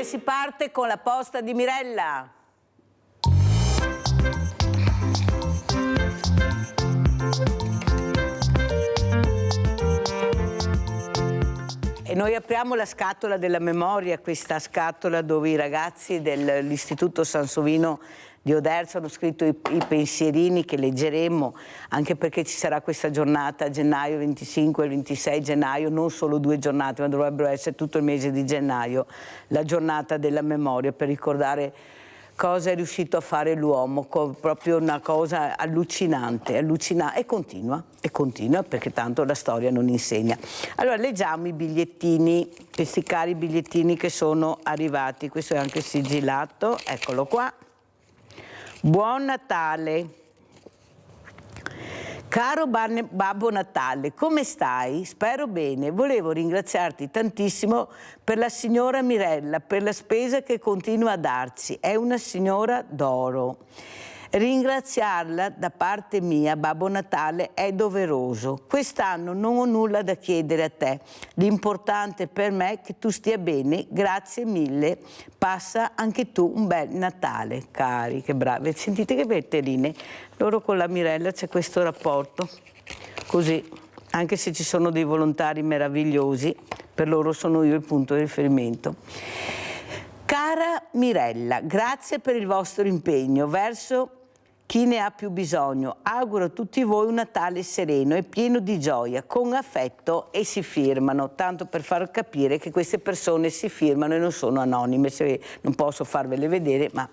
si parte con la posta di Mirella. E noi apriamo la scatola della memoria, questa scatola dove i ragazzi dell'Istituto Sansovino di Oderzo hanno scritto i pensierini che leggeremo, anche perché ci sarà questa giornata a gennaio 25 e 26 gennaio, non solo 2 giornate, ma dovrebbero essere tutto il mese di gennaio, la giornata della memoria per ricordare cosa è riuscito a fare l'uomo, proprio una cosa allucinante, e continua perché tanto la storia non insegna. Allora leggiamo i bigliettini, questi cari bigliettini che sono arrivati, questo è anche sigillato, eccolo qua. Buon Natale! Caro Babbo Natale, come stai? Spero bene. Volevo ringraziarti tantissimo per la signora Mirella, per la spesa che continua a darci. È una signora d'oro. Ringraziarla da parte mia, Babbo Natale, è doveroso. Quest'anno non ho nulla da chiedere a te. L'importante per me è che tu stia bene. Grazie mille. Passa anche tu un bel Natale, cari. Che bravi. Sentite che vetterine. Loro con la Mirella c'è questo rapporto. Così, anche se ci sono dei volontari meravigliosi, per loro sono io il punto di riferimento. Cara Mirella, grazie per il vostro impegno verso chi ne ha più bisogno. Auguro a tutti voi un Natale sereno e pieno di gioia, con affetto, e si firmano, tanto per far capire che queste persone si firmano e non sono anonime. Non posso farvele vedere, ma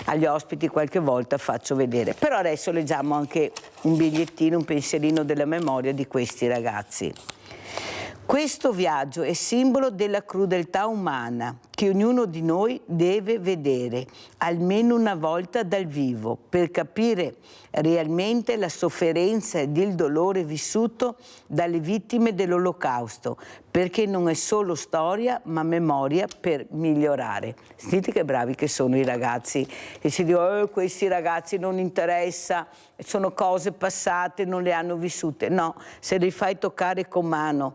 agli ospiti qualche volta faccio vedere. Però adesso leggiamo anche un bigliettino, un pensierino della memoria di questi ragazzi. Questo viaggio è simbolo della crudeltà umana che ognuno di noi deve vedere almeno una volta dal vivo per capire realmente la sofferenza ed il dolore vissuto dalle vittime dell'Olocausto, perché non è solo storia ma memoria per migliorare. Sentite che bravi che sono i ragazzi che si dicono questi ragazzi non interessa, sono cose passate, non le hanno vissute. No, se li fai toccare con mano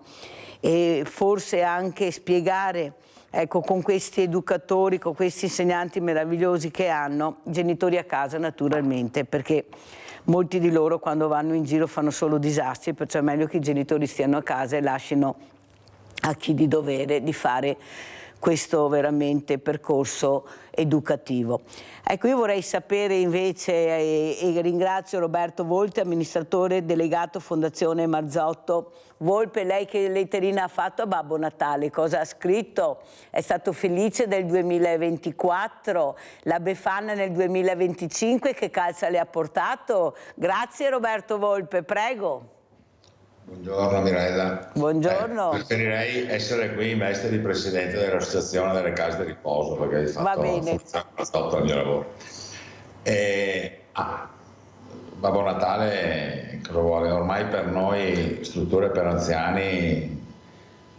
e forse anche spiegare, ecco, con questi educatori, con questi insegnanti meravigliosi che hanno, genitori a casa naturalmente, perché molti di loro quando vanno in giro fanno solo disastri, perciò è meglio che i genitori stiano a casa e lasciano a chi di dovere di fare questo veramente percorso educativo. Ecco, io vorrei sapere invece, e ringrazio Roberto Volpe, amministratore delegato Fondazione Marzotto. Volpe, lei che letterina ha fatto a Babbo Natale? Cosa ha scritto? È stato felice del 2024, la Befana nel 2025, che calza le ha portato? Grazie Roberto Volpe, prego. Buongiorno Mirella. Buongiorno. Preferirei essere qui in veste di presidente dell'associazione delle case di riposo, perché di fatto ho fatto il mio lavoro. Babbo Natale, ormai per noi strutture per anziani,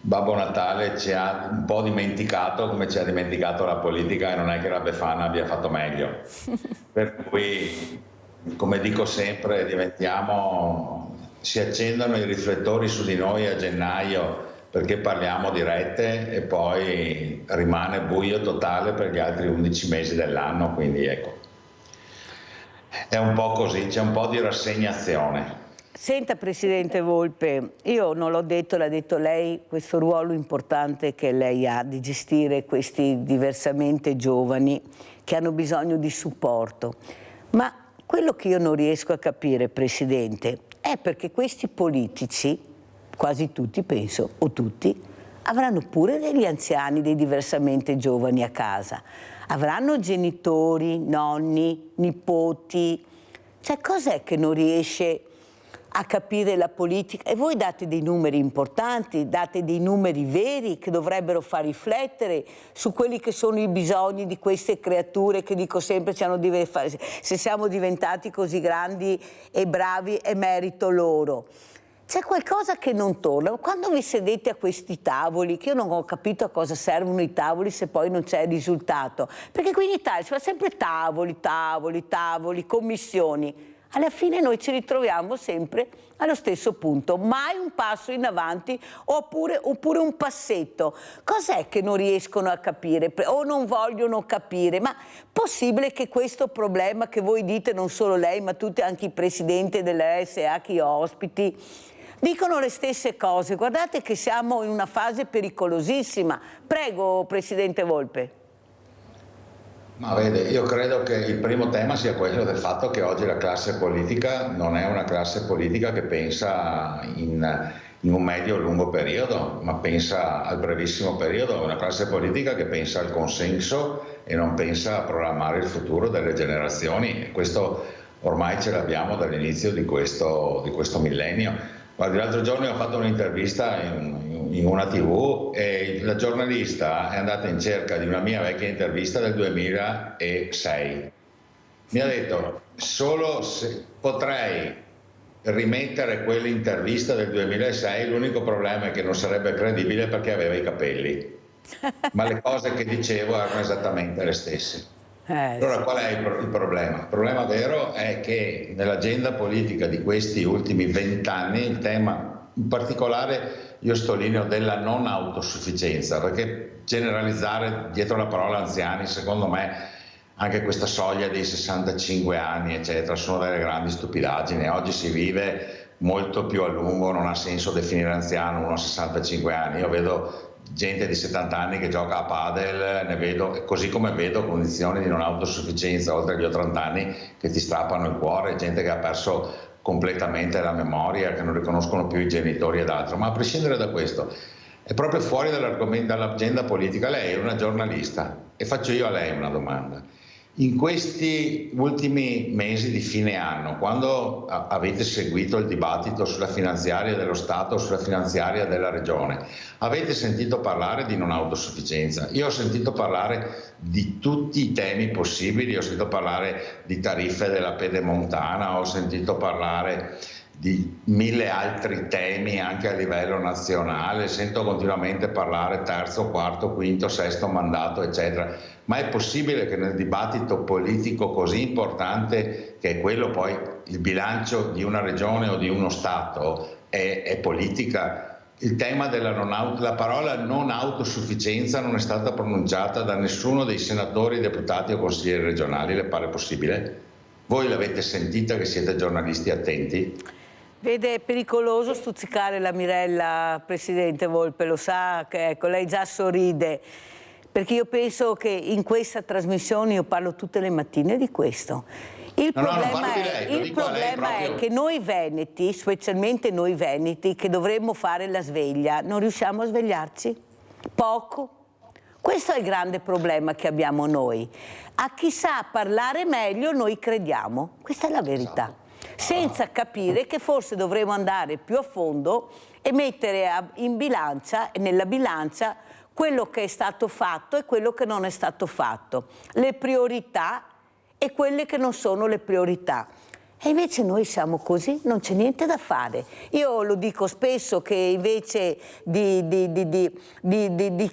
Babbo Natale ci ha un po' dimenticato come ci ha dimenticato la politica, e non è che la Befana abbia fatto meglio. Per cui, come dico sempre, si accendono i riflettori su di noi a gennaio perché parliamo di rette e poi rimane buio totale per gli altri 11 mesi dell'anno, quindi ecco, è un po' così, c'è un po' di rassegnazione. Senta Presidente Volpe, io non l'ho detto, l'ha detto lei, questo ruolo importante che lei ha di gestire questi diversamente giovani che hanno bisogno di supporto, ma quello che io non riesco a capire, Presidente, è perché questi politici, quasi tutti penso, o tutti, avranno pure degli anziani, dei diversamente giovani a casa. Avranno genitori, nonni, nipoti. Cioè, cos'è che non riesce a capire la politica? E voi date dei numeri importanti, date dei numeri veri che dovrebbero far riflettere su quelli che sono i bisogni di queste creature che dico sempre se siamo diventati così grandi e bravi è merito loro. C'è qualcosa che non torna. Quando vi sedete a questi tavoli, che io non ho capito a cosa servono i tavoli se poi non c'è risultato, perché qui in Italia si fa sempre tavoli, commissioni. alla fine noi ci ritroviamo sempre allo stesso punto, mai un passo in avanti oppure un passetto. Cos'è che non riescono a capire o non vogliono capire? Ma possibile che questo problema che voi dite, non solo lei ma tutti anche i presidenti della SA che ospiti, dicono le stesse cose? Guardate che siamo in una fase pericolosissima. Prego, Presidente Volpe. Ma vede, io credo che il primo tema sia quello del fatto che oggi la classe politica non è una classe politica che pensa in un medio o lungo periodo, ma pensa al brevissimo periodo. È una classe politica che pensa al consenso e non pensa a programmare il futuro delle generazioni. E questo ormai ce l'abbiamo dall'inizio di questo millennio. Guardi, l'altro giorno ho fatto un'intervista in una TV e la giornalista è andata in cerca di una mia vecchia intervista del 2006. Mi ha detto: solo se potrei rimettere quell'intervista del 2006, l'unico problema è che non sarebbe credibile perché aveva i capelli. Ma le cose che dicevo erano esattamente le stesse. Allora qual è il problema? Il problema vero è che nell'agenda politica di questi ultimi 20 anni il tema, in particolare io sottolineo, della non autosufficienza, perché generalizzare dietro la parola anziani, secondo me anche questa soglia dei 65 anni eccetera sono delle grandi stupidaggini. Oggi si vive molto più a lungo, non ha senso definire anziano uno a 65 anni. Io vedo gente di 70 anni che gioca a padel, ne vedo, così come vedo condizioni di non autosufficienza oltre agli 80 anni che ti strappano il cuore, gente che ha perso completamente la memoria, che non riconoscono più i genitori ed altro. Ma a prescindere da questo, è proprio fuori dall'agenda politica. Lei è una giornalista e faccio io a lei una domanda. In questi ultimi mesi di fine anno, quando avete seguito il dibattito sulla finanziaria dello Stato, sulla finanziaria della Regione, avete sentito parlare di non autosufficienza? Io ho sentito parlare di tutti i temi possibili, ho sentito parlare di tariffe della pedemontana, ho sentito parlare di 1000 altri temi anche a livello nazionale, sento continuamente parlare terzo, quarto, quinto, sesto mandato eccetera, ma è possibile che nel dibattito politico così importante, che è quello poi il bilancio di una regione o di uno Stato, è politica, il tema la parola non autosufficienza non è stata pronunciata da nessuno dei senatori, deputati o consiglieri regionali? Le pare possibile? Voi l'avete sentita, che siete giornalisti attenti? Vede, è pericoloso stuzzicare la Mirella, Presidente Volpe, lo sa, che ecco, lei già sorride, perché io penso che in questa trasmissione io parlo tutte le mattine di questo. Il problema è che noi veneti, specialmente noi veneti, che dovremmo fare la sveglia, non riusciamo a svegliarci? Poco. Questo è il grande problema che abbiamo noi. A chi sa parlare meglio noi crediamo, questa è la verità. Senza capire che forse dovremmo andare più a fondo e mettere in bilancia, nella bilancia, quello che è stato fatto e quello che non è stato fatto, le priorità e quelle che non sono le priorità. E invece noi siamo così, non c'è niente da fare. Io lo dico spesso che invece di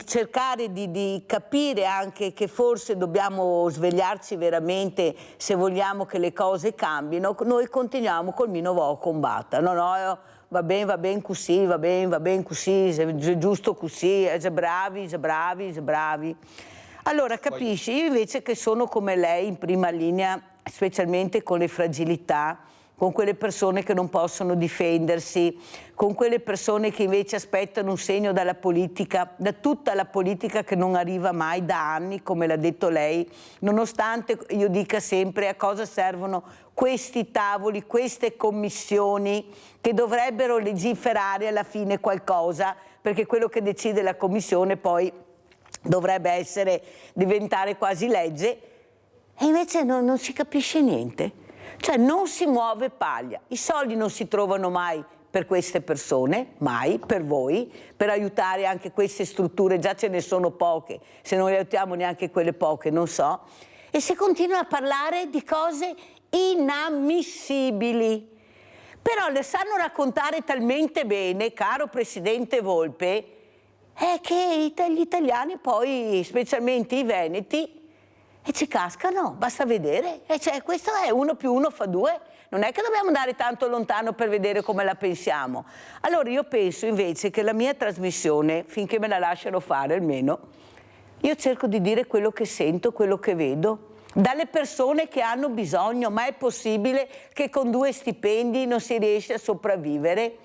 cercare di capire anche che forse dobbiamo svegliarci veramente se vogliamo che le cose cambino, noi continuiamo col mino vo combatta. No, va bene così, va bene così, è giusto così, è bravi. Allora capisci, io invece che sono come lei in prima linea, specialmente con le fragilità, con quelle persone che non possono difendersi, con quelle persone che invece aspettano un segno dalla politica, da tutta la politica che non arriva mai da anni, come l'ha detto lei, nonostante io dica sempre a cosa servono questi tavoli, queste commissioni che dovrebbero legiferare alla fine qualcosa, perché quello che decide la commissione poi dovrebbe diventare quasi legge, e invece non si capisce niente, cioè non si muove paglia, i soldi non si trovano mai per queste persone, mai, per voi, per aiutare anche queste strutture, già ce ne sono poche, se non le aiutiamo neanche quelle poche, non so, e si continua a parlare di cose inammissibili. Però le sanno raccontare talmente bene, caro Presidente Volpe, è che gli italiani poi, specialmente i veneti, ci cascano, basta vedere. E cioè, questo è 1 + 1 fa 2, non è che dobbiamo andare tanto lontano per vedere come la pensiamo. Allora io penso invece che la mia trasmissione, finché me la lasciano fare almeno, io cerco di dire quello che sento, quello che vedo, dalle persone che hanno bisogno. Ma è possibile che con 2 stipendi non si riesce a sopravvivere?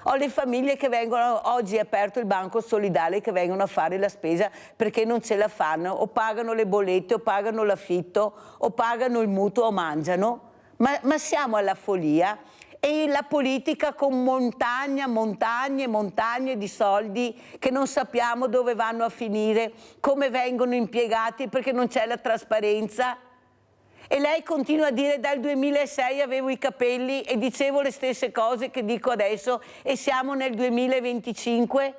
Ho le famiglie che vengono, oggi è aperto il banco solidale, che vengono a fare la spesa perché non ce la fanno, o pagano le bollette, o pagano l'affitto, o pagano il mutuo, o mangiano. Ma siamo alla follia. E la politica con montagne e montagne di soldi che non sappiamo dove vanno a finire, come vengono impiegati, perché non c'è la trasparenza. E lei continua a dire: dal 2006 avevo i capelli e dicevo le stesse cose che dico adesso, e siamo nel 2025.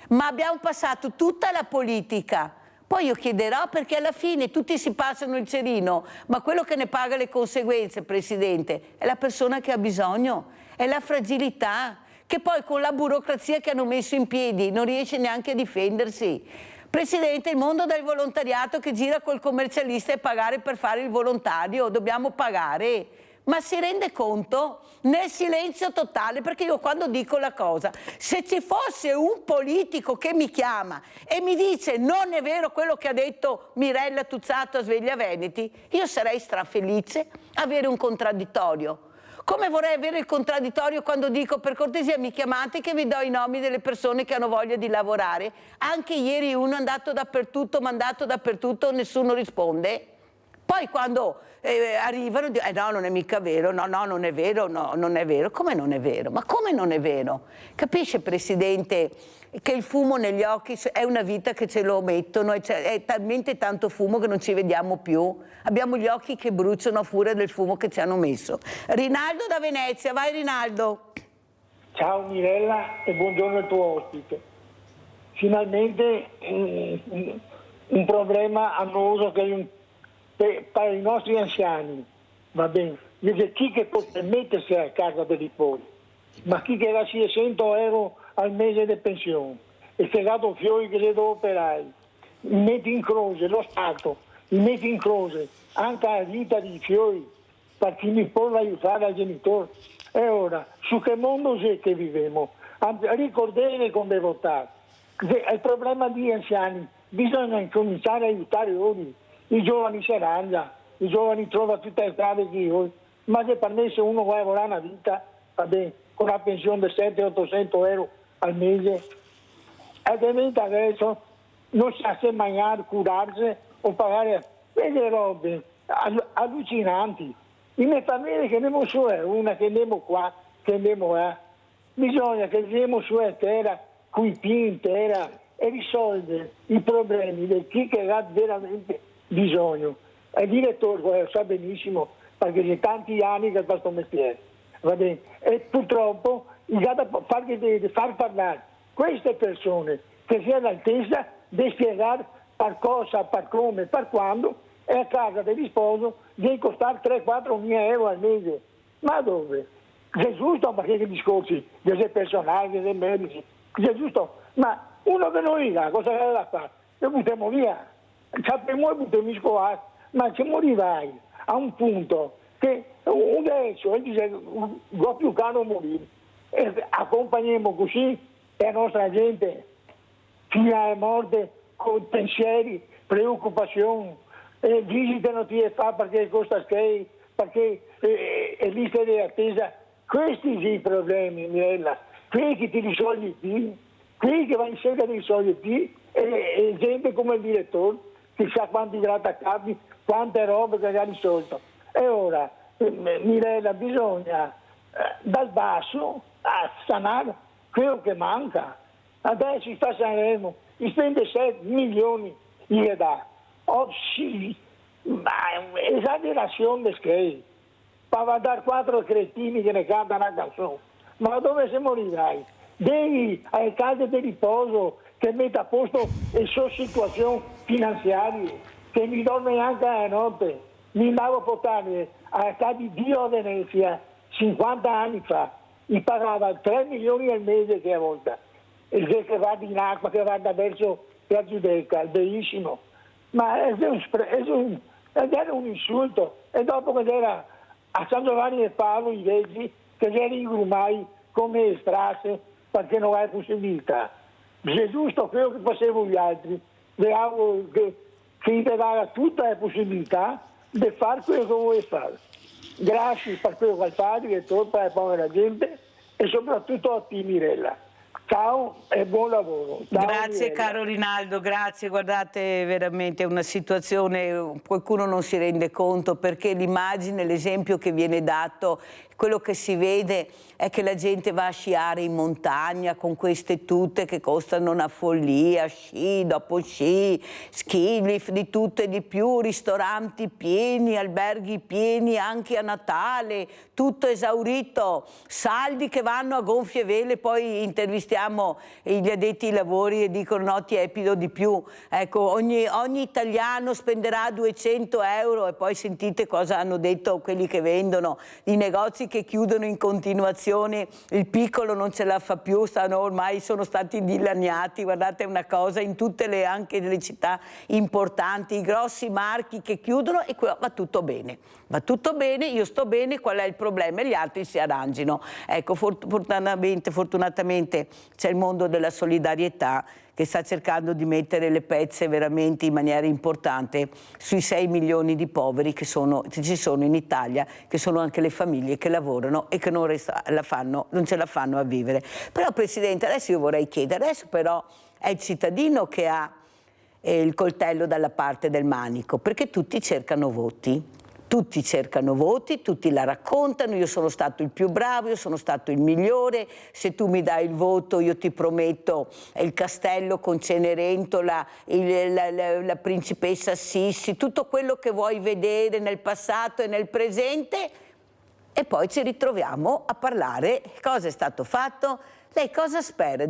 Ma abbiamo passato tutta la politica. Poi io chiederò, perché alla fine tutti si passano il cerino, ma quello che ne paga le conseguenze, Presidente, è la persona che ha bisogno, è la fragilità, che poi con la burocrazia che hanno messo in piedi non riesce neanche a difendersi. Presidente, il mondo del volontariato che gira col commercialista e pagare per fare il volontario, dobbiamo pagare. Ma si rende conto? Nel silenzio totale, perché io quando dico la cosa, se ci fosse un politico che mi chiama e mi dice non è vero quello che ha detto Mirella Tuzzato a Sveglia Veneti, io sarei strafelice avere un contraddittorio. Come vorrei avere il contraddittorio quando dico: per cortesia mi chiamate che vi do i nomi delle persone che hanno voglia di lavorare. Anche ieri uno è andato dappertutto, mandato dappertutto, nessuno risponde. Poi quando arrivano dicono: no, non è mica vero, no, non è vero, no, non è vero. Come non è vero? Ma come non è vero? Capisce, Presidente, che il fumo negli occhi è una vita che ce lo mettono, e è talmente tanto fumo che non ci vediamo più. Abbiamo gli occhi che bruciano a furia del fumo che ci hanno messo. Rinaldo da Venezia, vai Rinaldo. Ciao Mirella e buongiorno al tuo ospite. Finalmente un problema annoso per i nostri anziani, va bene, perché chi che può permettersi a casa dei riposi, ma chi che dà 600 euro al mese di pensione e che dato fiori che le do operai, metti in croce lo Stato, metti in croce anche la vita di fiori per chi mi può aiutare al genitore. E ora, su che mondo c'è che viviamo? Ricordate come votare. Il problema degli anziani, bisogna cominciare a aiutare ora. I giovani si arrangiano, i giovani trovano tutte le strade che io, ma se per me se uno vuole lavorare una vita, va bene, con una pensione di 700-800 euro al mese, altrimenti adesso non si sa se mangiare, curarsi o pagare quelle robe allucinanti. In mia famiglia che andiamo su è una, che andiamo qua, che andiamo là. Bisogna che andiamo su a terra, con i piedi in terra, e risolvere i problemi di chi che ha veramente bisogno. Il direttore lo sa benissimo, perché c'è tanti anni che fa questo mestiere, va bene? E purtroppo bisogna far parlare queste persone che siano all'altezza di spiegare per cosa, per come, per quando, e a casa del sposo deve costare 3-4 mila euro al mese. Ma dove? È giusto, ma che discorsi dei personaggi, dei medici, è giusto, ma uno che non ha cosa deve da fare? Lo buttiamo via. Sappiamo che buttiamo in scuola, ma se morirai a un punto che adesso dice va più caro morire, e accompagniamo così la nostra gente fino alla morte con pensieri, preoccupazioni, visite non ti fa perché costa skate, perché è lista di attesa. Questi sono i problemi, Mirella, qui che ti risolvi qui, qui che va in sede di risolvi qui, e gente come il direttore che sa quanti grattacapi, quante robe che ha risolto. E ora, Mirella, bisogna dal basso a sanare quello che manca. Adesso sta Sanremo, spende 7 milioni gli dà. Oh sì, ma è esagerazione di skate. Per dare 4 cretini che ne cantano una canzone. Ma dove se morirai? Devi alle case di riposo che metta a posto le sue situazioni finanziarie, che mi dorme anche la notte. Mi andavo a portare alla casa di Dio a Venezia 50 anni fa, mi pagava 3 milioni al mese che a volta. E che va in acqua, che va verso la Giudecca, bellissimo. Ma era un insulto. E dopo che era a San Giovanni e Paolo invece che vieni grumai come strasse perché non hai possibilità. Se è giusto quello che facevano gli altri, che ti dava tutta la possibilità di fare quello che vuoi fare. Grazie per quello che fai, direttore, per la povera gente e soprattutto a te Mirella. Ciao e buon lavoro. Ciao, Grazie Mirella. caro Rinaldo, grazie, guardate veramente è una situazione, qualcuno non si rende conto perché l'immagine, l'esempio che viene dato, quello che si vede è che la gente va a sciare in montagna con queste tute che costano una follia, sci, dopo sci, ski lift, di tutto e di più, ristoranti pieni, alberghi pieni anche a Natale, tutto esaurito, saldi che vanno a gonfie vele, poi intervistiamo gli addetti ai lavori e dicono no, ti epido di più. Ecco, ogni italiano spenderà 200 euro e poi sentite cosa hanno detto quelli che vendono, i negozi che chiudono in continuazione, il piccolo non ce la fa più, ormai sono stati dilaniati, guardate una cosa, in tutte le, anche le città importanti, i grossi marchi che chiudono e va tutto bene. Va tutto bene, io sto bene, qual è il problema? E gli altri si arrangino. Ecco, fortunatamente c'è il mondo della solidarietà che sta cercando di mettere le pezze veramente in maniera importante sui 6 milioni di poveri che ci sono in Italia, che sono anche le famiglie che lavorano e che non ce la fanno a vivere. Però Presidente, adesso io vorrei chiedere, adesso però è il cittadino che ha il coltello dalla parte del manico, perché tutti cercano voti. Tutti cercano voti, tutti la raccontano, io sono stato il più bravo, io sono stato il migliore, se tu mi dai il voto io ti prometto il castello con Cenerentola, la principessa Sissi, tutto quello che vuoi vedere nel passato e nel presente e poi ci ritroviamo a parlare cosa è stato fatto. Lei cosa spera,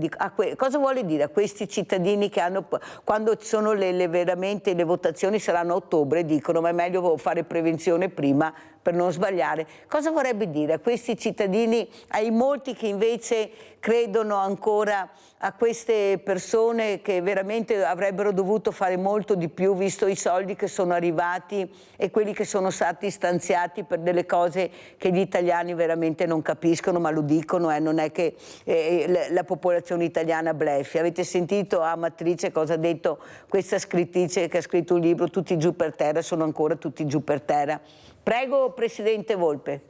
cosa vuole dire a questi cittadini che hanno, quando sono veramente le votazioni saranno a ottobre, dicono ma è meglio fare prevenzione prima per non sbagliare. Cosa vorrebbe dire a questi cittadini, ai molti che invece credono ancora a queste persone che veramente avrebbero dovuto fare molto di più visto i soldi che sono arrivati e quelli che sono stati stanziati per delle cose che gli italiani veramente non capiscono ma lo dicono, non è che la popolazione italiana bleffi. Avete sentito Amatrice cosa ha detto questa scrittrice che ha scritto un libro Tutti giù per terra, sono ancora tutti giù per terra. Prego Presidente Volpe.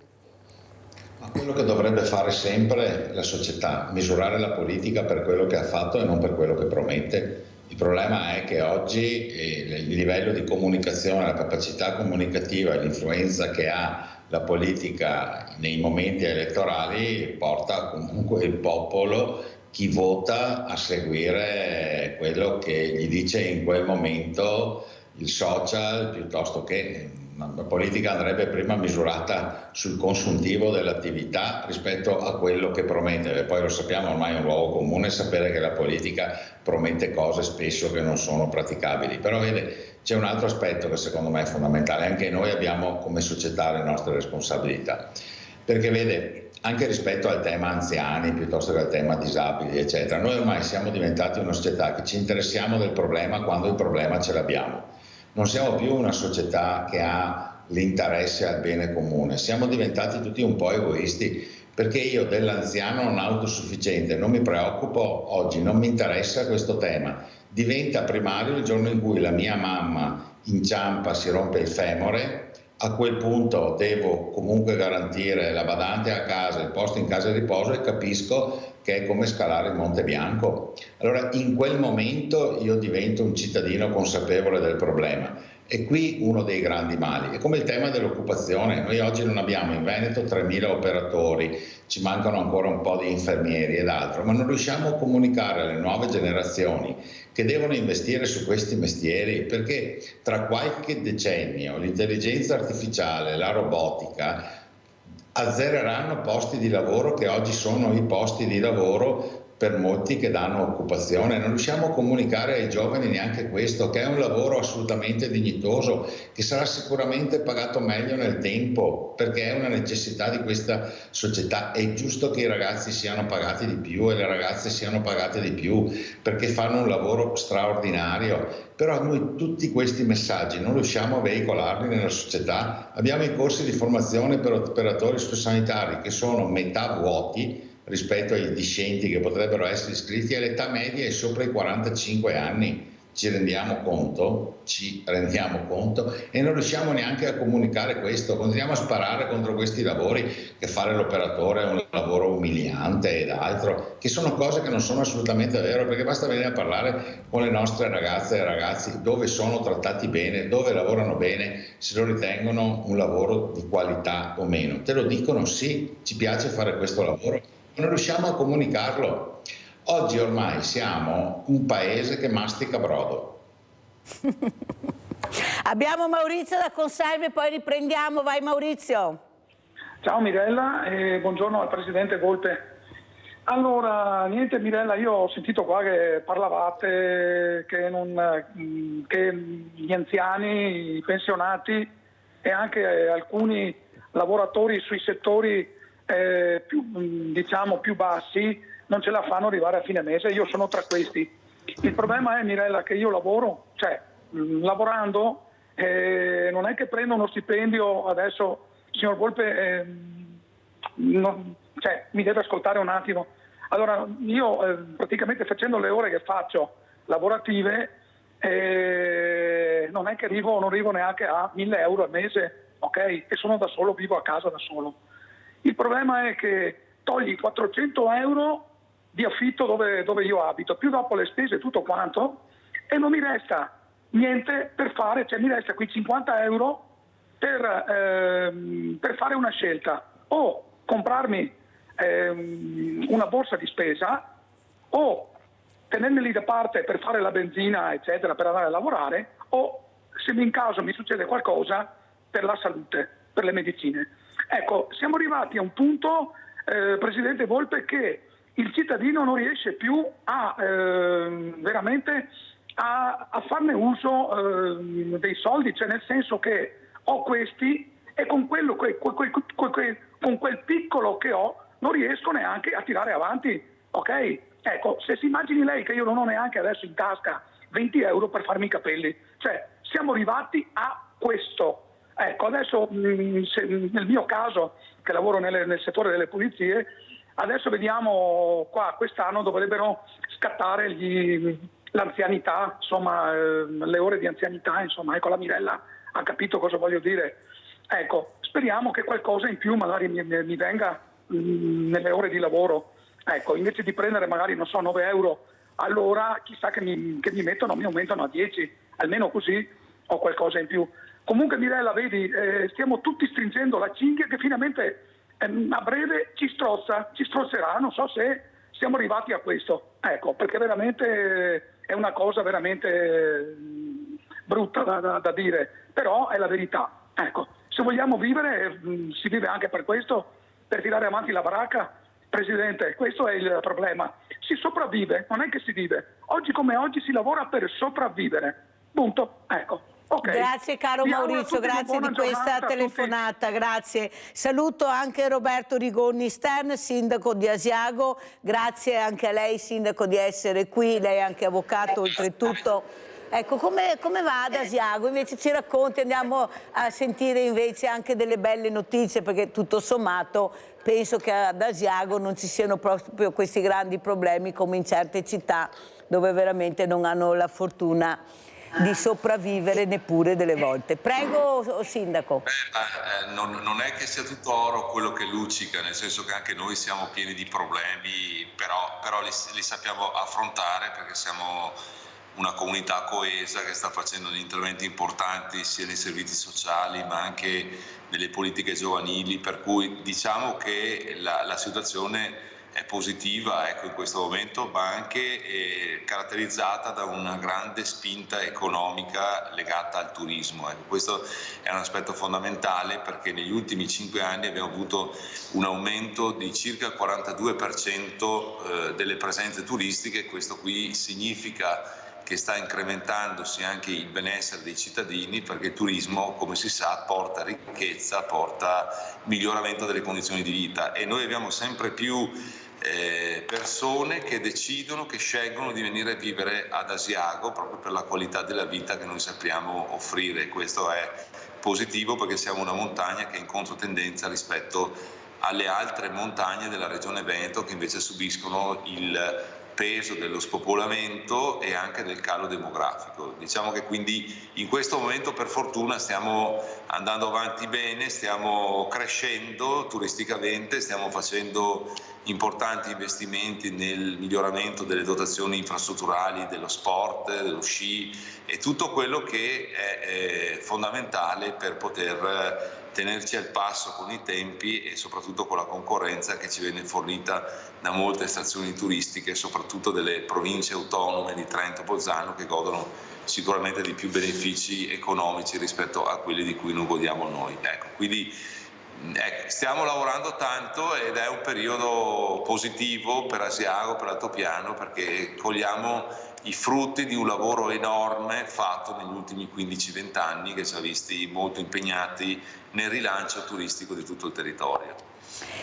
Ma quello che dovrebbe fare sempre la società, misurare la politica per quello che ha fatto e non per quello che promette. Il problema è che oggi il livello di comunicazione, la capacità comunicativa e l'influenza che ha la politica nei momenti elettorali porta comunque il popolo, chi vota, a seguire quello che gli dice in quel momento il social, piuttosto che la politica andrebbe prima misurata sul consuntivo dell'attività rispetto a quello che promette. E poi lo sappiamo, ormai è un luogo comune sapere che la politica promette cose spesso che non sono praticabili. Però vede, c'è un altro aspetto che secondo me è fondamentale, anche noi abbiamo come società le nostre responsabilità, perché vede, anche rispetto al tema anziani piuttosto che al tema disabili eccetera, noi ormai siamo diventati una società che ci interessiamo del problema quando il problema ce l'abbiamo. Non siamo più una società che ha l'interesse al bene comune, siamo diventati tutti un po' egoisti, perché io dell'anziano non autosufficiente non mi preoccupo oggi, non mi interessa questo tema. Diventa primario il giorno in cui la mia mamma inciampa, si rompe il femore, a quel punto devo comunque garantire la badante a casa, il posto in casa di riposo e capisco che è come scalare il Monte Bianco. Allora in quel momento io divento un cittadino consapevole del problema. E qui uno dei grandi mali, è come il tema dell'occupazione. Noi oggi non abbiamo in Veneto 3.000 operatori, ci mancano ancora un po' di infermieri ed altro, ma non riusciamo a comunicare alle nuove generazioni che devono investire su questi mestieri, perché tra qualche decennio l'intelligenza artificiale, la robotica azzereranno posti di lavoro che oggi sono i posti di lavoro per molti che danno occupazione. Non riusciamo a comunicare ai giovani neanche questo, che è un lavoro assolutamente dignitoso, che sarà sicuramente pagato meglio nel tempo, perché è una necessità di questa società. È giusto che i ragazzi siano pagati di più e le ragazze siano pagate di più, perché fanno un lavoro straordinario. Però noi tutti questi messaggi non riusciamo a veicolarli nella società. Abbiamo i corsi di formazione per operatori sociosanitari che sono metà vuoti rispetto ai discenti che potrebbero essere iscritti, e l'età media è sopra i 45 anni. Ci rendiamo conto? Ci rendiamo conto? E non riusciamo neanche a comunicare questo. Continuiamo a sparare contro questi lavori, che fare l'operatore è un lavoro umiliante ed altro, che sono cose che non sono assolutamente vere, perché basta venire a parlare con le nostre ragazze e ragazzi dove sono trattati bene, dove lavorano bene, se lo ritengono un lavoro di qualità o meno. Te lo dicono: sì, ci piace fare questo lavoro, non riusciamo a comunicarlo. Oggi ormai siamo un paese che mastica brodo. Abbiamo Maurizio da Conserve, poi riprendiamo. Vai Maurizio. Ciao Mirella e buongiorno al Presidente Volpe. Allora, niente Mirella, io ho sentito qua che parlavate che gli anziani, i pensionati e anche alcuni lavoratori sui settori più bassi non ce la fanno arrivare a fine mese. Io sono tra questi. Il problema è, Mirella, che io lavoro, lavorando non è che prendo uno stipendio adesso, signor Volpe, mi deve ascoltare un attimo. Allora, io praticamente facendo le ore che faccio lavorative non è che non arrivo neanche a 1.000 euro al mese, ok? E sono da solo, vivo a casa da solo. Il problema è che togli 400 euro di affitto dove io abito, più dopo le spese e tutto quanto, e non mi resta niente per fare, mi resta qui 50 euro per fare una scelta: o comprarmi una borsa di spesa, o tenermeli da parte per fare la benzina, eccetera, per andare a lavorare, o se in caso mi succede qualcosa per la salute, per le medicine. Ecco, siamo arrivati a un punto, Presidente Volpe, che il cittadino non riesce più a veramente a farne uso dei soldi, nel senso che ho questi e con quel piccolo che ho non riesco neanche a tirare avanti, ok? Ecco, se si immagini lei che io non ho neanche adesso in tasca 20 euro per farmi i capelli, siamo arrivati a questo. Ecco, adesso nel mio caso, che lavoro nel settore delle pulizie, adesso vediamo qua, quest'anno dovrebbero scattare l'anzianità, insomma, le ore di anzianità, insomma, ecco, la Mirella ha capito cosa voglio dire. Ecco, speriamo che qualcosa in più magari mi venga nelle ore di lavoro. Ecco, invece di prendere magari, 9 euro all'ora, chissà che mi aumentano a 10, almeno così ho qualcosa in più. Comunque Mirella, vedi, stiamo tutti stringendo la cinghia che finalmente a breve ci strozzerà, non so se siamo arrivati a questo, ecco, perché veramente è una cosa veramente brutta da dire, però è la verità. Ecco, se vogliamo vivere, si vive anche per questo, per tirare avanti la baracca. Presidente, questo è il problema. Si sopravvive, non è che si vive. Oggi come oggi si lavora per sopravvivere. Punto. Ecco. Okay. Grazie caro Maurizio, grazie di questa telefonata, grazie. Saluto anche Roberto Rigoni Stern, sindaco di Asiago, grazie anche a lei sindaco di essere qui, lei è anche avvocato oltretutto. Ecco, come va ad Asiago? Invece ci racconti, andiamo a sentire invece anche delle belle notizie, perché tutto sommato penso che ad Asiago non ci siano proprio questi grandi problemi come in certe città dove veramente non hanno la fortuna di sopravvivere neppure delle volte. Prego sindaco. Non è che sia tutto oro quello che luccica, nel senso che anche noi siamo pieni di problemi, però li sappiamo affrontare, perché siamo una comunità coesa che sta facendo degli interventi importanti sia nei servizi sociali ma anche nelle politiche giovanili, per cui diciamo che la situazione è positiva, ecco, in questo momento, ma anche caratterizzata da una grande spinta economica legata al turismo. Ecco, questo è un aspetto fondamentale, perché negli ultimi 5 anni abbiamo avuto un aumento di circa il 42% delle presenze turistiche. Questo qui significa che sta incrementandosi anche il benessere dei cittadini, perché il turismo, come si sa, porta ricchezza, porta miglioramento delle condizioni di vita, e noi abbiamo sempre più persone che decidono, che scelgono di venire a vivere ad Asiago proprio per la qualità della vita che noi sappiamo offrire. Questo è positivo, perché siamo una montagna che è in controtendenza rispetto alle altre montagne della regione Veneto, che invece subiscono il peso dello spopolamento e anche del calo demografico. Diciamo che quindi in questo momento, per fortuna, stiamo andando avanti bene, stiamo crescendo turisticamente, stiamo facendo importanti investimenti nel miglioramento delle dotazioni infrastrutturali, dello sport, dello sci e tutto quello che è fondamentale per poter tenerci al passo con i tempi e soprattutto con la concorrenza che ci viene fornita da molte stazioni turistiche, soprattutto delle province autonome di Trento e Bolzano, che godono sicuramente di più benefici economici rispetto a quelli di cui non godiamo noi. Ecco, quindi stiamo lavorando tanto ed è un periodo positivo per Asiago, per Altopiano, perché cogliamo i frutti di un lavoro enorme fatto negli ultimi 15-20 anni, che ci ha visti molto impegnati nel rilancio turistico di tutto il territorio.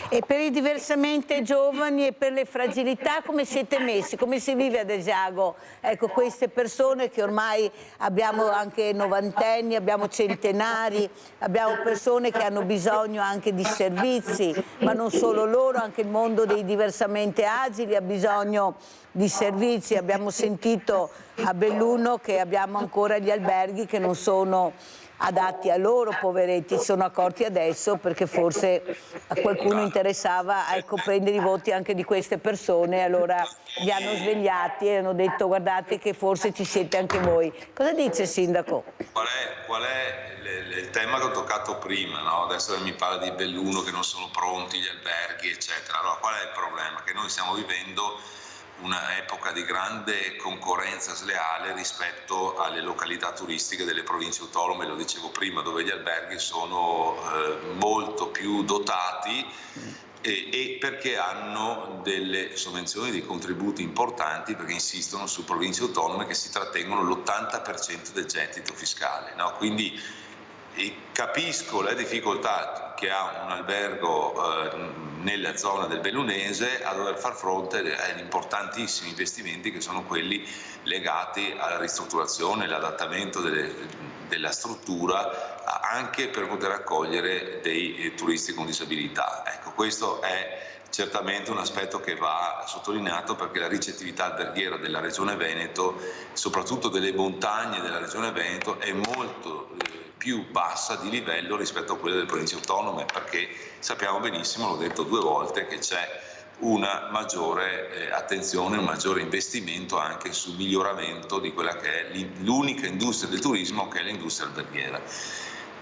E per i diversamente giovani e per le fragilità come siete messi? Come si vive ad Asiago? Ecco, queste persone che ormai abbiamo anche novantenni, abbiamo centenari, abbiamo persone che hanno bisogno anche di servizi, ma non solo loro, anche il mondo dei diversamente agili ha bisogno di servizi. Abbiamo sentito a Belluno che abbiamo ancora gli alberghi che non sono adatti a loro, poveretti, si sono accorti adesso perché forse a qualcuno interessava prendere i voti anche di queste persone, allora li hanno svegliati e hanno detto guardate che forse ci siete anche voi. Cosa dice Sindaco? Qual è il tema che ho toccato prima, no? Adesso mi parla di Belluno che non sono pronti gli alberghi eccetera. Allora, qual è il problema? Che noi stiamo vivendo un'epoca di grande concorrenza sleale rispetto alle località turistiche delle province autonome, lo dicevo prima, dove gli alberghi sono molto più dotati e perché hanno delle sovvenzioni, dei contributi importanti, perché insistono su province autonome che si trattengono l'80% del gettito fiscale, no? Quindi capisco le difficoltà che ha un albergo nella zona del Bellunese a dover far fronte agli importantissimi investimenti che sono quelli legati alla ristrutturazione, all'adattamento della struttura anche per poter accogliere dei turisti con disabilità. Ecco, questo è certamente un aspetto che va sottolineato, perché la ricettività alberghiera della Regione Veneto, soprattutto delle montagne della Regione Veneto, è molto più bassa di livello rispetto a quelle delle province autonome, perché sappiamo benissimo, l'ho detto 2 volte, che c'è una maggiore attenzione, un maggiore investimento anche sul miglioramento di quella che è l'unica industria del turismo, che è l'industria alberghiera,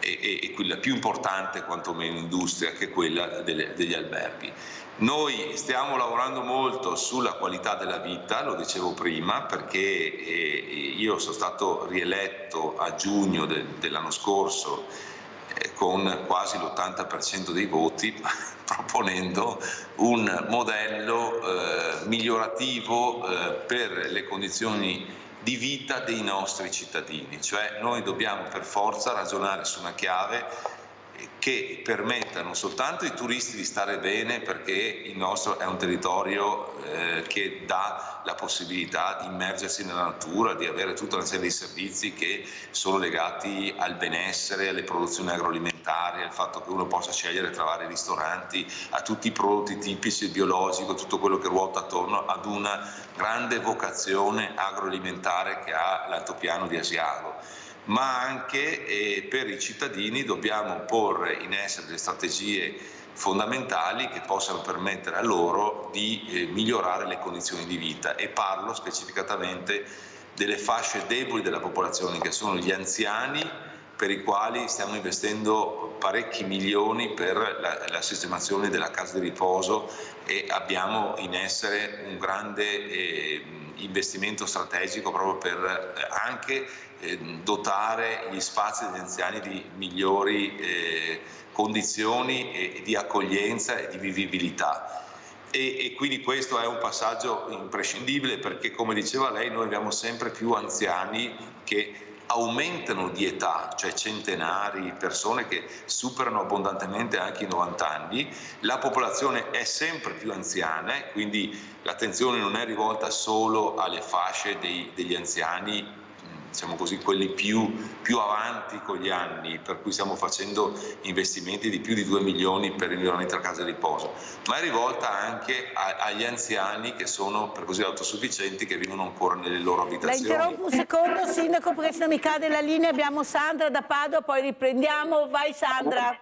e quella più importante quantomeno industria che è quella degli alberghi. Noi stiamo lavorando molto sulla qualità della vita, lo dicevo prima, perché io sono stato rieletto a giugno dell'anno scorso con quasi l'80% dei voti, proponendo un modello migliorativo per le condizioni di vita dei nostri cittadini. Cioè noi dobbiamo per forza ragionare su una chiave che permetta non soltanto ai turisti di stare bene, perché il nostro è un territorio che dà la possibilità di immergersi nella natura, di avere tutta una serie di servizi che sono legati al benessere, alle produzioni agroalimentari, al fatto che uno possa scegliere tra vari ristoranti, a tutti i prodotti tipici, biologico, tutto quello che ruota attorno ad una grande vocazione agroalimentare che ha l'altopiano di Asiago. Ma anche per i cittadini dobbiamo porre in essere delle strategie fondamentali che possano permettere a loro di migliorare le condizioni di vita, e parlo specificatamente delle fasce deboli della popolazione, che sono gli anziani per i quali stiamo investendo parecchi milioni per la sistemazione della casa di riposo e abbiamo in essere un grande investimento strategico proprio per anche dotare gli spazi degli anziani di migliori condizioni di accoglienza e di vivibilità. E quindi questo è un passaggio imprescindibile, perché come diceva lei noi abbiamo sempre più anziani che aumentano di età, cioè centenari, persone che superano abbondantemente anche i 90 anni, la popolazione è sempre più anziana, quindi l'attenzione non è rivolta solo alle fasce degli anziani, diciamo così, quelli più avanti con gli anni, per cui stiamo facendo investimenti di più di 2 milioni per il miglioramento della casa di riposo, ma è rivolta anche agli anziani che sono, per così, autosufficienti, che vivono ancora nelle loro abitazioni. La interrompo un secondo, Sindaco, perché sennò mi cade la linea. Abbiamo Sandra da Padova, poi riprendiamo. Vai Sandra.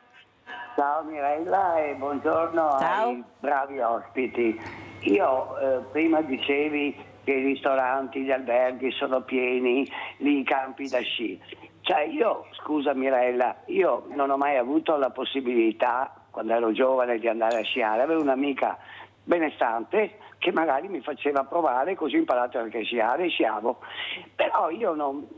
Ciao Mirella e buongiorno ai bravi ospiti. Io prima dicevi che i ristoranti, gli alberghi sono pieni, lì i campi da sci. Cioè io, scusa Mirella, io non ho mai avuto la possibilità, quando ero giovane, di andare a sciare. Avevo un'amica benestante che magari mi faceva provare, così ho imparato anche a sciare e sciavo. Però io non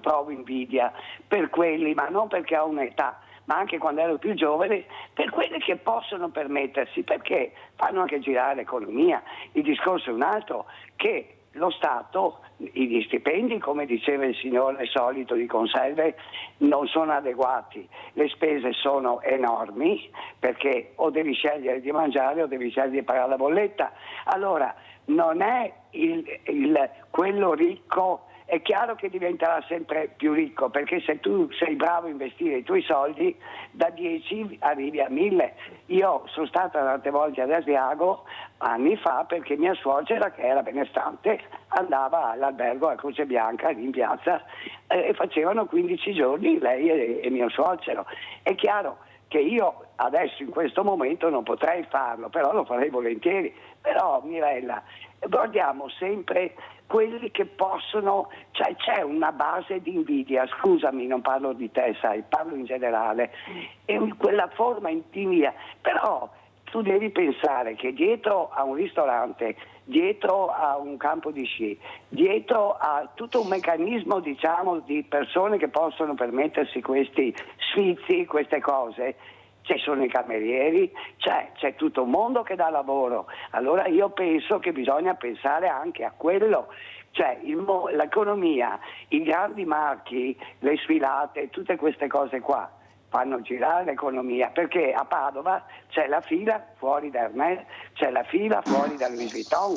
provo invidia per quelli, ma non perché ho un'età, ma anche quando ero più giovane, per quelli che possono permettersi, perché fanno anche girare l'economia. Il discorso è un altro, che lo Stato, gli stipendi, come diceva il signore solito di conserve, non sono adeguati, le spese sono enormi, perché o devi scegliere di mangiare o devi scegliere di pagare la bolletta. Allora non è quello ricco. È chiaro che diventerà sempre più ricco, perché se tu sei bravo a investire i tuoi soldi, da 10 arrivi a 1000. Io sono stata tante volte ad Asiago anni fa, perché mia suocera, che era benestante, andava all'albergo a Croce Bianca lì in piazza e facevano 15 giorni lei e mio suocero. È chiaro che io adesso in questo momento non potrei farlo, però lo farei volentieri. Però Mirella, guardiamo sempre quelli che possono, cioè c'è una base di invidia, scusami, non parlo di te, sai, parlo in generale, è quella forma di invidia, però tu devi pensare che dietro a un ristorante, dietro a un campo di sci, dietro a tutto un meccanismo, diciamo, di persone che possono permettersi questi sfizi, queste cose, ci sono i camerieri, c'è tutto un mondo che dà lavoro. Allora io penso che bisogna pensare anche a quello, cioè l'economia, i grandi marchi, le sfilate, tutte queste cose qua fanno girare l'economia, perché a Padova c'è la fila fuori da Hermès, c'è la fila fuori da Louis Vuitton,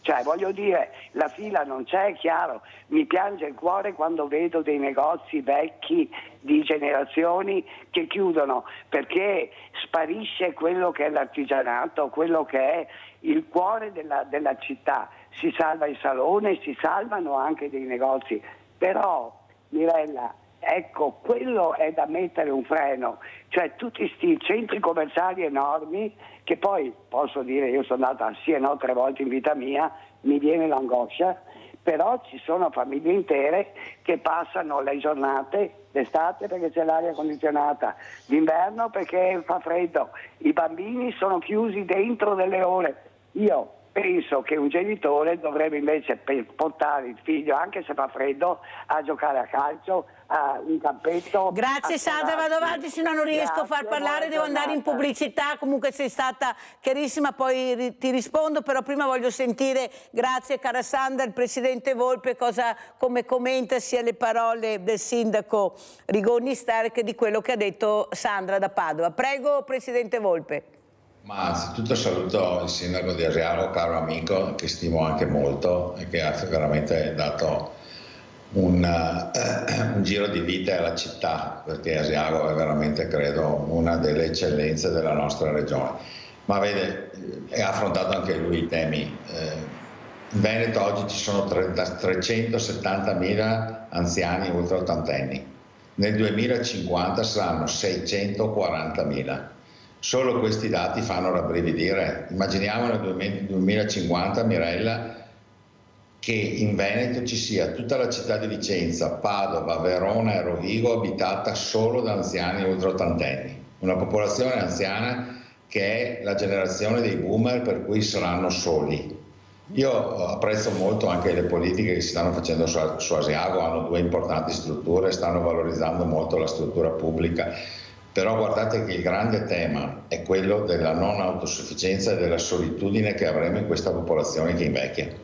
cioè voglio dire, la fila non c'è, è chiaro, mi piange il cuore quando vedo dei negozi vecchi di generazioni che chiudono, perché sparisce quello che è l'artigianato, quello che è il cuore della città, si salva il salone, si salvano anche dei negozi, però Mirella, ecco, quello è da mettere un freno, cioè tutti questi centri commerciali enormi, che poi posso dire, io sono andata sì e no 3 volte in vita mia, mi viene l'angoscia, però ci sono famiglie intere che passano le giornate d'estate perché c'è l'aria condizionata, d'inverno perché fa freddo, i bambini sono chiusi dentro delle ore. Io penso che un genitore dovrebbe invece portare il figlio, anche se fa freddo, a giocare a calcio, a un campetto. Grazie Sandra, vado avanti, se no non riesco a far parlare, devo andare in pubblicità. Comunque sei stata chiarissima, poi ti rispondo, però prima voglio sentire, grazie cara Sandra, il Presidente Volpe come commenta sia le parole del Sindaco Rigoni Ster che di quello che ha detto Sandra da Padova. Prego Presidente Volpe. Ma anzitutto saluto il sindaco di Asiago, caro amico, che stimo anche molto e che ha veramente dato un giro di vita alla città, perché Asiago è veramente, credo, una delle eccellenze della nostra regione. Ma vede, ha affrontato anche lui i temi. In Veneto oggi ci sono 370.000 anziani ultra ottantenni, nel 2050 saranno 640.000. Solo questi dati fanno rabbrividire. Immaginiamo nel 2050, Mirella, che in Veneto ci sia tutta la città di Vicenza, Padova, Verona e Rovigo abitata solo da anziani ultraottantenni, una popolazione anziana che è la generazione dei boomer, per cui saranno soli. Io apprezzo molto anche le politiche che si stanno facendo su Asiago, hanno 2 importanti strutture, stanno valorizzando molto la struttura pubblica, però guardate che il grande tema è quello della non autosufficienza e della solitudine che avremo in questa popolazione che invecchia.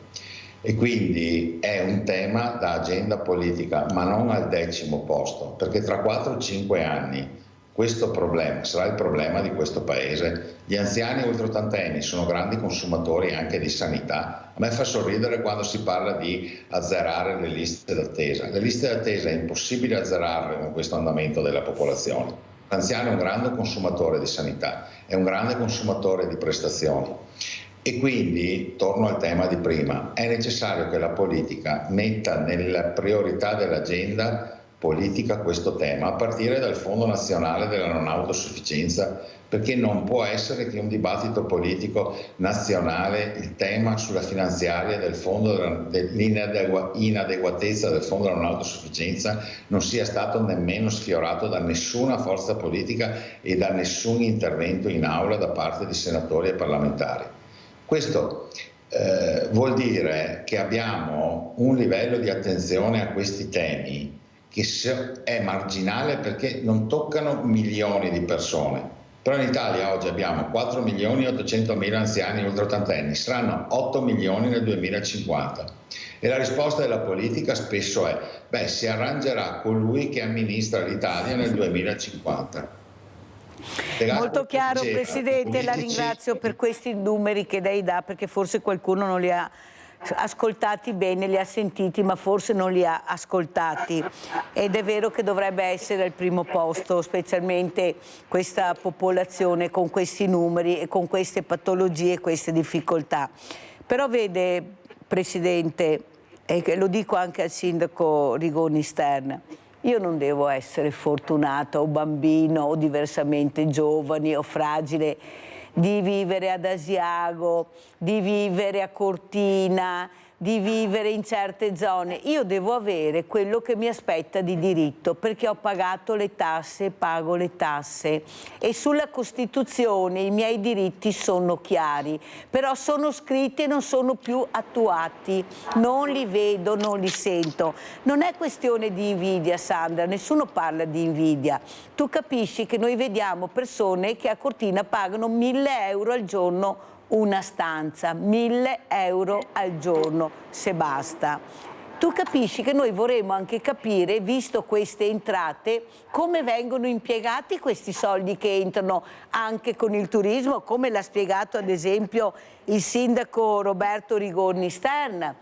E quindi è un tema da agenda politica, ma non al 10° posto, perché tra 4-5 anni questo problema sarà il problema di questo paese. Gli anziani ultraottantenni sono grandi consumatori anche di sanità. A me fa sorridere quando si parla di azzerare le liste d'attesa. Le liste d'attesa è impossibile azzerarle con questo andamento della popolazione. L'anziano è un grande consumatore di sanità, è un grande consumatore di prestazioni. E quindi, torno al tema di prima, è necessario che la politica metta nella priorità dell'agenda politica questo tema, a partire dal Fondo Nazionale della Non Autosufficienza, perché non può essere che un dibattito politico nazionale, il tema sulla finanziaria del fondo, dell'inadeguatezza del Fondo della Non Autosufficienza, non sia stato nemmeno sfiorato da nessuna forza politica e da nessun intervento in aula da parte di senatori e parlamentari. Questo vuol dire che abbiamo un livello di attenzione a questi temi che è marginale, perché non toccano milioni di persone. Però in Italia oggi abbiamo 4.800.000 anziani ultraottantenni, saranno 8 milioni nel 2050. E la risposta della politica spesso è: beh, si arrangerà colui che amministra l'Italia nel 2050. Molto chiaro, Presidente, la ringrazio per questi numeri che lei dà, perché forse qualcuno non li ha ascoltati bene, li ha sentiti, ma forse non li ha ascoltati. Ed è vero che dovrebbe essere al primo posto, specialmente questa popolazione con questi numeri e con queste patologie e queste difficoltà. Però vede, Presidente, e lo dico anche al Sindaco Rigoni Stern, io non devo essere fortunata o bambino o diversamente giovane o fragile di vivere ad Asiago, di vivere a Cortina, di vivere in certe zone. Io devo avere quello che mi aspetta di diritto, perché ho pagato le tasse, pago le tasse, e sulla Costituzione i miei diritti sono chiari, però sono scritti e non sono più attuati, non li vedo, non li sento. Non è questione di invidia, Sandra, nessuno parla di invidia. Tu capisci che noi vediamo persone che a Cortina pagano 1.000 euro al giorno una stanza, 1.000 euro al giorno, se basta. Tu capisci che noi vorremmo anche capire, visto queste entrate, come vengono impiegati questi soldi che entrano anche con il turismo, come l'ha spiegato ad esempio il sindaco Roberto Rigoni Stern.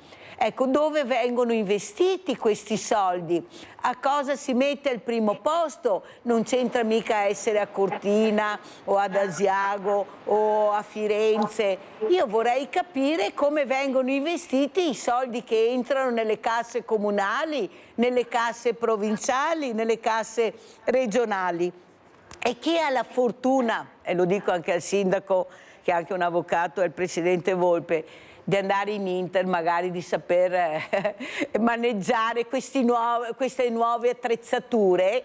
Ecco, dove vengono investiti questi soldi? A cosa si mette al primo posto? Non c'entra mica essere a Cortina o ad Asiago o a Firenze. Io vorrei capire come vengono investiti i soldi che entrano nelle casse comunali, nelle casse provinciali, nelle casse regionali. E chi ha la fortuna, e lo dico anche al sindaco che è anche un avvocato, è il presidente Volpe, di andare in Inter, magari di saper maneggiare queste nuove attrezzature,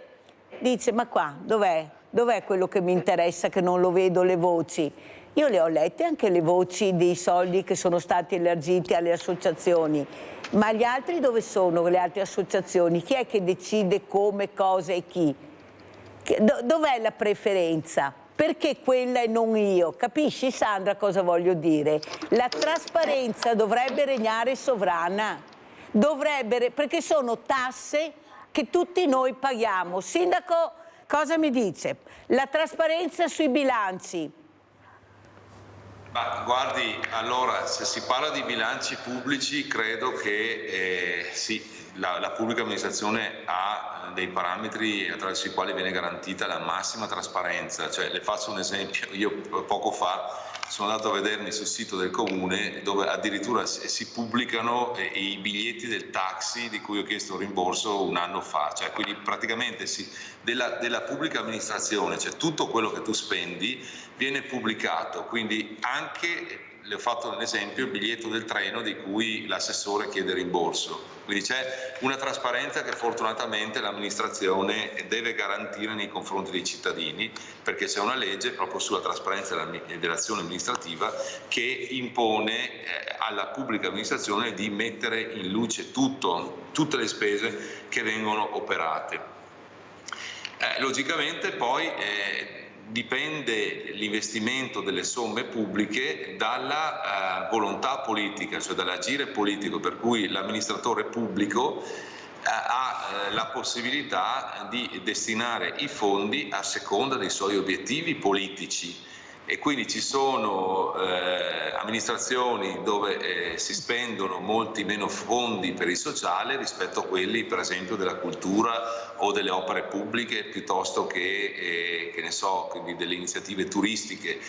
dice: ma qua dov'è? Dov'è quello che mi interessa, che non lo vedo, le voci? Io le ho lette anche le voci dei soldi che sono stati elargiti alle associazioni, ma gli altri dove sono, le altre associazioni? Chi è che decide come, cosa e chi? Dov'è la preferenza? Perché quella e non io? Capisci, Sandra, cosa voglio dire? La trasparenza dovrebbe regnare sovrana, perché sono tasse che tutti noi paghiamo. Sindaco, cosa mi dice? La trasparenza sui bilanci. Ma guardi, allora, se si parla di bilanci pubblici, credo che sì, la pubblica amministrazione ha dei parametri attraverso i quali viene garantita la massima trasparenza. Cioè, le faccio un esempio: io poco fa sono andato a vedermi sul sito del comune, dove addirittura si pubblicano i biglietti del taxi di cui ho chiesto un rimborso un anno fa. Cioè, quindi praticamente della pubblica amministrazione, cioè tutto quello che tu spendi viene pubblicato, quindi anche le ho fatto un esempio, il biglietto del treno di cui l'assessore chiede rimborso. Quindi c'è una trasparenza che fortunatamente l'amministrazione deve garantire nei confronti dei cittadini, perché c'è una legge proprio sulla trasparenza dell'azione amministrativa che impone alla pubblica amministrazione di mettere in luce tutte le spese che vengono operate. Logicamente poi dipende l'investimento delle somme pubbliche dalla volontà politica, cioè dall'agire politico, per cui l'amministratore pubblico ha la possibilità di destinare i fondi a seconda dei suoi obiettivi politici. E quindi ci sono amministrazioni dove si spendono molti meno fondi per il sociale rispetto a quelli, per esempio, della cultura o delle opere pubbliche, piuttosto che ne so, quindi delle iniziative turistiche.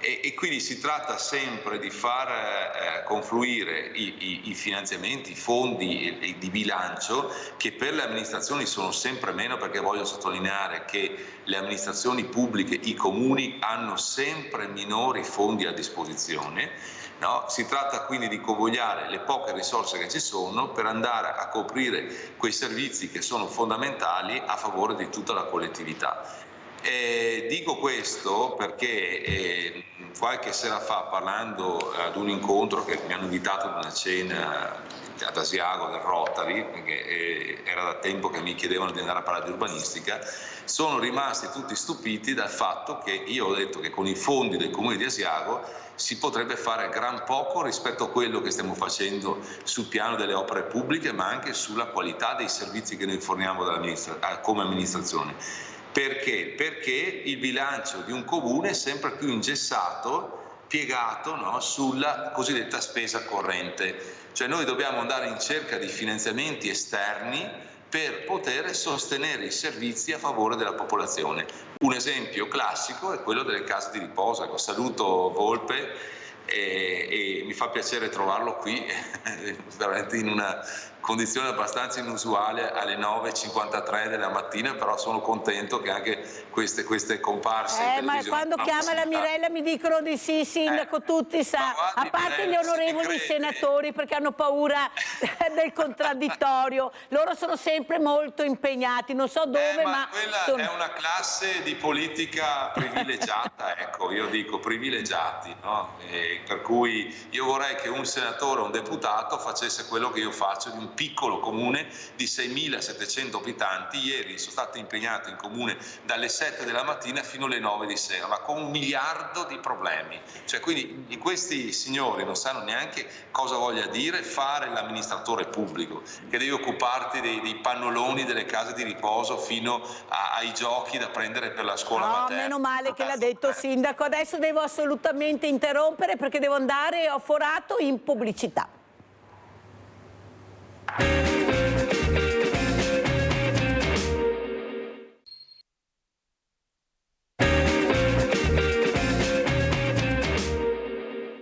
E quindi si tratta sempre di far confluire i finanziamenti, i fondi di bilancio, che per le amministrazioni sono sempre meno, perché voglio sottolineare che le amministrazioni pubbliche, i comuni, hanno sempre minori fondi a disposizione. No? Si tratta quindi di convogliare le poche risorse che ci sono per andare a coprire quei servizi che sono fondamentali a favore di tutta la collettività. Dico questo perché qualche sera fa, parlando ad un incontro che mi hanno invitato ad una cena ad Asiago del Rotary, perché era da tempo che mi chiedevano di andare a parlare di urbanistica, sono rimasti tutti stupiti dal fatto che io ho detto che con i fondi del comune di Asiago si potrebbe fare gran poco rispetto a quello che stiamo facendo sul piano delle opere pubbliche, ma anche sulla qualità dei servizi che noi forniamo come amministrazione. Perché? Perché il bilancio di un comune è sempre più ingessato, piegato, no, sulla cosiddetta spesa corrente. Cioè noi dobbiamo andare in cerca di finanziamenti esterni per poter sostenere i servizi a favore della popolazione. Un esempio classico è quello delle case di riposo. Ecco, saluto Volpe e mi fa piacere trovarlo qui, veramente in una condizione abbastanza inusuale alle 9:53 della mattina, però sono contento che anche queste comparse ma quando chiama la Mirella mi dicono di sì, sindaco, tutti sa, a parte gli onorevoli senatori, perché hanno paura del contraddittorio, loro sono sempre molto impegnati, non so dove, ma quella è una classe di politica privilegiata, ecco, io dico privilegiati, no? Per cui io vorrei che un senatore o un deputato facesse quello che io faccio di un piccolo comune di 6.700 abitanti. Ieri sono stato impegnato in comune dalle 7 della mattina fino alle 9 di sera, ma con 1 miliardo di problemi. Cioè, quindi questi signori non sanno neanche cosa voglia dire fare l'amministratore pubblico, che devi occuparti dei pannoloni delle case di riposo fino ai giochi da prendere per la scuola materna. Meno male che l'ha detto sindaco. Adesso devo assolutamente interrompere perché devo andare, ho forato, in pubblicità.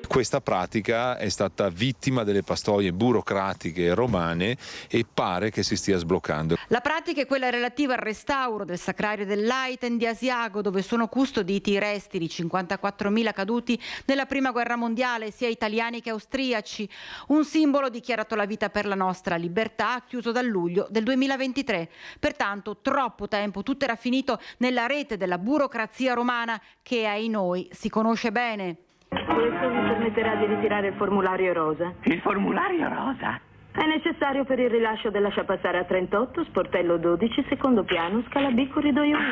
Questa pratica è stata vittima delle pastoie burocratiche romane e pare che si stia sbloccando. La pratica è quella relativa al restauro del sacrario dell'Aiten di Asiago, dove sono custoditi i resti di 54.000 caduti nella Prima Guerra Mondiale, sia italiani che austriaci. Un simbolo dichiarato la vita per la nostra libertà, chiuso dal luglio del 2023. Pertanto troppo tempo, tutto era finito nella rete della burocrazia romana che ai noi si conosce bene. Questo vi permetterà di ritirare il formulario rosa. Il formulario rosa? È necessario per il rilascio della Sciapassara 38, sportello 12, secondo piano, scala B, corridoio 1.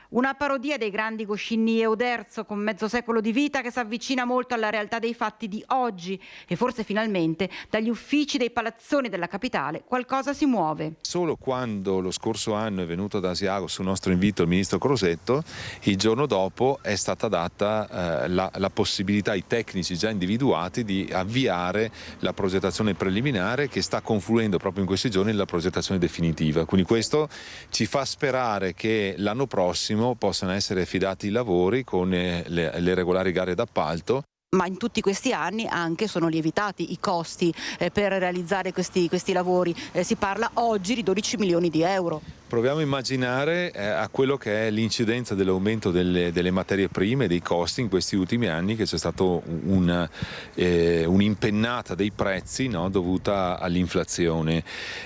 Una parodia dei grandi Goscinny e Uderzo, con mezzo secolo di vita, che si avvicina molto alla realtà dei fatti di oggi e forse finalmente dagli uffici dei palazzoni della capitale qualcosa si muove. Solo quando lo scorso anno è venuto ad Asiago su nostro invito il ministro Crosetto, il giorno dopo è stata data la possibilità ai tecnici già individuati di avviare la progettazione preliminare, che sta confluendo proprio in questi giorni nella progettazione definitiva. Quindi questo ci fa sperare che l'anno prossimo possano essere affidati i lavori con le regolari gare d'appalto. Ma in tutti questi anni anche sono lievitati i costi per realizzare questi lavori. Si parla oggi di 12 milioni di euro. Proviamo a immaginare a quello che è l'incidenza dell'aumento delle materie prime, dei costi in questi ultimi anni, che c'è stata un'impennata dei prezzi, no, dovuta all'inflazione.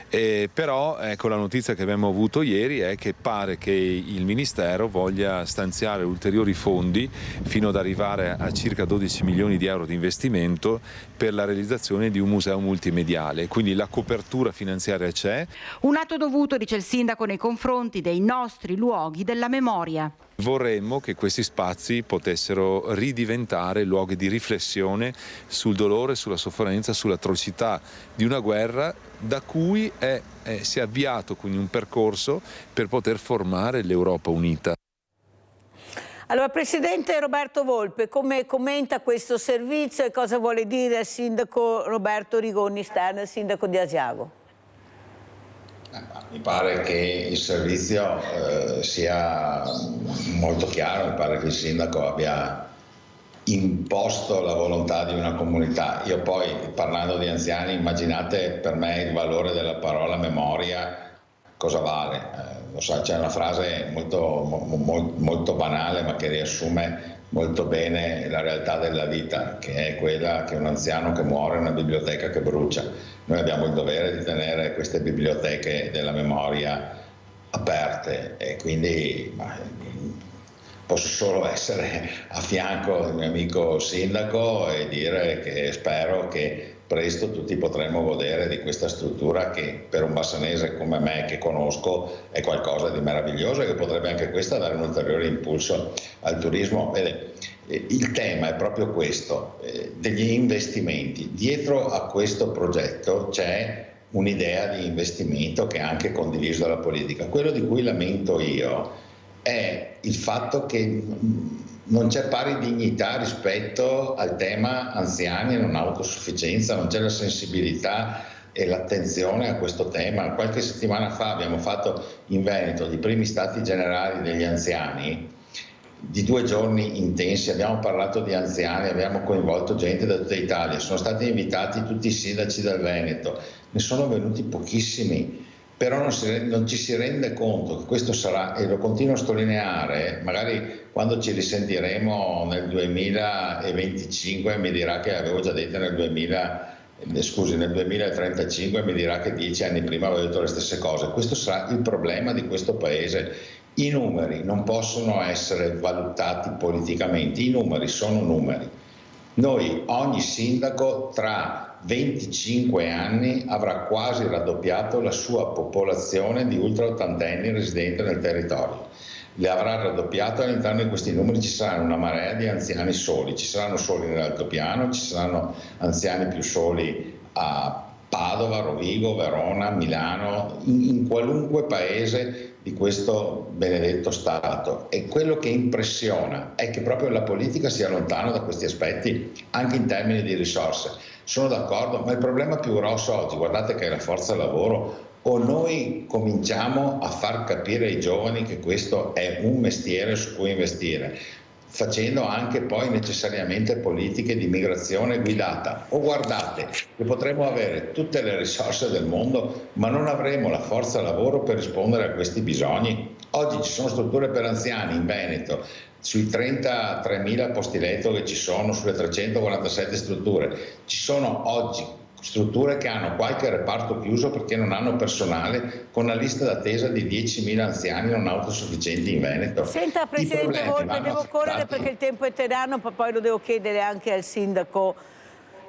Però ecco, la notizia che abbiamo avuto ieri è che pare che il Ministero voglia stanziare ulteriori fondi fino ad arrivare a circa 12 milioni di euro di investimento per la realizzazione di un museo multimediale. Quindi la copertura finanziaria c'è. Un atto dovuto, dice il sindaco, nei confronti dei nostri luoghi della memoria. Vorremmo che questi spazi potessero ridiventare luoghi di riflessione sul dolore, sulla sofferenza, sull'atrocità di una guerra da cui si è avviato quindi un percorso per poter formare l'Europa unita. Allora, Presidente Roberto Volpe, come commenta questo servizio e cosa vuole dire il Sindaco Roberto Rigoni Stern, Sindaco di Asiago? Mi pare che il servizio sia molto chiaro, mi pare che il Sindaco abbia imposto la volontà di una comunità. Io poi, parlando di anziani, immaginate per me il valore della parola memoria, cosa vale? Lo so, c'è una frase molto banale ma che riassume molto bene la realtà della vita, che è quella che un anziano che muore è una biblioteca che brucia. Noi abbiamo il dovere di tenere queste biblioteche della memoria aperte e quindi posso solo essere a fianco del mio amico sindaco e dire che spero che presto tutti potremo godere di questa struttura che per un bassanese come me, che conosco, è qualcosa di meraviglioso e che potrebbe anche questa dare un ulteriore impulso al turismo. Vede, il tema è proprio questo, degli investimenti. Dietro a questo progetto c'è un'idea di investimento che è anche condivisa dalla politica. Quello di cui lamento io è il fatto che non c'è pari dignità rispetto al tema anziani e non autosufficienza, non c'è la sensibilità e l'attenzione a questo tema. Qualche settimana fa abbiamo fatto in Veneto i primi stati generali degli anziani, di 2 giorni intensi, abbiamo parlato di anziani, abbiamo coinvolto gente da tutta Italia, sono stati invitati tutti i sindaci del Veneto, ne sono venuti pochissimi. Però non ci si rende conto che questo sarà, e lo continuo a sottolineare, magari quando ci risentiremo nel 2025 mi dirà che avevo già detto nel 2035 mi dirà che 10 anni prima avevo detto le stesse cose. Questo sarà il problema di questo Paese. I numeri non possono essere valutati politicamente, i numeri sono numeri. Noi, ogni sindaco tra 25 anni avrà quasi raddoppiato la sua popolazione di ultraottantenni residenti nel territorio. Le avrà raddoppiato, all'interno di questi numeri ci saranno una marea di anziani soli, ci saranno soli nell'altopiano, ci saranno anziani più soli a Padova, Rovigo, Verona, Milano, in qualunque paese di questo benedetto Stato. E quello che impressiona è che proprio la politica sia lontana da questi aspetti, anche in termini di risorse. Sono d'accordo, ma il problema più grosso oggi, guardate, che è la forza lavoro. O noi cominciamo a far capire ai giovani che questo è un mestiere su cui investire, facendo anche poi necessariamente politiche di migrazione guidata, o guardate che potremo avere tutte le risorse del mondo ma non avremo la forza lavoro per rispondere a questi bisogni. Oggi ci sono strutture per anziani in Veneto, sui 33.000 posti letto che ci sono, sulle 347 strutture, ci sono oggi strutture che hanno qualche reparto chiuso perché non hanno personale, con una lista d'attesa di 10.000 anziani non autosufficienti in Veneto. Senta, Presidente Volpe, devo correre perché il tempo è tiranno, poi lo devo chiedere anche al Sindaco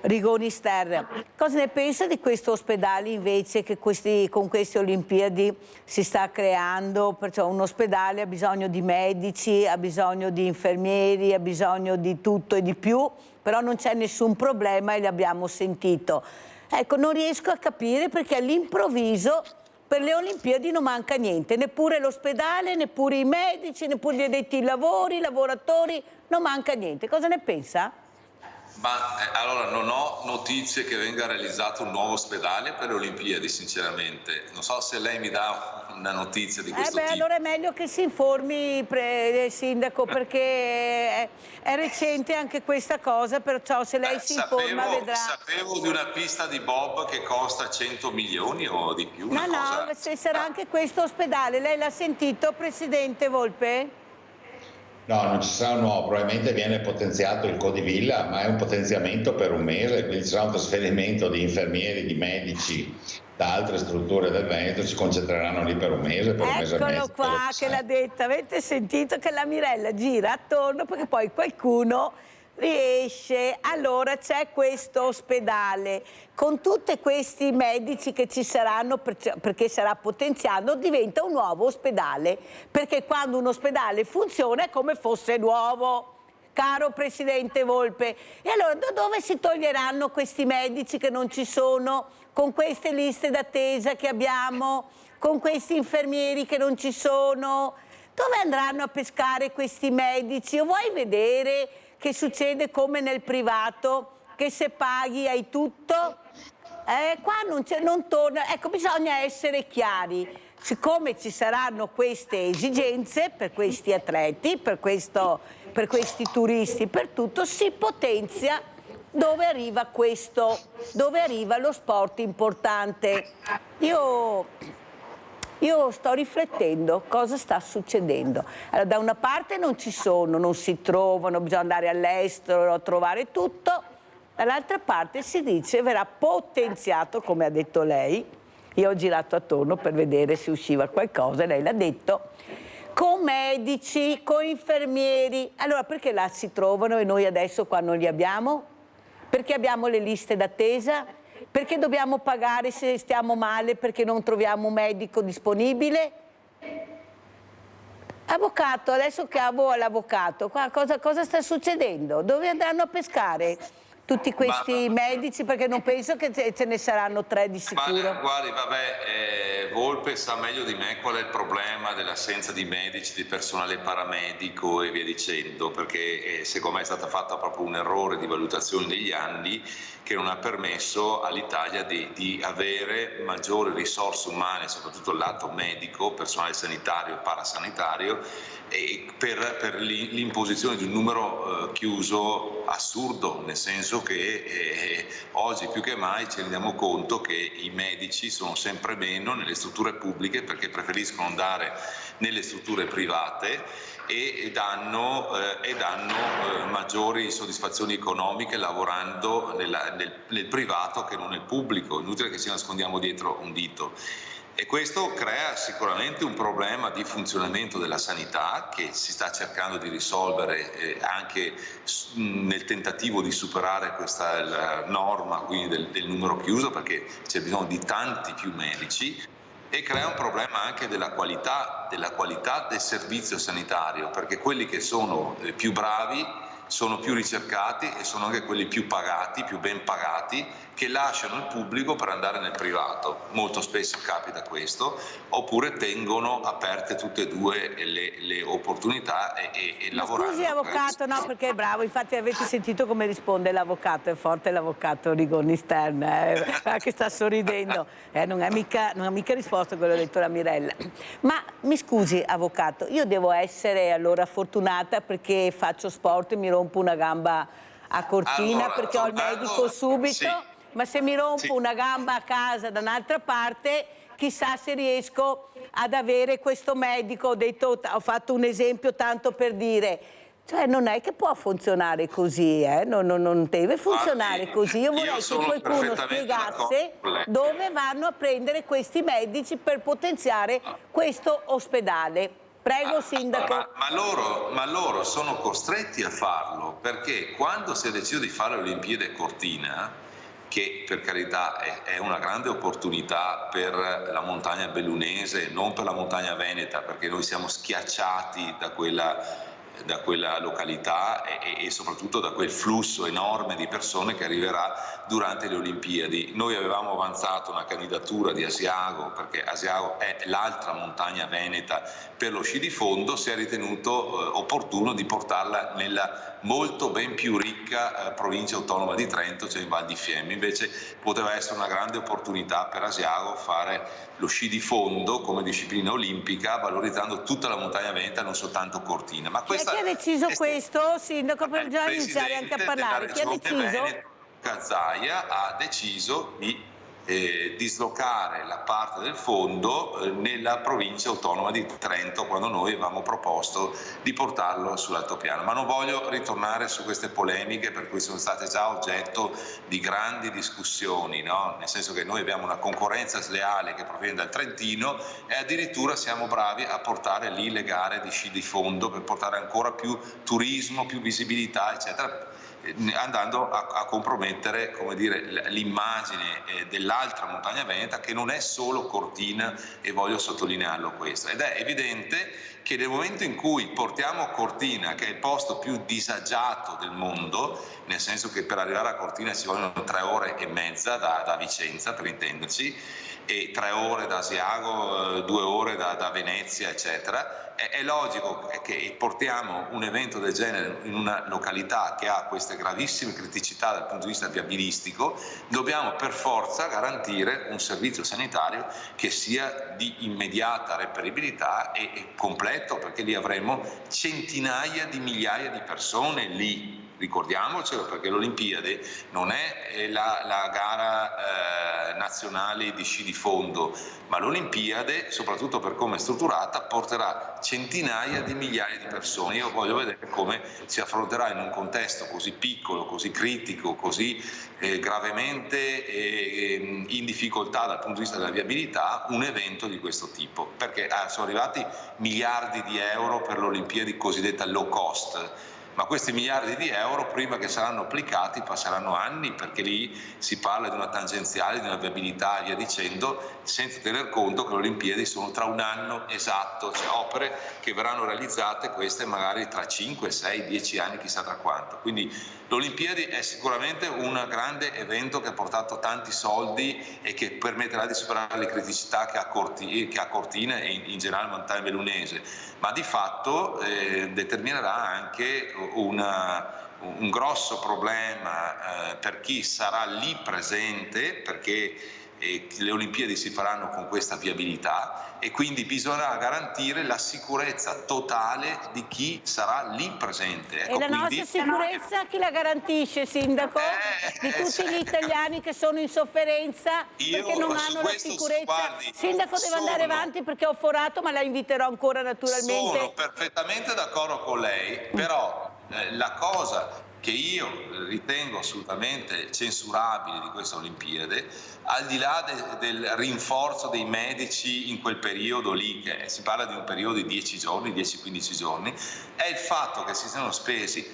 Rigoni Stern. Cosa ne pensa di questo ospedale invece che con queste Olimpiadi si sta creando? Perciò un ospedale ha bisogno di medici, ha bisogno di infermieri, ha bisogno di tutto e di più, però non c'è nessun problema e l'abbiamo sentito. Ecco, non riesco a capire perché all'improvviso per le Olimpiadi non manca niente, neppure l'ospedale, neppure i medici, neppure gli addetti ai lavori, i lavoratori, non manca niente. Cosa ne pensa? Ma allora non ho notizie che venga realizzato un nuovo ospedale per le Olimpiadi, sinceramente. Non so se lei mi dà una notizia di questo tipo. Allora è meglio che si informi, Sindaco, perché è recente anche questa cosa, perciò se lei si informa vedrà. Sapevo di una pista di bob che costa 100 milioni o di più. No, se sarà anche questo ospedale. Lei l'ha sentito, Presidente Volpe? No, non ci sarà nuovo, probabilmente viene potenziato il Codivilla, ma è un potenziamento per un mese, quindi ci sarà un trasferimento di infermieri, di medici da altre strutture del Veneto, si concentreranno lì per un mese, per un mese e mezzo. Eccolo qua che l'ha detta, avete sentito che la Mirella gira attorno perché poi qualcuno riesce. Allora c'è questo ospedale con tutti questi medici che ci saranno, perché sarà potenziato, diventa un nuovo ospedale, perché quando un ospedale funziona è come fosse nuovo, caro Presidente Volpe. E allora da dove si toglieranno questi medici che non ci sono, con queste liste d'attesa che abbiamo, con questi infermieri che non ci sono? Dove andranno a pescare questi medici? O vuoi vedere che succede come nel privato, che se paghi hai tutto? Qua non torna. Ecco, bisogna essere chiari. Siccome ci saranno queste esigenze per questi atleti, per questi turisti, per tutto, si potenzia dove arriva questo, dove arriva lo sport importante. Io sto riflettendo cosa sta succedendo. Allora, da una parte non ci sono, non si trovano, bisogna andare all'estero a trovare tutto. Dall'altra parte si dice verrà potenziato, come ha detto lei. Io ho girato attorno per vedere se usciva qualcosa e lei l'ha detto, con medici, con infermieri. Allora perché là si trovano e noi adesso qua non li abbiamo? Perché abbiamo le liste d'attesa? Perché dobbiamo pagare se stiamo male perché non troviamo un medico disponibile? Avvocato, adesso chiamo l'avvocato, cosa sta succedendo? Dove andranno a pescare tutti questi medici? Perché non penso che ce ne saranno 3 di sicuro. Guardi, Volpe sa meglio di me qual è il problema dell'assenza di medici, di personale paramedico e via dicendo, perché secondo me è stato fatto proprio un errore di valutazione negli anni che non ha permesso all'Italia di avere maggiori risorse umane, soprattutto il lato medico, personale sanitario e parasanitario, per l'imposizione di un numero chiuso assurdo, nel senso che oggi più che mai ci rendiamo conto che i medici sono sempre meno nelle strutture pubbliche perché preferiscono andare nelle strutture private e danno maggiori soddisfazioni economiche lavorando nel privato che non nel pubblico. Inutile che ci nascondiamo dietro un dito. E questo crea sicuramente un problema di funzionamento della sanità che si sta cercando di risolvere anche nel tentativo di superare questa norma quindi del numero chiuso, perché c'è bisogno di tanti più medici, e crea un problema anche della qualità del servizio sanitario, perché quelli che sono più bravi sono più ricercati e sono anche quelli più pagati, più ben pagati, che lasciano il pubblico per andare nel privato. Molto spesso capita questo, oppure tengono aperte tutte e due le opportunità e lavorano. Scusi avvocato, no, perché è bravo, infatti avete sentito come risponde l'avvocato, è forte l'avvocato Rigoni Stern, che sta sorridendo, non ha mica risposto a quello che ha detto la Mirella. Ma mi scusi avvocato, io devo essere allora fortunata perché faccio sport e mi rompo una gamba a Cortina, allora, perché ho il medico subito, sì. Ma se mi rompo una gamba a casa da un'altra parte, chissà se riesco ad avere questo medico. Ho fatto un esempio tanto per dire, cioè non è che può funzionare così, non deve funzionare così. Io vorrei che qualcuno spiegasse dove vanno a prendere questi medici per potenziare questo ospedale. Prego, Sindaco. Ma loro sono costretti a farlo, perché quando si è deciso di fare le Olimpiadi a Cortina, che per carità è una grande opportunità per la montagna bellunese, non per la montagna veneta, perché noi siamo schiacciati da quella da quella località e soprattutto da quel flusso enorme di persone che arriverà durante le Olimpiadi. Noi avevamo avanzato una candidatura di Asiago, perché Asiago è l'altra montagna veneta per lo sci di fondo, si è ritenuto opportuno di portarla nella molto ben più ricca provincia autonoma di Trento, cioè in Val di Fiemme. Invece poteva essere una grande opportunità per Asiago fare lo sci di fondo come disciplina olimpica, valorizzando tutta la montagna veneta, non soltanto Cortina. Ma chi ha deciso questo, Sindaco, per già iniziare anche a parlare? Chi ha deciso? Veneto, Cazzaia ha deciso di dislocare la parte del fondo nella provincia autonoma di Trento, quando noi avevamo proposto di portarlo sull'altopiano. Ma non voglio ritornare su queste polemiche, per cui sono state già oggetto di grandi discussioni, no? Nel senso che noi abbiamo una concorrenza sleale che proviene dal Trentino e addirittura siamo bravi a portare lì le gare di sci di fondo per portare ancora più turismo, più visibilità, eccetera, andando a compromettere, come dire, l'immagine dell'altra montagna veneta, che non è solo Cortina, e voglio sottolinearlo questo. Ed è evidente che nel momento in cui portiamo Cortina, che è il posto più disagiato del mondo, nel senso che per arrivare a Cortina ci vogliono 3 ore e mezza da Vicenza, per intenderci, e 3 ore da Asiago, 2 ore da Venezia, eccetera, è logico che portiamo un evento del genere in una località che ha queste gravissime criticità dal punto di vista viabilistico. Dobbiamo per forza garantire un servizio sanitario che sia di immediata reperibilità e completo, perché lì avremo centinaia di migliaia di persone lì. Ricordiamocelo, perché l'Olimpiade non è la gara nazionale di sci di fondo, ma l'Olimpiade, soprattutto per come è strutturata, porterà centinaia di migliaia di persone. Io voglio vedere come si affronterà in un contesto così piccolo, così critico, così gravemente in difficoltà dal punto di vista della viabilità un evento di questo tipo, perché sono arrivati miliardi di euro per l'Olimpiade cosiddetta low cost. Ma questi miliardi di euro, prima che saranno applicati, passeranno anni, perché lì si parla di una tangenziale, di una viabilità e via dicendo, senza tener conto che le Olimpiadi sono tra un anno esatto, cioè opere che verranno realizzate queste magari tra 5, 6, 10 anni, chissà tra quanto. Quindi l'Olimpiadi è sicuramente un grande evento che ha portato tanti soldi e che permetterà di superare le criticità che ha Cortina e in generale Montagna Bellunese, ma di fatto determinerà anche un grosso problema per chi sarà lì presente, perché le Olimpiadi si faranno con questa viabilità e quindi bisognerà garantire la sicurezza totale di chi sarà lì presente. Ecco, e la nostra sicurezza chi la garantisce, Sindaco? Di tutti gli italiani che sono in sofferenza perché non hanno la sicurezza. Guardi, Sindaco, devo andare avanti perché ho forato, ma la inviterò ancora naturalmente. Sono perfettamente d'accordo con lei, però la cosa che io ritengo assolutamente censurabile di questa Olimpiade, al di là del rinforzo dei medici in quel periodo lì, che si parla di un periodo di 10 giorni, 10-15 giorni, è il fatto che si siano spesi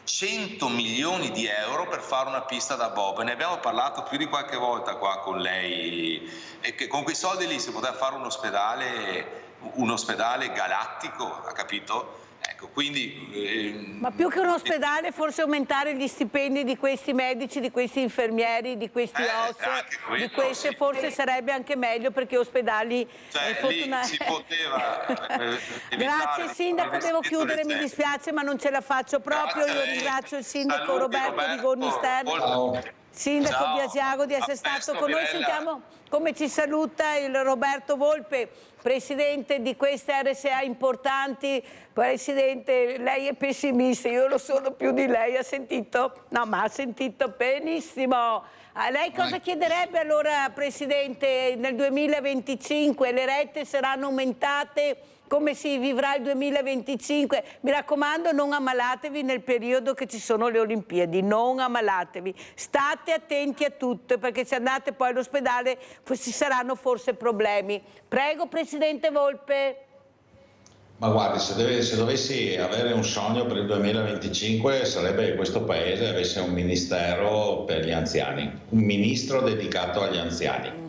100 milioni di euro per fare una pista da bob. Ne abbiamo parlato più di qualche volta qua con lei, e che con quei soldi lì si poteva fare un ospedale galattico, ha capito? Ecco, quindi, ma più che un ospedale, forse aumentare gli stipendi di questi medici, di questi infermieri, di questi OS, di queste sì. Forse sarebbe anche meglio, perché ospedali... lì si poteva Grazie Sindaco, devo chiudere, mi dispiace ma non ce la faccio proprio. Io ringrazio il Sindaco Roberto Rigoni Stern, Sindaco di Asiago, di essere stato con noi. Sentiamo come ci saluta il Roberto Volpe, Presidente di queste RSA importanti. Presidente, lei è pessimista, io lo sono più di lei, ha sentito? No, ma ha sentito benissimo. A lei cosa chiederebbe allora, Presidente, nel 2025? Le rette saranno aumentate? Come si vivrà il 2025? Mi raccomando, non ammalatevi nel periodo che ci sono le Olimpiadi, non ammalatevi. State attenti a tutto, perché se andate poi all'ospedale ci saranno forse problemi. Prego, Presidente Volpe. Ma guardi, se dovessi avere un sogno per il 2025 sarebbe che questo Paese avesse un ministero per gli anziani, un ministro dedicato agli anziani.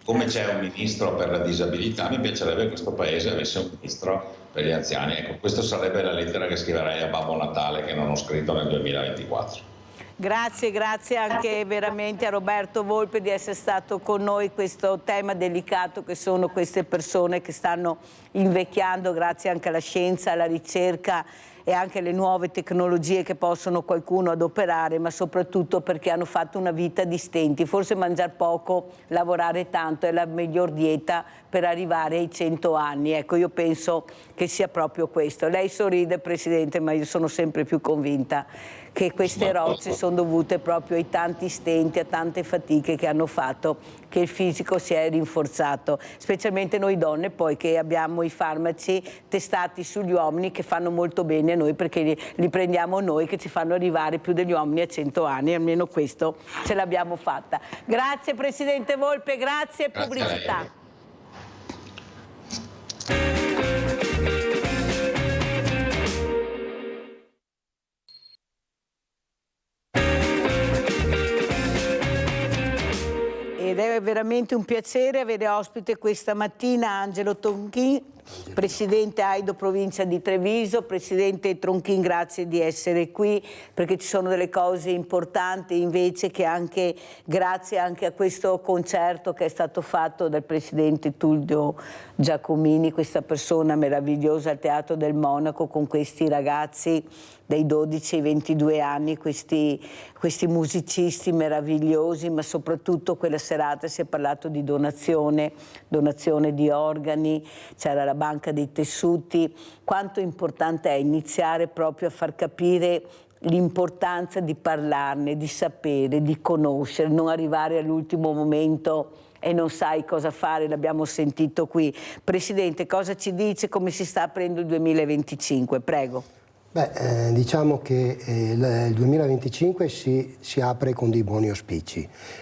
Come c'è un ministro per la disabilità, mi piacerebbe che questo Paese avesse un ministro per gli anziani. Ecco, questa sarebbe la lettera che scriverei a Babbo Natale, che non ho scritto nel 2024. Grazie anche veramente a Roberto Volpe di essere stato con noi. Questo tema delicato che sono queste persone che stanno invecchiando, grazie anche alla scienza, alla ricerca e anche alle nuove tecnologie che possono qualcuno adoperare, ma soprattutto perché hanno fatto una vita di stenti. Forse mangiare poco, lavorare tanto è la miglior dieta per arrivare ai 100 anni. Ecco, io penso che sia proprio questo. Lei sorride, Presidente, ma io sono sempre più convinta che queste rocce sono dovute proprio ai tanti stenti, a tante fatiche che hanno fatto che il fisico si è rinforzato, specialmente noi donne poi che abbiamo i farmaci testati sugli uomini che fanno molto bene a noi perché li prendiamo noi che ci fanno arrivare più degli uomini a 100 anni, almeno questo ce l'abbiamo fatta. Grazie Presidente Volpe, grazie. Pubblicità. Ed è veramente un piacere avere ospite questa mattina Angelo Tronchin, Presidente AIDO Provincia di Treviso. Presidente Tronchin, grazie di essere qui perché ci sono delle cose importanti invece che anche grazie anche a questo concerto che è stato fatto dal Presidente Tullio Giacomini, questa persona meravigliosa al Teatro del Monaco con questi ragazzi dai 12 ai 22 anni, questi musicisti meravigliosi, ma soprattutto quella serata si è parlato di donazione di organi, c'era la Banca dei Tessuti. Quanto importante è iniziare proprio a far capire l'importanza di parlarne, di sapere, di conoscere, non arrivare all'ultimo momento e non sai cosa fare, l'abbiamo sentito qui. Presidente, cosa ci dice, come si sta aprendo il 2025? Prego. Beh, diciamo che il 2025 si apre con dei buoni auspici.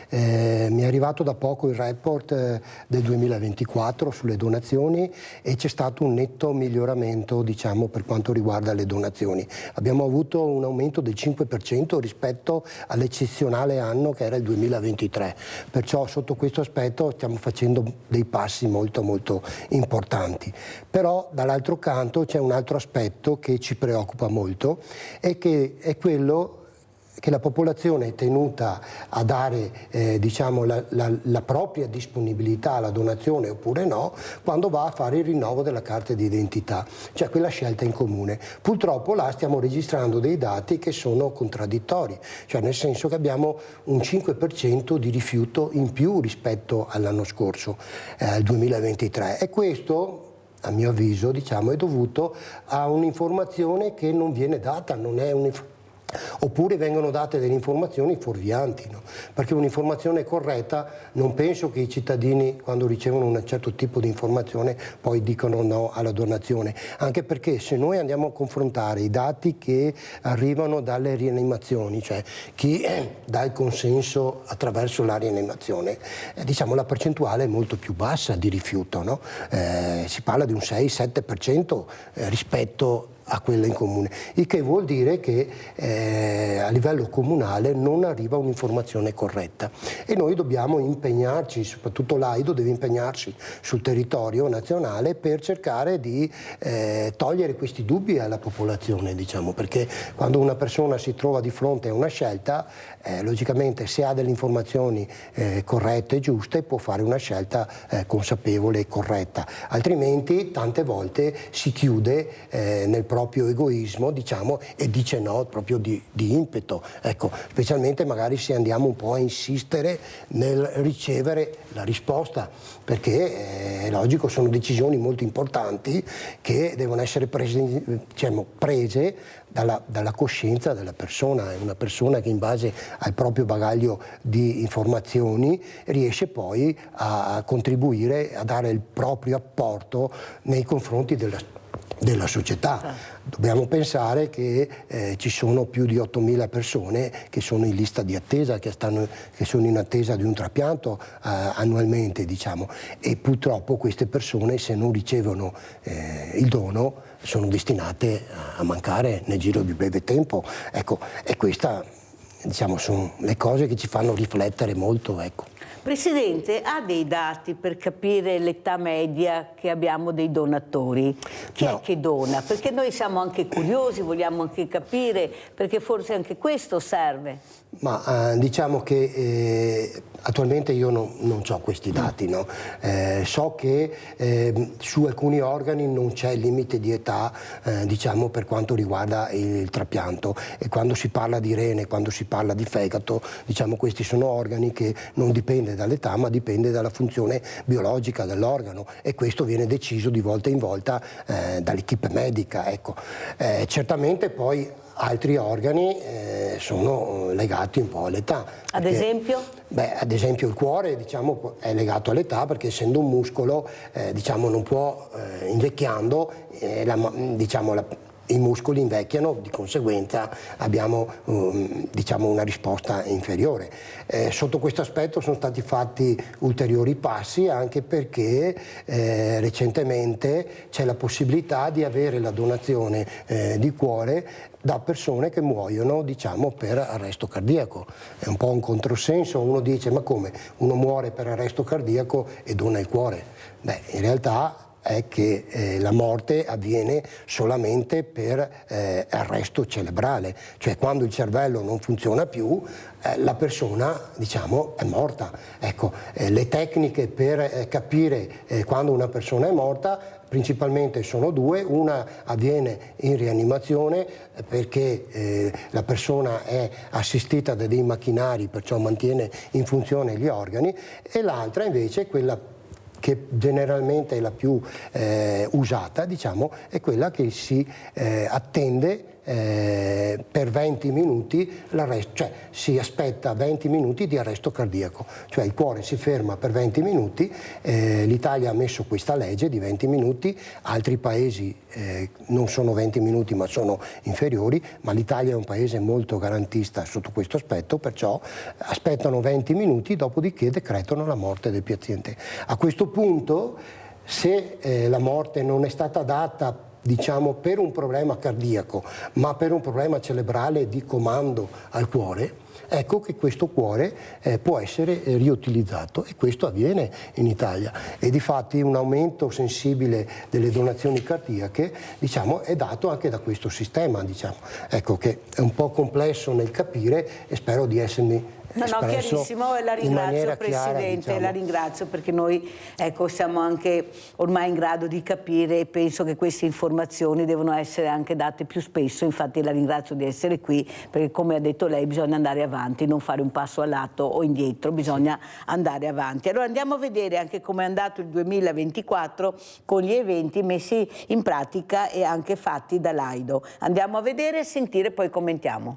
Mi è arrivato da poco il report del 2024 sulle donazioni e c'è stato un netto miglioramento, diciamo, per quanto riguarda le donazioni. Abbiamo avuto un aumento del 5% rispetto all'eccezionale anno che era il 2023. Perciò sotto questo aspetto stiamo facendo dei passi molto molto importanti. Però dall'altro canto c'è un altro aspetto che ci preoccupa molto e che è quello che la popolazione è tenuta a dare diciamo la propria disponibilità alla donazione oppure no quando va a fare il rinnovo della carta d'identità, cioè quella scelta in comune. Purtroppo là stiamo registrando dei dati che sono contraddittori, cioè nel senso che abbiamo un 5% di rifiuto in più rispetto all'anno scorso, al 2023, e questo a mio avviso, diciamo, è dovuto a un'informazione che non viene data, non è oppure vengono date delle informazioni fuorvianti, no? Perché un'informazione corretta non penso che i cittadini quando ricevono un certo tipo di informazione poi dicono no alla donazione, anche perché se noi andiamo a confrontare i dati che arrivano dalle rianimazioni, cioè chi dà il consenso attraverso la rianimazione, diciamo la percentuale è molto più bassa di rifiuto, no? Si parla di un 6-7% rispetto a quella in comune, il che vuol dire che a livello comunale non arriva un'informazione corretta e noi dobbiamo impegnarci, soprattutto l'AIDO deve impegnarsi sul territorio nazionale per cercare di togliere questi dubbi alla popolazione, diciamo, perché quando una persona si trova di fronte a una scelta, logicamente se ha delle informazioni corrette e giuste può fare una scelta consapevole e corretta, altrimenti tante volte si chiude nel proprio egoismo, diciamo, e dice no proprio di impeto, ecco, specialmente magari se andiamo un po' a insistere nel ricevere la risposta, perché è logico, sono decisioni molto importanti che devono essere prese, diciamo, dalla coscienza della persona. È una persona che in base al proprio bagaglio di informazioni riesce poi a contribuire, a dare il proprio apporto nei confronti della società. Dobbiamo pensare che ci sono più di 8.000 persone che sono in lista di attesa, che sono in attesa di un trapianto annualmente, diciamo, e purtroppo queste persone, se non ricevono il dono, sono destinate a mancare nel giro di breve tempo. Ecco, e questa diciamo, sono le cose che ci fanno riflettere molto, ecco. Presidente, ha dei dati per capire l'età media che abbiamo dei donatori? Chi è che dona? Perché noi siamo anche curiosi, vogliamo anche capire, perché forse anche questo serve. Ma diciamo che attualmente io non ho questi dati, no? So che su alcuni organi non c'è limite di età, diciamo, per quanto riguarda il trapianto, e quando si parla di rene, quando si parla di fegato, diciamo, questi sono organi che non dipende dall'età, ma dipende dalla funzione biologica dell'organo, e questo viene deciso di volta in volta dall'equipe medica, ecco. Certamente poi altri organi sono legati un po' all'età. Ad esempio? Beh, ad esempio il cuore, diciamo, è legato all'età, perché essendo un muscolo, diciamo, non può, invecchiando, i muscoli invecchiano, di conseguenza abbiamo diciamo una risposta inferiore. Sotto questo aspetto sono stati fatti ulteriori passi, anche perché recentemente c'è la possibilità di avere la donazione di cuore da persone che muoiono, diciamo, per arresto cardiaco. È un po' un controsenso, uno dice: ma come? Uno muore per arresto cardiaco e dona il cuore? Beh, in realtà è che la morte avviene solamente per arresto cerebrale, cioè quando il cervello non funziona più, la persona, diciamo, è morta. Ecco, le tecniche per capire quando una persona è morta principalmente sono due: una avviene in rianimazione, perché la persona è assistita da dei macchinari, perciò mantiene in funzione gli organi, e l'altra invece è quella che generalmente è la più usata, diciamo, è quella che si attende per 20 minuti l'arresto, cioè si aspetta 20 minuti di arresto cardiaco, cioè il cuore si ferma per 20 minuti. L'Italia ha messo questa legge di 20 minuti, altri paesi non sono 20 minuti ma sono inferiori, ma l'Italia è un paese molto garantista sotto questo aspetto, perciò aspettano 20 minuti, dopodiché decretano la morte del paziente. A questo punto, se la morte non è stata data, diciamo, per un problema cardiaco, ma per un problema cerebrale di comando al cuore, ecco che questo cuore può essere riutilizzato, e questo avviene in Italia. E difatti un aumento sensibile delle donazioni cardiache, diciamo, è dato anche da questo sistema, diciamo. Ecco che è un po' complesso nel capire, e spero di essermi chiarissimo, e la ringrazio, Presidente, chiara, diciamo. La ringrazio, perché noi, ecco, siamo anche ormai in grado di capire, e penso che queste informazioni devono essere anche date più spesso. Infatti la ringrazio di essere qui, perché come ha detto lei bisogna andare avanti, non fare un passo a lato o indietro, bisogna andare avanti. Allora andiamo a vedere anche come è andato il 2024 con gli eventi messi in pratica e anche fatti da Laido. Andiamo a vedere e sentire, poi commentiamo.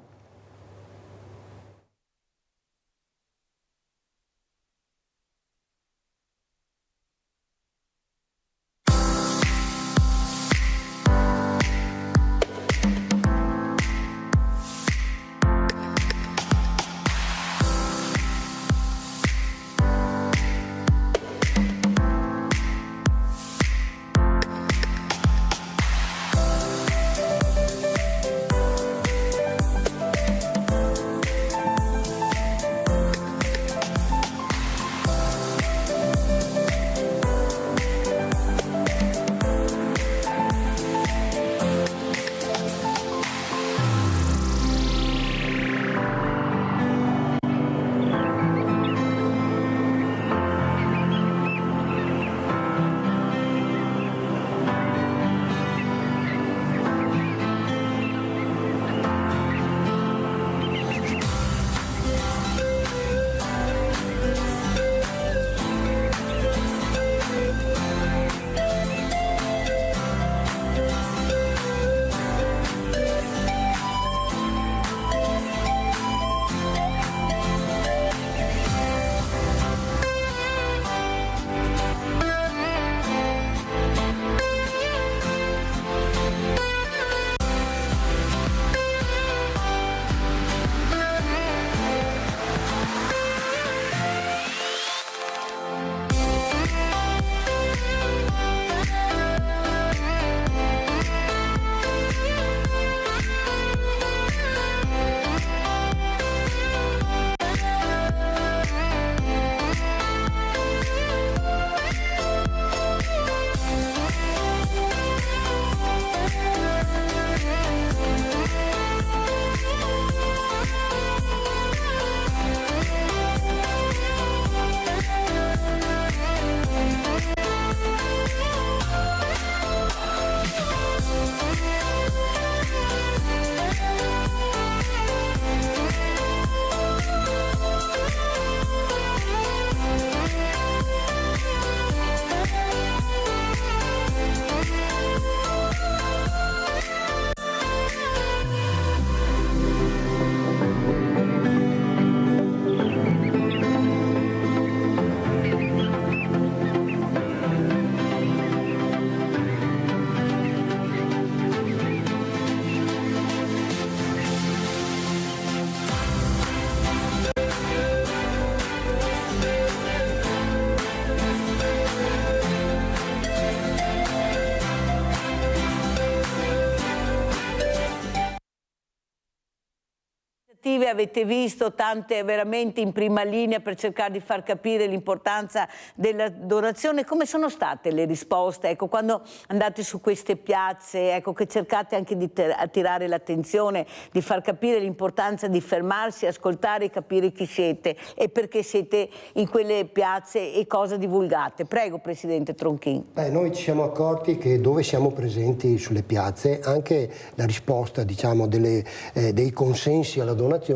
cui avete visto tante veramente in prima linea per cercare di far capire l'importanza della donazione. Come sono state le risposte? Ecco, quando andate su queste piazze, ecco, che cercate anche di attirare l'attenzione, di far capire l'importanza di fermarsi, ascoltare e capire chi siete e perché siete in quelle piazze e cosa divulgate. Prego, Presidente Tronchin. Noi ci siamo accorti che dove siamo presenti sulle piazze anche la risposta, diciamo, dei consensi alla donazione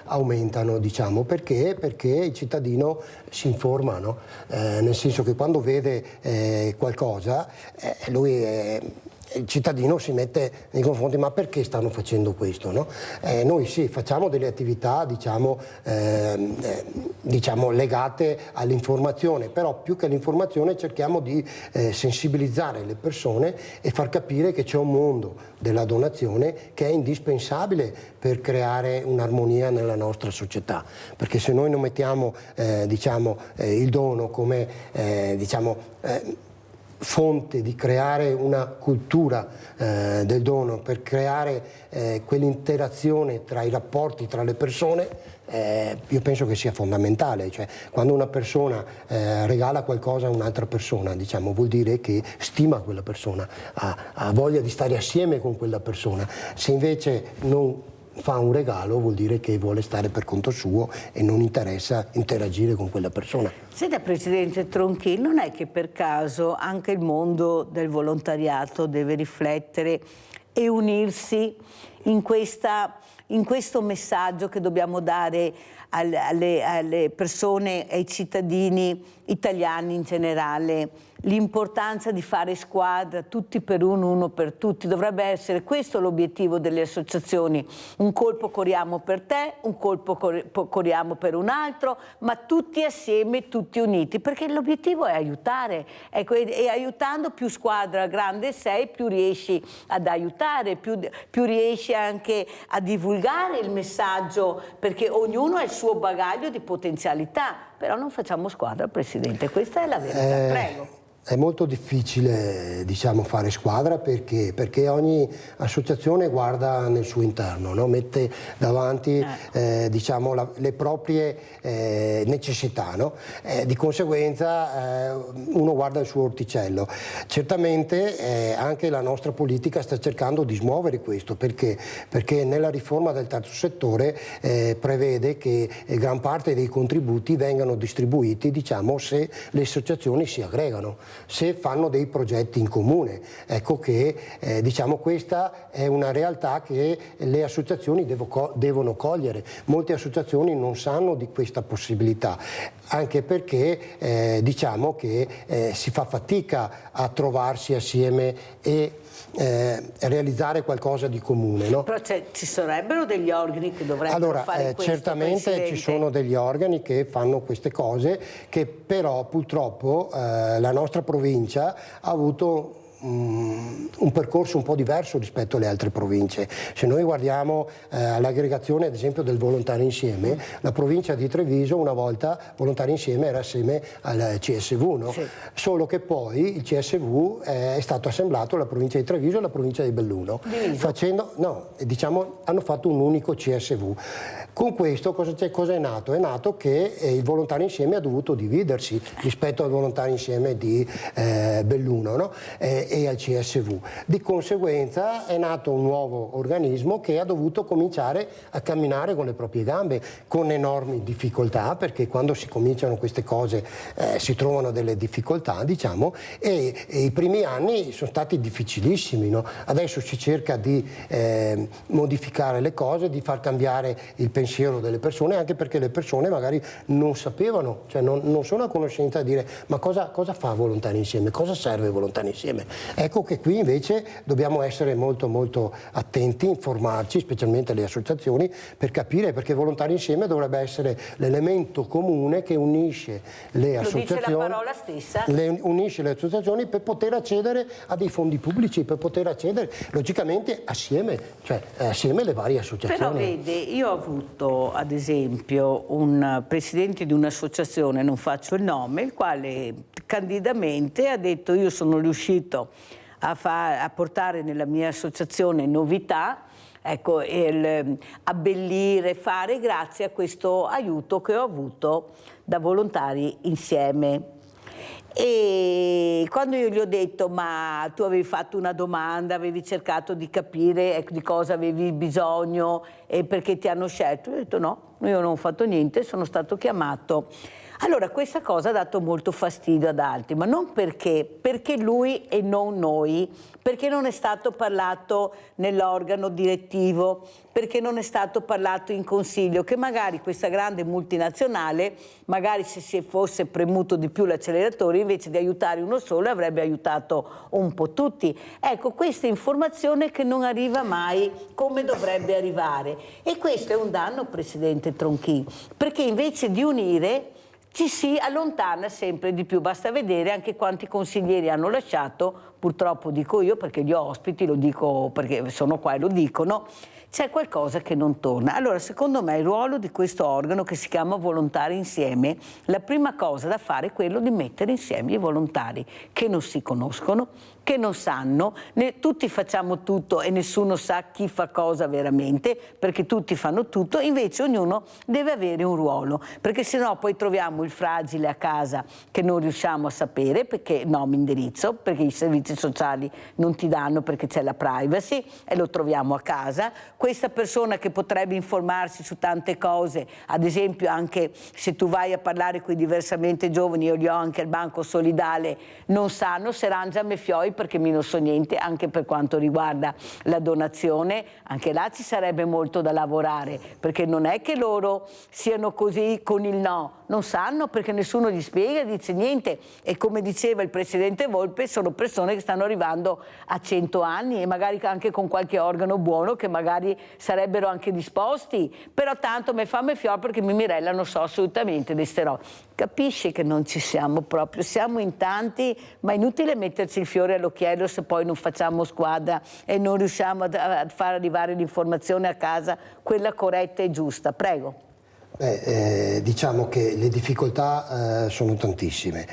aumentano, diciamo. Perché? Perché il cittadino si informa, no? Nel senso che quando vede qualcosa il cittadino si mette nei confronti, ma perché stanno facendo questo? No? Noi sì, facciamo delle attività diciamo legate all'informazione, però più che all'informazione cerchiamo di sensibilizzare le persone e far capire che c'è un mondo della donazione che è indispensabile per creare un'armonia nella nostra società, perché se noi non mettiamo il dono come fonte di creare una cultura del dono, per creare quell'interazione tra i rapporti tra le persone, io penso che sia fondamentale. Cioè, quando una persona regala qualcosa a un'altra persona, diciamo, vuol dire che stima quella persona, ha voglia di stare assieme con quella persona. Se invece non fa un regalo vuol dire che vuole stare per conto suo e non interessa interagire con quella persona. Senta, Presidente Tronchin, non è che per caso anche il mondo del volontariato deve riflettere e unirsi in questo messaggio che dobbiamo dare alle persone, ai cittadini italiani in generale, l'importanza di fare squadra, tutti per uno per tutti? Dovrebbe essere questo l'obiettivo delle associazioni: un colpo corriamo per te, un colpo corriamo per un altro, ma tutti assieme, tutti uniti, perché l'obiettivo è aiutare, ecco, e aiutando, più squadra grande sei, più riesci ad aiutare, più riesci anche a divulgare il messaggio, perché ognuno ha il suo bagaglio di potenzialità. Però non facciamo squadra, Presidente, questa è la verità. Prego. È molto difficile, diciamo, fare squadra perché ogni associazione guarda nel suo interno, no? Mette davanti diciamo, le proprie necessità, no? Di conseguenza uno guarda il suo orticello. Certamente anche la nostra politica sta cercando di smuovere questo, perché nella riforma del terzo settore prevede che gran parte dei contributi vengano distribuiti, diciamo, se le associazioni si aggregano, se fanno dei progetti in comune. Ecco che diciamo, questa è una realtà che le associazioni devono cogliere. Molte associazioni non sanno di questa possibilità, anche perché diciamo che si fa fatica a trovarsi assieme e realizzare qualcosa di comune, no? Però ci sarebbero degli organi che dovrebbero fare questo, certamente, Presidente. ci sono degli organi che fanno queste cose, che però purtroppo la nostra provincia ha avuto un percorso un po' diverso rispetto alle altre province. Se noi guardiamo all'aggregazione ad esempio del Volontari Insieme, la provincia di Treviso una volta Volontari Insieme era assieme al CSV, no? Sì. Solo che poi il CSV è stato assemblato la provincia di Treviso e la provincia di Belluno, hanno fatto un unico CSV. Con questo cosa è nato? È nato che il Volontari Insieme ha dovuto dividersi rispetto al Volontari Insieme di Belluno, no? E al CSV. Di conseguenza è nato un nuovo organismo che ha dovuto cominciare a camminare con le proprie gambe, con enormi difficoltà, perché quando si cominciano queste cose si trovano delle difficoltà, diciamo, e i primi anni sono stati difficilissimi, no? Adesso si cerca di modificare le cose, di far cambiare il pensiero delle persone, anche perché le persone magari non sapevano, cioè non sono a conoscenza di dire ma cosa fa Volontari Insieme, cosa serve Volontari Insieme. Ecco che qui invece dobbiamo essere molto molto attenti, informarci, specialmente le associazioni, per capire, perché Volontari Insieme dovrebbe essere l'elemento comune che unisce le associazioni, dice la parola stessa. Unisce le associazioni per poter accedere a dei fondi pubblici, per poter accedere logicamente assieme, cioè assieme le varie associazioni. Però vede, io ho avuto ad esempio un presidente di un'associazione, non faccio il nome, il quale candidamente ha detto: io sono riuscito a portare nella mia associazione novità, ecco, abbellire, fare grazie a questo aiuto che ho avuto da Volontari Insieme. E quando io gli ho detto ma tu avevi fatto una domanda, avevi cercato di capire di cosa avevi bisogno e perché ti hanno scelto, io ho detto no, io non ho fatto niente, sono stato chiamato. Allora questa cosa ha dato molto fastidio ad altri, ma non perché lui e non noi, perché non è stato parlato nell'organo direttivo, perché non è stato parlato in consiglio, che magari questa grande multinazionale, magari se si fosse premuto di più l'acceleratore, invece di aiutare uno solo avrebbe aiutato un po' tutti. Ecco, questa informazione che non arriva mai come dovrebbe arrivare. E questo è un danno, Presidente Tronchi, perché invece di unire ci si allontana sempre di più. Basta vedere anche quanti consiglieri hanno lasciato, purtroppo dico io perché gli ospiti, lo dico perché sono qua e lo dicono, c'è qualcosa che non torna. Allora, secondo me il ruolo di questo organo che si chiama Volontari Insieme, la prima cosa da fare è quello di mettere insieme i volontari che non si conoscono, che non sanno, tutti facciamo tutto e nessuno sa chi fa cosa veramente, perché tutti fanno tutto, invece ognuno deve avere un ruolo, perché sennò poi troviamo il fragile a casa che non riusciamo a sapere, perché nome, indirizzo, perché i servizi sociali non ti danno perché c'è la privacy e lo troviamo a casa, questa persona che potrebbe informarsi su tante cose, ad esempio anche se tu vai a parlare con i diversamente giovani, io li ho anche al Banco Solidale, non sanno se Rangiame Fioi perché mi non so niente, anche per quanto riguarda la donazione, anche là ci sarebbe molto da lavorare, perché non è che loro siano così con il no, non sanno perché nessuno gli spiega, dice niente, e come diceva il Presidente Volpe sono persone che stanno arrivando a 100 anni e magari anche con qualche organo buono che magari sarebbero anche disposti, però tanto me fa me fior perché Mirella non so assolutamente desterò. Capisci che non ci siamo proprio, siamo in tanti, ma è inutile metterci il fiore all'occhiello se poi non facciamo squadra e non riusciamo a far arrivare l'informazione a casa, quella corretta e giusta. Prego. Diciamo che le difficoltà sono tantissime,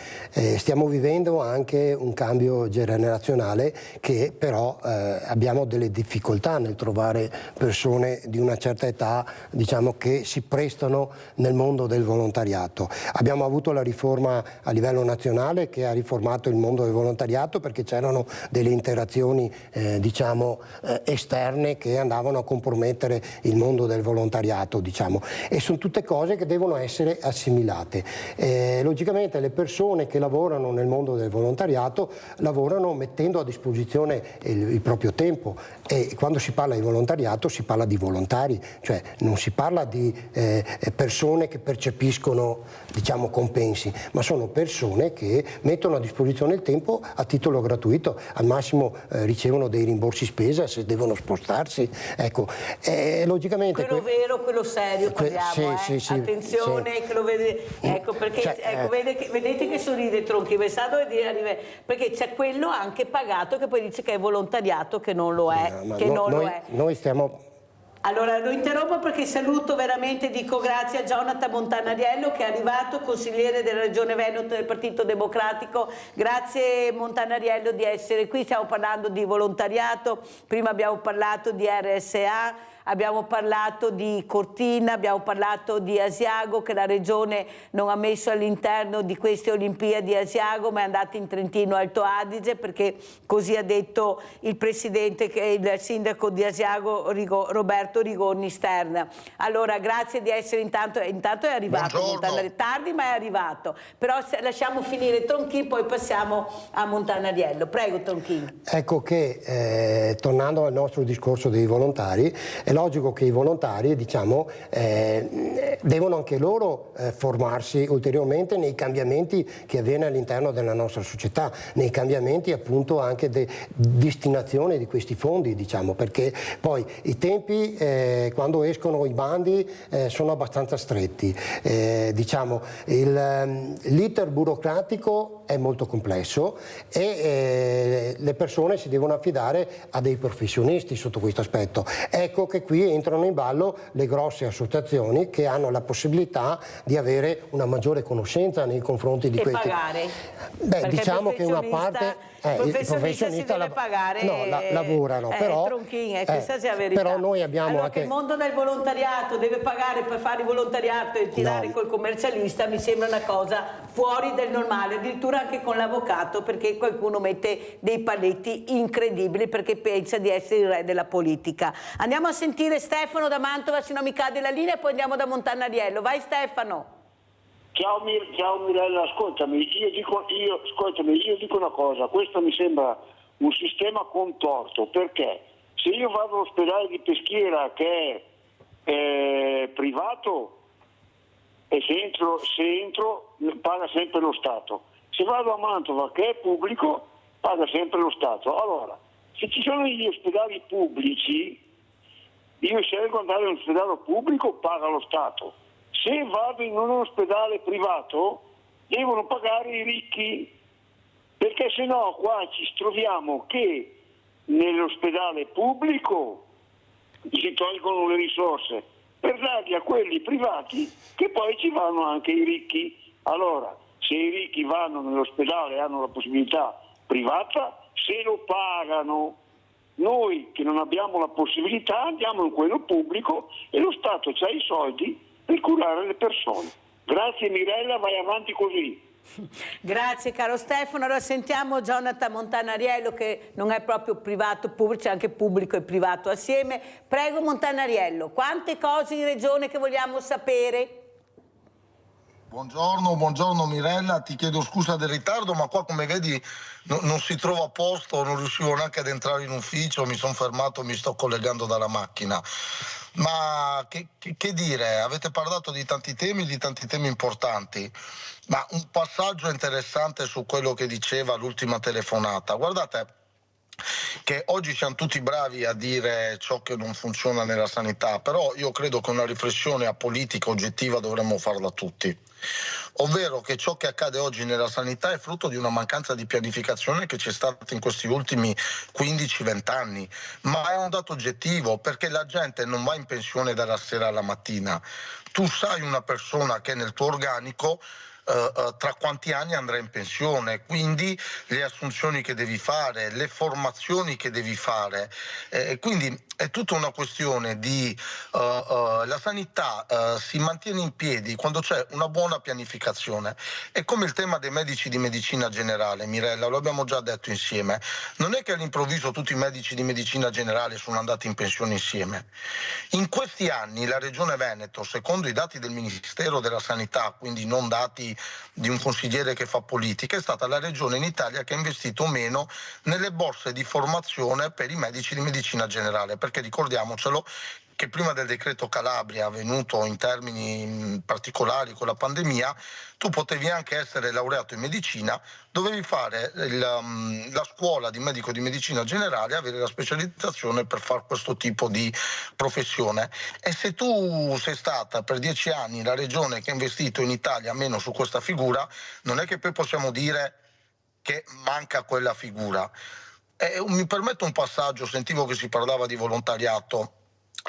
stiamo vivendo anche un cambio generazionale che però abbiamo delle difficoltà nel trovare persone di una certa età, diciamo, che si prestano nel mondo del volontariato. Abbiamo avuto la riforma a livello nazionale che ha riformato il mondo del volontariato perché c'erano delle interazioni diciamo esterne che andavano a compromettere il mondo del volontariato, diciamo, e sono tutte cose che devono essere assimilate. Logicamente le persone che lavorano nel mondo del volontariato lavorano mettendo a disposizione il proprio tempo, e quando si parla di volontariato si parla di volontari, cioè non si parla di persone che percepiscono, diciamo, compensi, ma sono persone che mettono a disposizione il tempo a titolo gratuito, al massimo ricevono dei rimborsi spesa se devono spostarsi, ecco. Logicamente quello vero, quello serio parliamo, sì, attenzione, che lo vede, ecco, perché ecco, vedete che sorride Tronchi, perché c'è quello anche pagato che poi dice che è volontariato, che non lo è, Noi stiamo... Allora lo interrompo perché saluto veramente, dico grazie a Jonathan Montanariello che è arrivato, consigliere della Regione Veneto del Partito Democratico. Grazie Montanariello di essere qui, stiamo parlando di volontariato, prima abbiamo parlato di RSA, abbiamo parlato di Cortina, abbiamo parlato di Asiago che la Regione non ha messo all'interno di queste Olimpiadi Asiago, ma è andata in Trentino Alto Adige, perché così ha detto il presidente, il sindaco di Asiago Roberto Rigoni Stern. Allora grazie di essere, intanto è arrivato, tardi ma è arrivato, però lasciamo finire Tronchi, poi passiamo a Montanariello. Prego Tronchi. Ecco che tornando al nostro discorso dei volontari, è logico che i volontari, diciamo, devono anche loro formarsi ulteriormente nei cambiamenti che avviene all'interno della nostra società, nei cambiamenti appunto anche di destinazione di questi fondi, diciamo, perché poi i tempi quando escono i bandi sono abbastanza stretti, diciamo, l'iter burocratico è molto complesso e le persone si devono affidare a dei professionisti sotto questo aspetto. Ecco che qui entrano in ballo le grosse associazioni che hanno la possibilità di avere una maggiore conoscenza nei confronti di questi. E pagare? Beh, diciamo che una parte... il professionista deve pagare, lavorano, però, però noi abbiamo allora, anche... il mondo del volontariato deve pagare per fare il volontariato e tirare col commercialista mi sembra una cosa fuori del normale, addirittura anche con l'avvocato, perché qualcuno mette dei paletti incredibili perché pensa di essere il re della politica. Andiamo a sentire Stefano da Mantova, se non mi cade la linea, e poi andiamo da Montanariello. Vai Stefano. Ciao Mirella, ascoltami, io dico una cosa, questo mi sembra un sistema contorto, perché se io vado all'ospedale di Peschiera che è privato e se entro paga sempre lo Stato, se vado a Mantova che è pubblico paga sempre lo Stato. Allora, se ci sono gli ospedali pubblici, io scelgo di andare all'ospedale pubblico, paga lo Stato. Se vado in un ospedale privato devono pagare i ricchi, perché se no qua ci troviamo che nell'ospedale pubblico si tolgono le risorse per darli a quelli privati che poi ci vanno anche i ricchi. Allora, se i ricchi vanno nell'ospedale e hanno la possibilità privata, se lo pagano. Noi che non abbiamo la possibilità andiamo in quello pubblico e lo Stato ha i soldi per curare le persone. Grazie Mirella, vai avanti così. Grazie caro Stefano. Allora sentiamo Jonathan Montanariello, che non è proprio privato pubblico, c'è anche pubblico e privato assieme. Prego Montanariello, quante cose in regione che vogliamo sapere? Buongiorno Mirella, ti chiedo scusa del ritardo, ma qua come vedi non si trova a posto, non riuscivo neanche ad entrare in ufficio, mi sono fermato, mi sto collegando dalla macchina. Ma che dire, avete parlato di tanti temi importanti, ma un passaggio interessante su quello che diceva l'ultima telefonata. Guardate che oggi siamo tutti bravi a dire ciò che non funziona nella sanità, però io credo che una riflessione apolitica oggettiva dovremmo farla tutti. Ovvero che ciò che accade oggi nella sanità è frutto di una mancanza di pianificazione che c'è stata in questi ultimi 15-20 anni, ma è un dato oggettivo, perché la gente non va in pensione dalla sera alla mattina. Tu sai una persona che nel tuo organico tra quanti anni andrà in pensione, quindi le assunzioni che devi fare, le formazioni che devi fare, quindi è tutta una questione di la sanità si mantiene in piedi quando c'è una buona pianificazione. È come il tema dei medici di medicina generale, Mirella, lo abbiamo già detto insieme, non è che all'improvviso tutti i medici di medicina generale sono andati in pensione insieme. In questi anni la Regione Veneto, secondo i dati del Ministero della Sanità, quindi non dati di un consigliere che fa politica, è stata la regione in Italia che ha investito meno nelle borse di formazione per i medici di medicina generale, perché ricordiamocelo che prima del decreto Calabria, avvenuto in termini particolari con la pandemia, tu potevi anche essere laureato in medicina, dovevi fare la scuola di medico di medicina generale, avere la specializzazione per fare questo tipo di professione. E se tu sei stata per 10 anni la regione che ha investito in Italia meno su questa figura, non è che poi possiamo dire che manca quella figura. Mi permetto un passaggio, sentivo che si parlava di volontariato.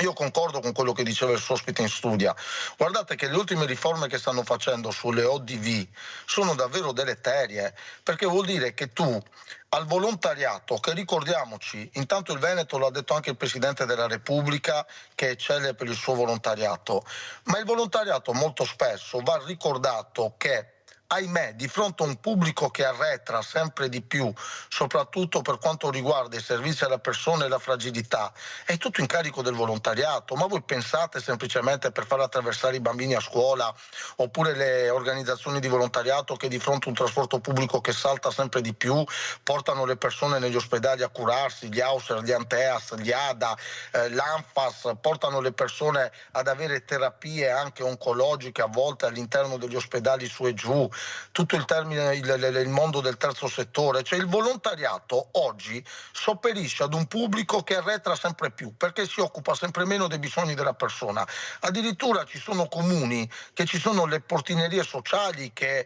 Io concordo con quello che diceva il suo ospite in studio. Guardate che le ultime riforme che stanno facendo sulle ODV sono davvero deleterie, perché vuol dire che tu al volontariato, che ricordiamoci, intanto il Veneto lo ha detto anche il Presidente della Repubblica che eccelle per il suo volontariato, ma il volontariato molto spesso va ricordato che, ahimè, di fronte a un pubblico che arretra sempre di più, soprattutto per quanto riguarda i servizi alla persona e la fragilità, è tutto in carico del volontariato. Ma voi pensate semplicemente per far attraversare i bambini a scuola, oppure le organizzazioni di volontariato che di fronte a un trasporto pubblico che salta sempre di più portano le persone negli ospedali a curarsi, gli Auser, gli Anteas, gli ADA, l'Anfas, portano le persone ad avere terapie anche oncologiche a volte all'interno degli ospedali su e giù, tutto il mondo del terzo settore. Cioè il volontariato oggi sopperisce ad un pubblico che arretra sempre più, perché si occupa sempre meno dei bisogni della persona. Addirittura ci sono comuni che ci sono le portinerie sociali che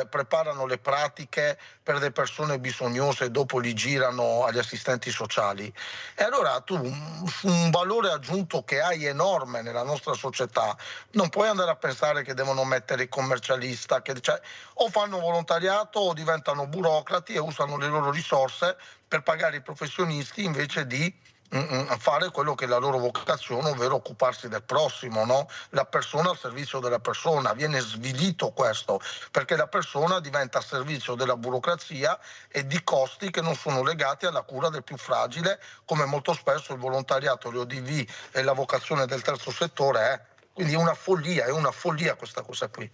preparano le pratiche per le persone bisognose e dopo li girano agli assistenti sociali. E allora tu un valore aggiunto che hai enorme nella nostra società non puoi andare a pensare che devono mettere il commercialista, cioè, o fanno volontariato o diventano burocrati e usano le loro risorse per pagare i professionisti invece di fare quello che è la loro vocazione, ovvero occuparsi del prossimo, no? La persona al servizio della persona. Viene svilito questo, perché la persona diventa a servizio della burocrazia e di costi che non sono legati alla cura del più fragile, come molto spesso il volontariato, le ODV e la vocazione del terzo settore è. Quindi è una follia questa cosa qui.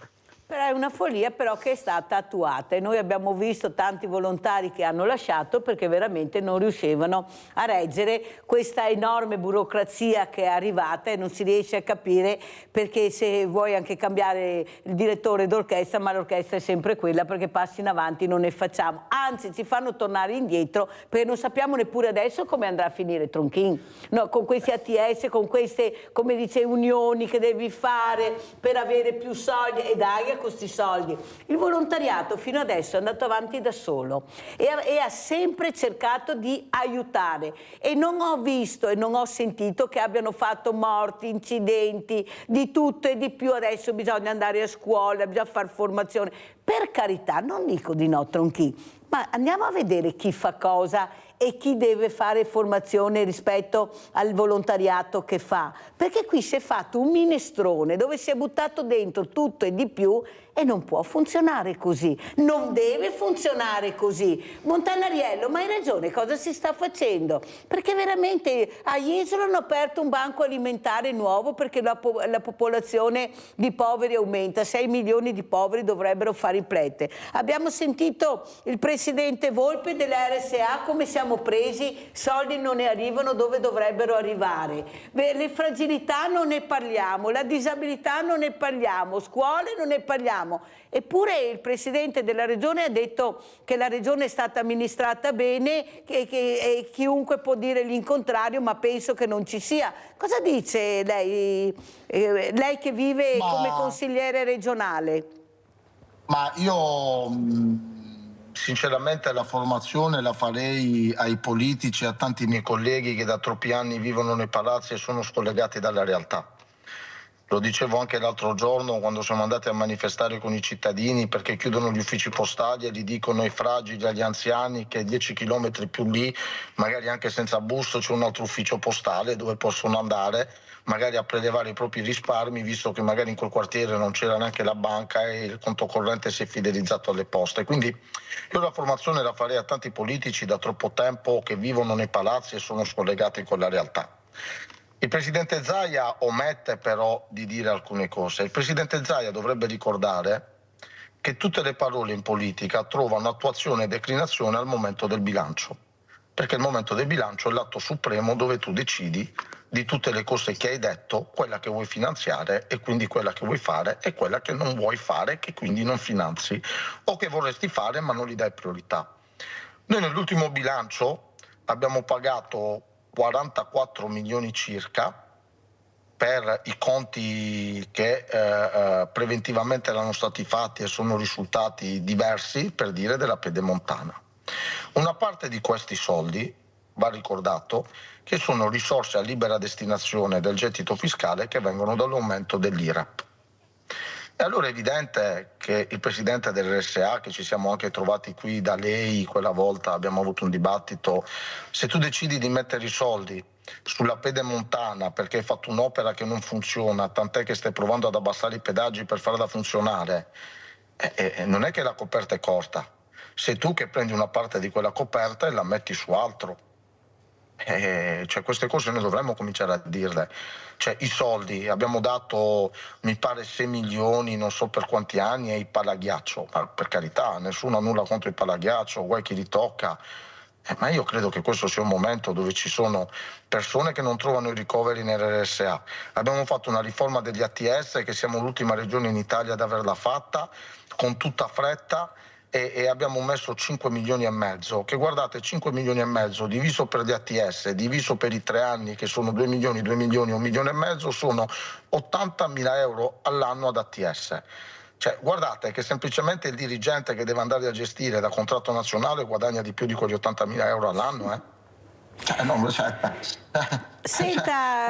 Però è una follia però che è stata attuata e noi abbiamo visto tanti volontari che hanno lasciato perché veramente non riuscivano a reggere questa enorme burocrazia che è arrivata e non si riesce a capire perché se vuoi anche cambiare il direttore d'orchestra, ma l'orchestra è sempre quella perché passi in avanti non ne facciamo, anzi ci fanno tornare indietro perché non sappiamo neppure adesso come andrà a finire Tronchin, no, con questi ATS, con queste, come dice, unioni che devi fare per avere più soldi e dai questi soldi. Il volontariato fino adesso è andato avanti da solo e ha sempre cercato di aiutare e non ho visto e non ho sentito che abbiano fatto morti, incidenti, di tutto e di più. Adesso bisogna andare a scuola, bisogna fare formazione. Per carità, non dico di no Tronchin, ma andiamo a vedere chi fa cosa e chi deve fare formazione rispetto al volontariato che fa. Perché qui si è fatto un minestrone dove si è buttato dentro tutto e di più e non può funzionare così, non deve funzionare così. Montanariello, ma hai ragione, cosa si sta facendo? Perché veramente a Jesolo hanno aperto un banco alimentare nuovo perché la popolazione di poveri aumenta, 6 milioni di poveri dovrebbero fare i prete. Abbiamo sentito il presidente Volpe della RSA come siamo presi, soldi non ne arrivano dove dovrebbero arrivare. Le fragilità non ne parliamo, la disabilità non ne parliamo, scuole non ne parliamo. Eppure il presidente della regione ha detto che la regione è stata amministrata bene e chiunque può dire l'incontrario, ma penso che non ci sia. Cosa dice lei, lei che vive come consigliere regionale? Ma io sinceramente la formazione la farei ai politici, a tanti miei colleghi che da troppi anni vivono nei palazzi e sono scollegati dalla realtà. Lo dicevo anche l'altro giorno quando siamo andati a manifestare con i cittadini perché chiudono gli uffici postali e gli dicono ai fragili, agli anziani che 10 chilometri più lì, magari anche senza bus, c'è un altro ufficio postale dove possono andare magari a prelevare i propri risparmi, visto che magari in quel quartiere non c'era neanche la banca e il conto corrente si è fidelizzato alle poste. Quindi io la formazione la farei a tanti politici da troppo tempo che vivono nei palazzi e sono scollegati con la realtà. Il presidente Zaia omette però di dire alcune cose. Il presidente Zaia dovrebbe ricordare che tutte le parole in politica trovano attuazione e declinazione al momento del bilancio, perché il momento del bilancio è l'atto supremo dove tu decidi di tutte le cose che hai detto, quella che vuoi finanziare e quindi quella che vuoi fare e quella che non vuoi fare, che quindi non finanzi, o che vorresti fare ma non gli dai priorità. Noi nell'ultimo bilancio abbiamo pagato 44 milioni circa per i conti che preventivamente erano stati fatti e sono risultati diversi, per dire, della Pedemontana. Una parte di questi soldi, va ricordato, che sono risorse a libera destinazione del gettito fiscale che vengono dall'aumento dell'IRAP. E allora è evidente che il presidente dell'RSA, che ci siamo anche trovati qui da lei quella volta, abbiamo avuto un dibattito, se tu decidi di mettere i soldi sulla Pedemontana perché hai fatto un'opera che non funziona, tant'è che stai provando ad abbassare i pedaggi per farla funzionare, non è che la coperta è corta, sei tu che prendi una parte di quella coperta e la metti su altro. Cioè queste cose noi dovremmo cominciare a dirle. Cioè i soldi, abbiamo dato mi pare 6 milioni non so per quanti anni ai palaghiaccio, ma per carità nessuno ha nulla contro il palaghiaccio, guai chi li tocca, ma io credo che questo sia un momento dove ci sono persone che non trovano i ricoveri nell'RSA. Abbiamo fatto una riforma degli ATS che siamo l'ultima regione in Italia ad averla fatta con tutta fretta e abbiamo messo 5 milioni e mezzo, che guardate 5 milioni e mezzo diviso per gli ATS, diviso per i 3 anni che sono 2 milioni, 1 milione e mezzo, sono 80.000 euro all'anno ad ATS. Cioè, guardate che semplicemente il dirigente che deve andare a gestire da contratto nazionale guadagna di più di quegli 80.000 euro all'anno, Senta,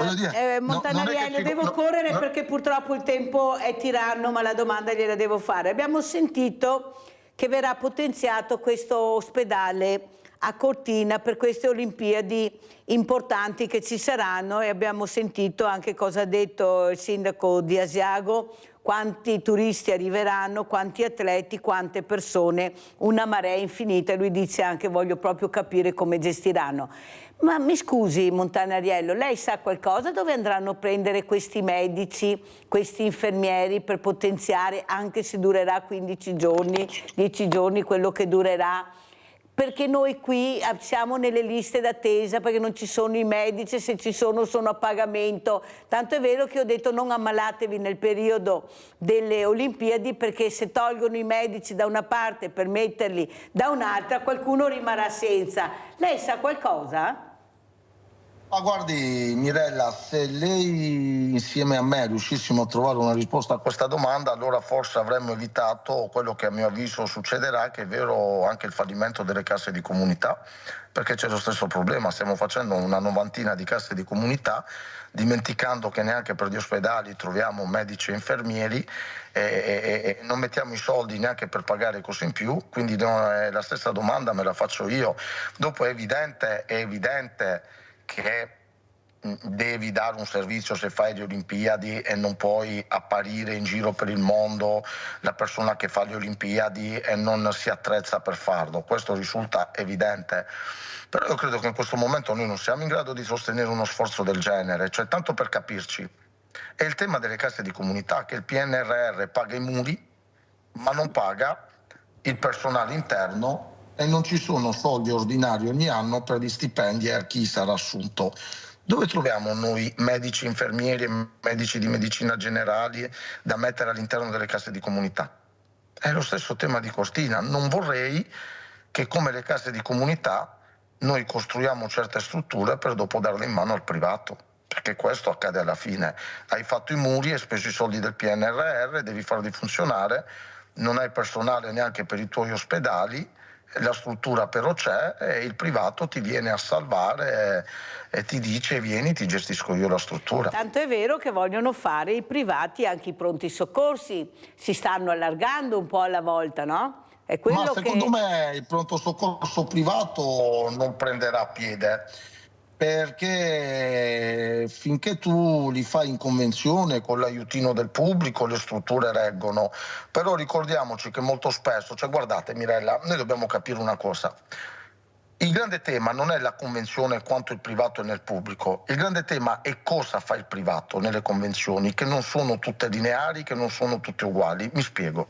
Montanariello, devo correre perché purtroppo il tempo è tiranno, ma la domanda gliela devo fare. Abbiamo sentito che verrà potenziato questo ospedale a Cortina per queste Olimpiadi importanti che ci saranno, e abbiamo sentito anche cosa ha detto il sindaco di Asiago, quanti turisti arriveranno, quanti atleti, quante persone, una marea infinita. Lui dice anche: voglio proprio capire come gestiranno. Ma mi scusi Montanariello, lei sa qualcosa dove andranno a prendere questi medici, questi infermieri per potenziare, anche se durerà 15 giorni, 10 giorni, quello che durerà? Perché noi qui siamo nelle liste d'attesa perché non ci sono i medici, se ci sono a pagamento. Tanto è vero che ho detto: non ammalatevi nel periodo delle Olimpiadi, perché se tolgono i medici da una parte per metterli da un'altra, qualcuno rimarrà senza. Lei sa qualcosa? Ma guardi Mirella, se lei insieme a me riuscissimo a trovare una risposta a questa domanda, allora forse avremmo evitato quello che a mio avviso succederà, che è vero anche il fallimento delle casse di comunità, perché c'è lo stesso problema: stiamo facendo una novantina di casse di comunità, dimenticando che neanche per gli ospedali troviamo medici e infermieri, e non mettiamo i soldi neanche per pagare i costi in più. Quindi la stessa domanda me la faccio io. Dopo è evidente che devi dare un servizio se fai le Olimpiadi e non puoi apparire in giro per il mondo la persona che fa le Olimpiadi e non si attrezza per farlo. Questo risulta evidente. Però io credo che in questo momento noi non siamo in grado di sostenere uno sforzo del genere. Cioè, tanto per capirci, è il tema delle casse di comunità, che il PNRR paga i muri ma non paga il personale interno, e non ci sono soldi ordinari ogni anno per gli stipendi a chi sarà assunto. Dove troviamo noi medici, infermieri e medici di medicina generale da mettere all'interno delle casse di comunità? È lo stesso tema di Cortina. Non vorrei che, come le casse di comunità, noi costruiamo certe strutture per dopo darle in mano al privato, perché questo accade alla fine. Hai fatto i muri, hai speso i soldi del PNRR, devi farli funzionare, non hai personale neanche per i tuoi ospedali, la struttura però c'è e il privato ti viene a salvare e ti dice: vieni, ti gestisco io la struttura. Tanto è vero che vogliono fare i privati anche i pronti soccorsi, si stanno allargando un po' alla volta, no? È quello. Ma secondo me il pronto soccorso privato non prenderà piede, perché finché tu li fai in convenzione con l'aiutino del pubblico le strutture reggono. Però ricordiamoci che molto spesso, cioè guardate Mirella, noi dobbiamo capire una cosa: il grande tema non è la convenzione quanto il privato è nel pubblico, il grande tema è cosa fa il privato nelle convenzioni, che non sono tutte lineari, che non sono tutte uguali. Mi spiego.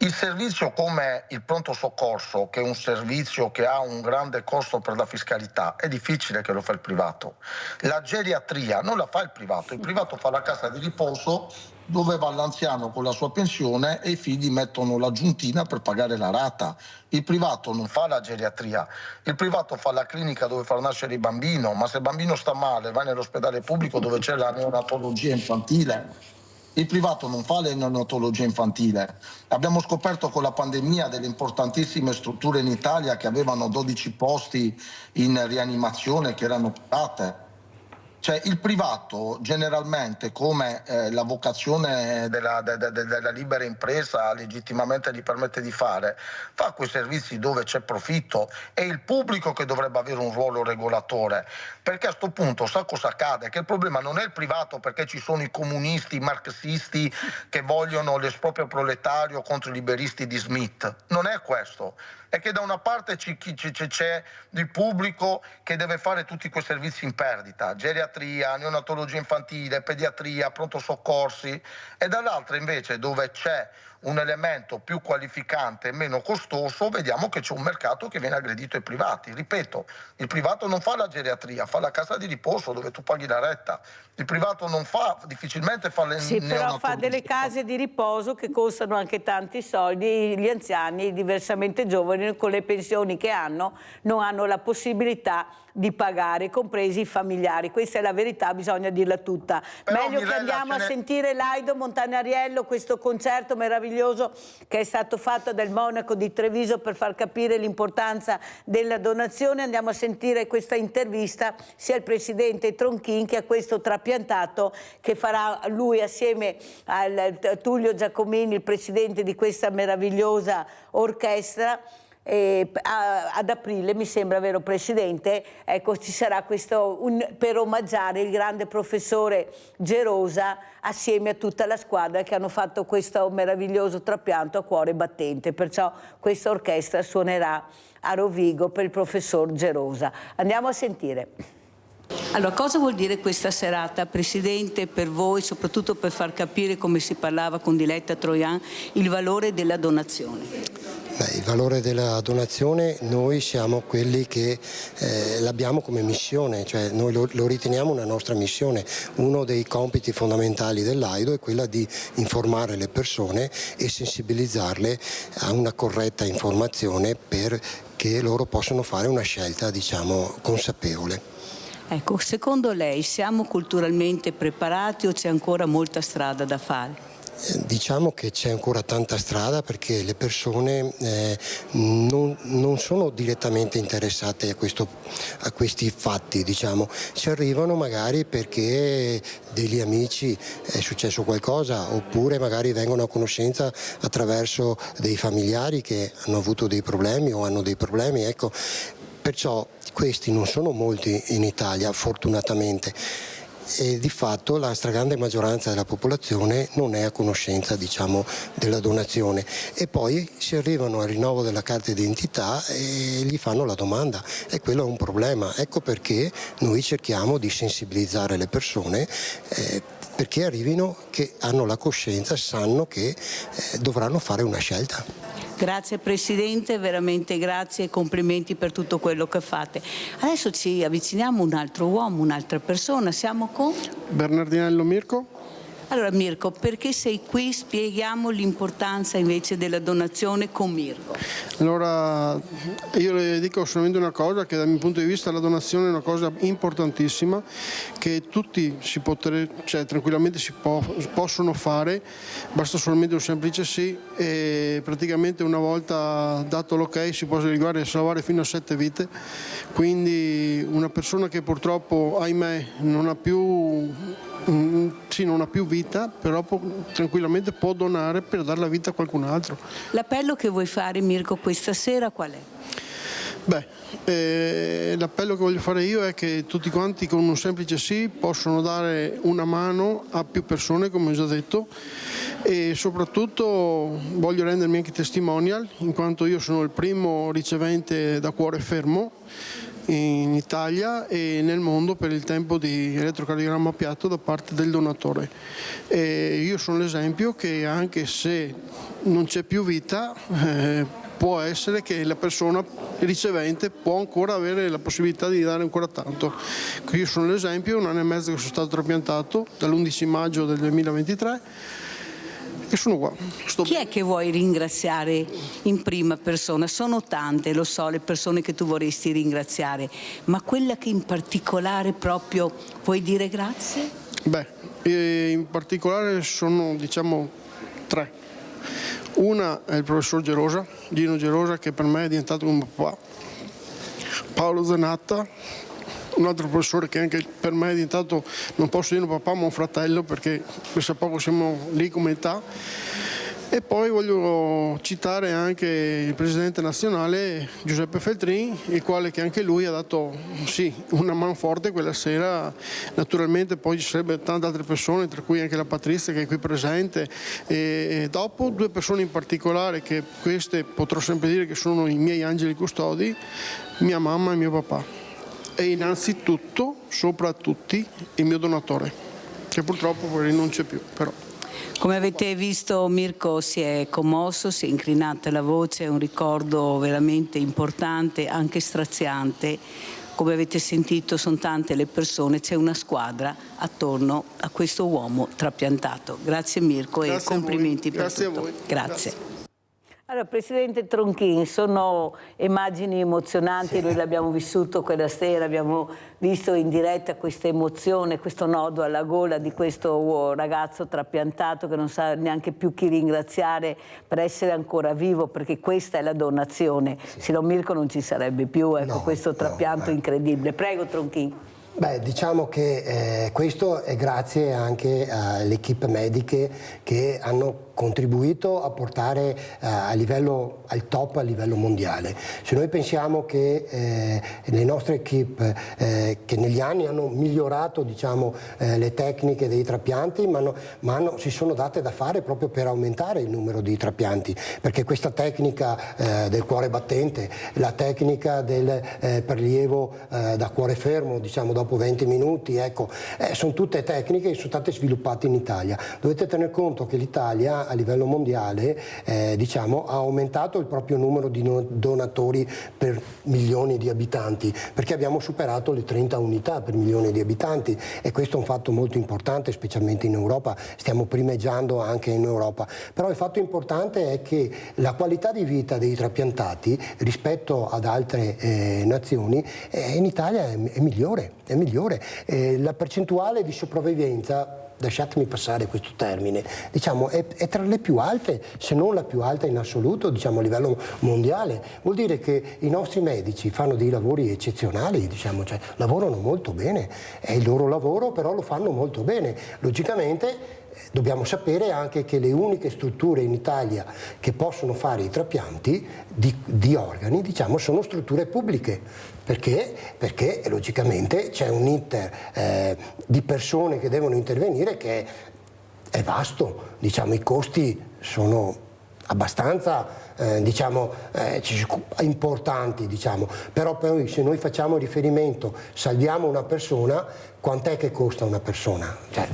Il servizio come il pronto soccorso, che è un servizio che ha un grande costo per la fiscalità, è difficile che lo fa il privato. La geriatria non la fa il privato fa la casa di riposo dove va l'anziano con la sua pensione e i figli mettono l'aggiuntina per pagare la rata. Il privato non fa la geriatria, il privato fa la clinica dove far nascere il bambino, ma se il bambino sta male vai nell'ospedale pubblico dove c'è la neonatologia infantile. Il privato non fa la neonatologia infantile. Abbiamo scoperto con la pandemia delle importantissime strutture in Italia che avevano 12 posti in rianimazione che erano private. Cioè il privato generalmente, come la vocazione della libera impresa legittimamente gli permette di fare, fa quei servizi dove c'è profitto. È il pubblico che dovrebbe avere un ruolo regolatore, perché a sto punto sa cosa accade? Che il problema non è il privato, perché ci sono i comunisti, i marxisti che vogliono l'esproprio proletario contro i liberisti di Smith. Non è questo. È che da una parte c'è il pubblico che deve fare tutti quei servizi in perdita, geriatria, neonatologia infantile, pediatria, pronto soccorsi, e dall'altra invece dove c'è un elemento più qualificante e meno costoso, vediamo che c'è un mercato che viene aggredito ai privati. Ripeto, il privato non fa la geriatria, fa la casa di riposo dove tu paghi la retta. Il privato non fa, difficilmente fa le Sì, però fa delle case di riposo che costano anche tanti soldi. Gli anziani, diversamente giovani, con le pensioni che hanno, non hanno la possibilità di pagare, compresi i familiari. Questa è la verità, bisogna dirla tutta. Però, meglio Mirella, che andiamo a sentire Laido Montanariello, questo concerto meraviglioso che è stato fatto dal Monaco di Treviso per far capire l'importanza della donazione. Andiamo a sentire questa intervista sia al presidente Tronchin che a questo trapiantato che farà lui assieme a Tullio Giacomini, il presidente di questa meravigliosa orchestra. Ad aprile, mi sembra, vero Presidente, ecco, ci sarà questo per omaggiare il grande professore Gerosa assieme a tutta la squadra che hanno fatto questo meraviglioso trapianto a cuore battente. Perciò questa orchestra suonerà a Rovigo per il professor Gerosa. Andiamo a sentire. Allora, cosa vuol dire questa serata, Presidente, per voi, soprattutto per far capire, come si parlava con Diletta Troian, il valore della donazione? Il valore della donazione, noi siamo quelli che l'abbiamo come missione, cioè noi lo riteniamo una nostra missione. Uno dei compiti fondamentali dell'AIDO è quella di informare le persone e sensibilizzarle a una corretta informazione perché loro possano fare una scelta, diciamo, consapevole. Ecco, secondo lei siamo culturalmente preparati o c'è ancora molta strada da fare? Diciamo che c'è ancora tanta strada perché le persone non sono direttamente interessate a questi fatti, diciamo. Ci arrivano magari perché degli amici è successo qualcosa oppure magari vengono a conoscenza attraverso dei familiari che hanno avuto dei problemi o hanno dei problemi, ecco. Perciò questi non sono molti in Italia, fortunatamente. E di fatto la stragrande maggioranza della popolazione non è a conoscenza, diciamo, della donazione e poi si arrivano al rinnovo della carta d'identità e gli fanno la domanda e quello è un problema. Ecco perché noi cerchiamo di sensibilizzare le persone perché arrivino che hanno la coscienza, sanno che dovranno fare una scelta. Grazie Presidente, veramente grazie e complimenti per tutto quello che fate. Adesso ci avviciniamo a un altro uomo, un'altra persona. Siamo con? Bernardinello Mirko. Allora Mirko, perché sei qui? Spieghiamo l'importanza invece della donazione con Mirko. Allora, io le dico solamente una cosa, che dal mio punto di vista la donazione è una cosa importantissima, che tutti tranquillamente possono fare, basta solamente un semplice sì e praticamente una volta dato l'ok si può arrivare a salvare fino a 7 vite, quindi una persona che purtroppo, ahimè, non ha più vita, però tranquillamente può donare per dare la vita a qualcun altro. L'appello che vuoi fare, Mirko, questa sera qual è? L'appello che voglio fare io è che tutti quanti con un semplice sì possono dare una mano a più persone, come ho già detto, e soprattutto voglio rendermi anche testimonial, in quanto io sono il primo ricevente da cuore fermo in Italia e nel mondo per il tempo di elettrocardiogramma a piatto da parte del donatore. E io sono l'esempio che anche se non c'è più vita può essere che la persona ricevente può ancora avere la possibilità di dare ancora tanto. Io sono l'esempio, 1 anno e mezzo che sono stato trapiantato dall'11 maggio del 2023 e sono qua. Chi è che vuoi ringraziare in prima persona? Sono tante, lo so, le persone che tu vorresti ringraziare, ma quella che in particolare proprio vuoi dire grazie? In particolare sono, diciamo, 3. Una è il professor Gerosa, Gino Gerosa, che per me è diventato un papà. Paolo Zanatta, un altro professore che anche per me è diventato, non posso dire un papà ma un fratello, perché penso a poco siamo lì come età. E poi voglio citare anche il presidente nazionale Giuseppe Feltrin, il quale che anche lui ha dato una mano forte quella sera. Naturalmente poi ci sarebbero tante altre persone, tra cui anche la Patrizia che è qui presente, e dopo 2 persone in particolare che queste potrò sempre dire che sono i miei angeli custodi, mia mamma e mio papà. E innanzitutto, sopra tutti, il mio donatore, che purtroppo non c'è più, però. Come avete visto, Mirko si è commosso, si è incrinata la voce, è un ricordo veramente importante, anche straziante. Come avete sentito, sono tante le persone, c'è una squadra attorno a questo uomo trapiantato. Grazie Mirko e complimenti per tutto. Grazie. Allora, Presidente Tronchin, sono immagini emozionanti, sì. Noi l'abbiamo vissuto quella sera, abbiamo visto in diretta questa emozione, questo nodo alla gola di questo ragazzo trapiantato che non sa neanche più chi ringraziare per essere ancora vivo, perché questa è la donazione. Sì. Se no Mirko non ci sarebbe più, ecco, questo trapianto incredibile. Prego Tronchin. Beh, diciamo che questo è grazie anche alle equip mediche che hanno contribuito a portare al top a livello mondiale. Se noi pensiamo che le nostre equip che negli anni hanno migliorato, diciamo, le tecniche dei trapianti, ma si sono date da fare proprio per aumentare il numero di trapianti, perché questa tecnica del cuore battente, la tecnica del prelievo da cuore fermo, diciamo dopo 20 minuti, ecco, sono tutte tecniche che sono state sviluppate in Italia. Dovete tener conto che l'Italia a livello mondiale diciamo, ha aumentato il proprio numero di donatori per milioni di abitanti, perché abbiamo superato le 30 unità per milione di abitanti, e questo è un fatto molto importante, specialmente in Europa. Stiamo primeggiando anche in Europa, però il fatto importante è che la qualità di vita dei trapiantati rispetto ad altre nazioni in Italia è migliore. La percentuale di sopravvivenza, lasciatemi passare questo termine, diciamo, è tra le più alte, se non la più alta in assoluto, diciamo, a livello mondiale. Vuol dire che i nostri medici fanno dei lavori eccezionali, diciamo, cioè, lavorano molto bene, è il loro lavoro, però lo fanno molto bene. Logicamente dobbiamo sapere anche che le uniche strutture in Italia che possono fare i trapianti di organi, diciamo, sono strutture pubbliche. Perché logicamente c'è un iter di persone che devono intervenire che è vasto, diciamo, i costi sono abbastanza importanti, diciamo. Però poi se noi facciamo riferimento, salviamo una persona, quant'è che costa una persona? Cioè,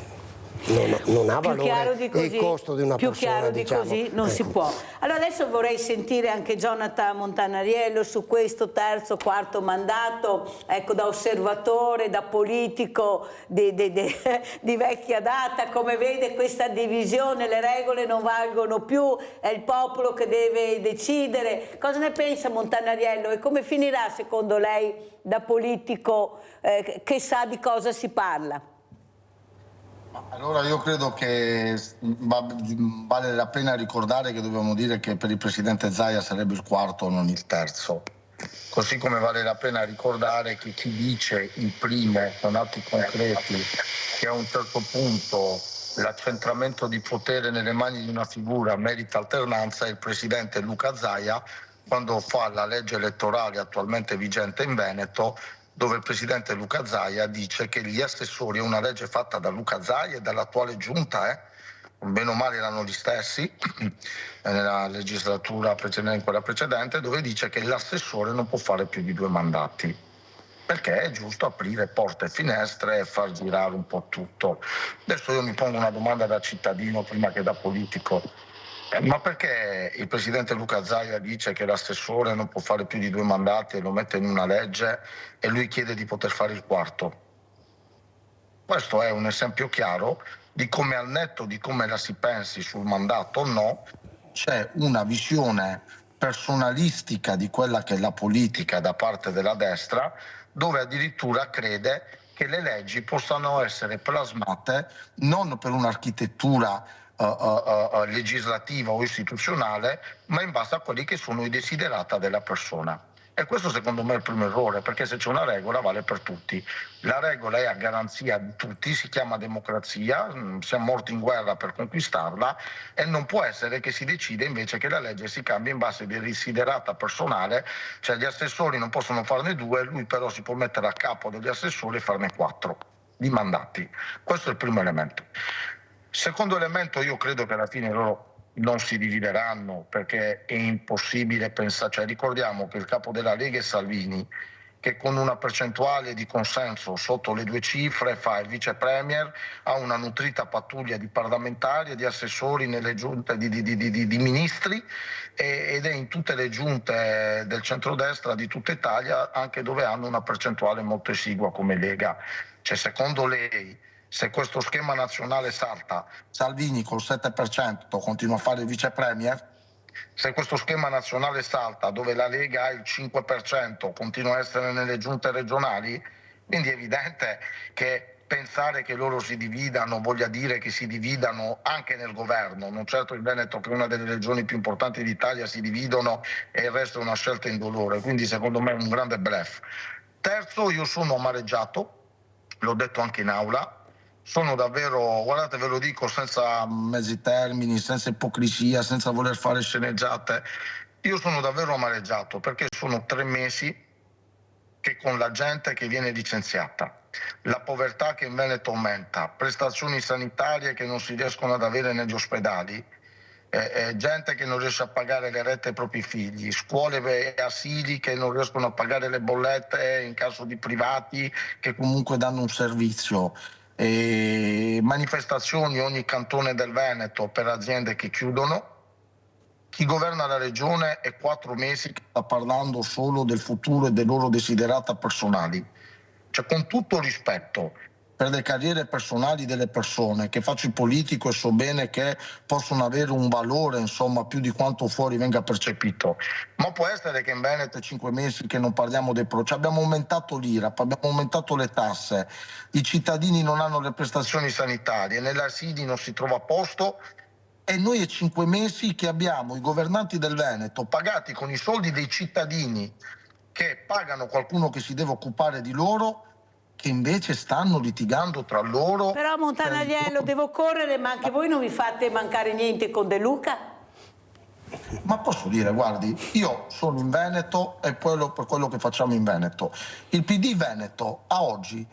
non ha valore il costo di una persona. Più chiaro di così non si può. Allora adesso vorrei sentire anche Jonathan Montanariello su questo terzo, quarto mandato, ecco, da osservatore, da politico di vecchia data, come vede questa divisione, le regole non valgono più, è il popolo che deve decidere. Cosa ne pensa Montanariello e come finirà secondo lei da politico che sa di cosa si parla? Allora io credo che vale la pena ricordare che dobbiamo dire che per il presidente Zaia sarebbe il quarto, non il terzo. Così come vale la pena ricordare che chi dice imprime con atti concreti che a un certo punto l'accentramento di potere nelle mani di una figura merita alternanza è il presidente Luca Zaia, quando fa la legge elettorale attualmente vigente in Veneto, dove il presidente Luca Zaia dice che gli assessori, è una legge fatta da Luca Zaia e dall'attuale giunta, bene o male erano gli stessi nella legislatura precedente, in quella precedente, dove dice che l'assessore non può fare più di 2 mandati, perché è giusto aprire porte e finestre e far girare un po' tutto. Adesso io mi pongo una domanda da cittadino prima che da politico. Ma perché il presidente Luca Zaia dice che l'assessore non può fare più di 2 mandati e lo mette in una legge e lui chiede di poter fare il quarto? Questo è un esempio chiaro di come, al netto di come la si pensi sul mandato o no, c'è una visione personalistica di quella che è la politica da parte della destra, dove addirittura crede che le leggi possano essere plasmate non per un'architettura legislativa o istituzionale, ma in base a quelli che sono i desiderata della persona. E questo secondo me è il primo errore, perché se c'è una regola vale per tutti. La regola è a garanzia di tutti, si chiama democrazia, siamo morti in guerra per conquistarla, e non può essere che si decide invece che la legge si cambia in base di desiderata personale, cioè gli assessori non possono farne 2, lui però si può mettere a capo degli assessori e farne 4 di mandati. Questo è il primo elemento. Secondo elemento, io credo che alla fine loro non si divideranno, perché è impossibile pensare, cioè ricordiamo che il capo della Lega è Salvini che con una percentuale di consenso sotto le 2 cifre fa il vice premier, ha una nutrita pattuglia di parlamentari e di assessori nelle giunte di ministri ed è in tutte le giunte del centrodestra di tutta Italia, anche dove hanno una percentuale molto esigua come Lega. Cioè, secondo lei, se questo schema nazionale salta, Salvini col 7% continua a fare il vice premier? Se questo schema nazionale salta, dove la Lega ha il 5%, continua a essere nelle giunte regionali? Quindi è evidente che pensare che loro si dividano voglia dire che si dividano anche nel governo, non certo il Veneto, che è una delle regioni più importanti d'Italia, si dividono e il resto è una scelta indolore, quindi secondo me è un grande bluff. Terzo, io sono amareggiato, l'ho detto anche in aula, sono davvero, guardate, ve lo dico senza mezzi termini, senza ipocrisia, senza voler fare sceneggiate, io sono davvero amareggiato perché sono 3 mesi che con la gente che viene licenziata, la povertà che in Veneto aumenta, prestazioni sanitarie che non si riescono ad avere negli ospedali, gente che non riesce a pagare le rette ai propri figli, scuole e asili che non riescono a pagare le bollette in caso di privati che comunque danno un servizio. Manifestazioni ogni cantone del Veneto per aziende che chiudono. Chi governa la regione è 4 mesi che sta parlando solo del futuro e dei loro desiderata personali. Cioè, con tutto rispetto per le carriere personali delle persone, che faccio il politico e so bene che possono avere un valore, insomma, più di quanto fuori venga percepito. Ma può essere che in Veneto è 5 mesi che non parliamo dei abbiamo aumentato l'IRAP, abbiamo aumentato le tasse, i cittadini non hanno le prestazioni sanitarie, nell'asili non si trova posto e noi è 5 mesi che abbiamo i governanti del Veneto pagati con i soldi dei cittadini che pagano qualcuno che si deve occupare di loro, che invece stanno litigando tra loro. Però Montanariello, devo correre, ma anche voi non vi fate mancare niente con De Luca? Ma posso dire, guardi, io sono in Veneto e per quello che facciamo in Veneto. Il PD Veneto a oggi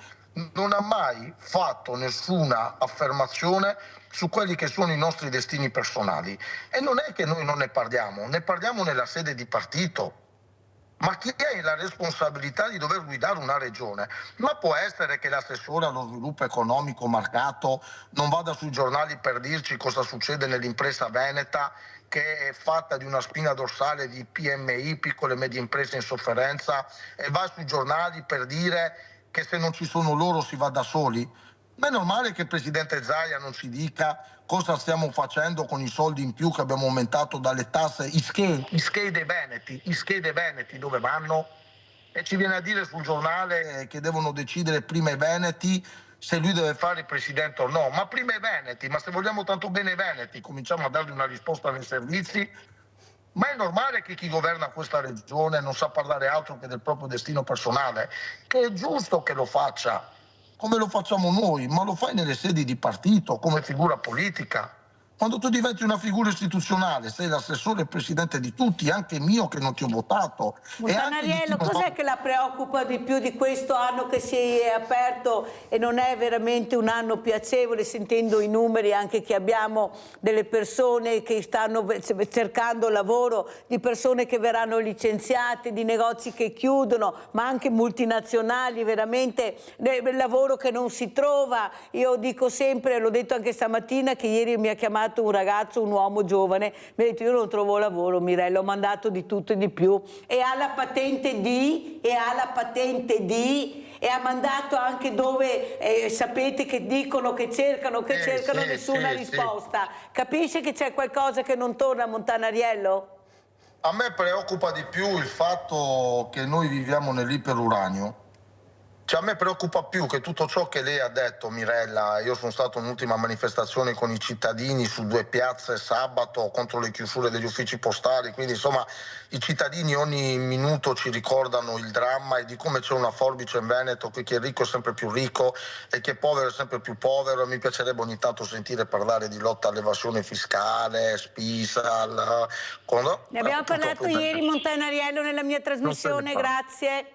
non ha mai fatto nessuna affermazione su quelli che sono i nostri destini personali. E non è che noi non ne parliamo nella sede di partito. Ma chi ha la responsabilità di dover guidare una regione? Ma può essere che l'assessore allo sviluppo economico Marcato non vada sui giornali per dirci cosa succede nell'impresa veneta, che è fatta di una spina dorsale di PMI, piccole e medie imprese in sofferenza, e va sui giornali per dire che se non ci sono loro si va da soli? Ma è normale che il presidente Zaia non ci dica cosa stiamo facendo con i soldi in più che abbiamo aumentato dalle tasse, i schede veneti dove vanno? E ci viene a dire sul giornale che devono decidere prima i veneti se lui deve fare il presidente o no. Ma prima i veneti, ma se vogliamo tanto bene i veneti cominciamo a dargli una risposta nei servizi. Ma è normale che chi governa questa regione non sa parlare altro che del proprio destino personale, che è giusto che lo faccia, come lo facciamo noi, ma lo fai nelle sedi di partito, come figura politica. Quando tu diventi una figura istituzionale, sei l'assessore e presidente di tutti, anche mio che non ti ho votato. Montanariello, cos'è che la preoccupa di più di questo anno che si è aperto e non è veramente un anno piacevole, sentendo i numeri anche che abbiamo delle persone che stanno cercando lavoro, di persone che verranno licenziate, di negozi che chiudono, ma anche multinazionali, veramente lavoro che non si trova. Io dico sempre, l'ho detto anche stamattina, che ieri mi ha chiamato un ragazzo, un uomo giovane, mi ha detto: io non trovo lavoro, Mirella, ho mandato di tutto e di più, e ha la patente D, e ha mandato anche dove sapete che dicono che cercano nessuna risposta. Capisce che c'è qualcosa che non torna, Montanariello? A me preoccupa di più il fatto che noi viviamo nell'iperuranio. Cioè, a me preoccupa più che tutto ciò che lei ha detto, Mirella. Io sono stato un'ultima manifestazione con i cittadini su 2 piazze sabato contro le chiusure degli uffici postali, quindi insomma i cittadini ogni minuto ci ricordano il dramma e di come c'è una forbice in Veneto, che chi è ricco è sempre più ricco e chi è povero è sempre più povero. Mi piacerebbe ogni tanto sentire parlare di lotta all'evasione fiscale, Spisal. Ne abbiamo parlato ieri, Montanariello, nella mia trasmissione, grazie.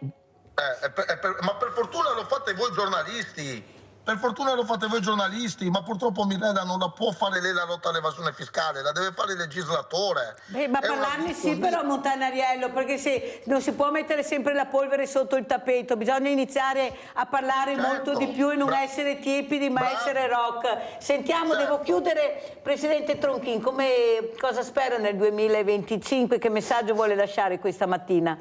Ma per fortuna lo fate voi giornalisti, Per fortuna lo fate voi giornalisti, ma purtroppo Mirella non la può fare lei la lotta all'evasione fiscale, la deve fare il legislatore. Ma parlarne sì però Montanariello, perché non si può mettere sempre la polvere sotto il tappeto, bisogna iniziare a parlare molto di più e non essere tiepidi ma essere rock. Sentiamo, devo chiudere, Presidente Tronchin, cosa spera nel 2025, che messaggio vuole lasciare questa mattina?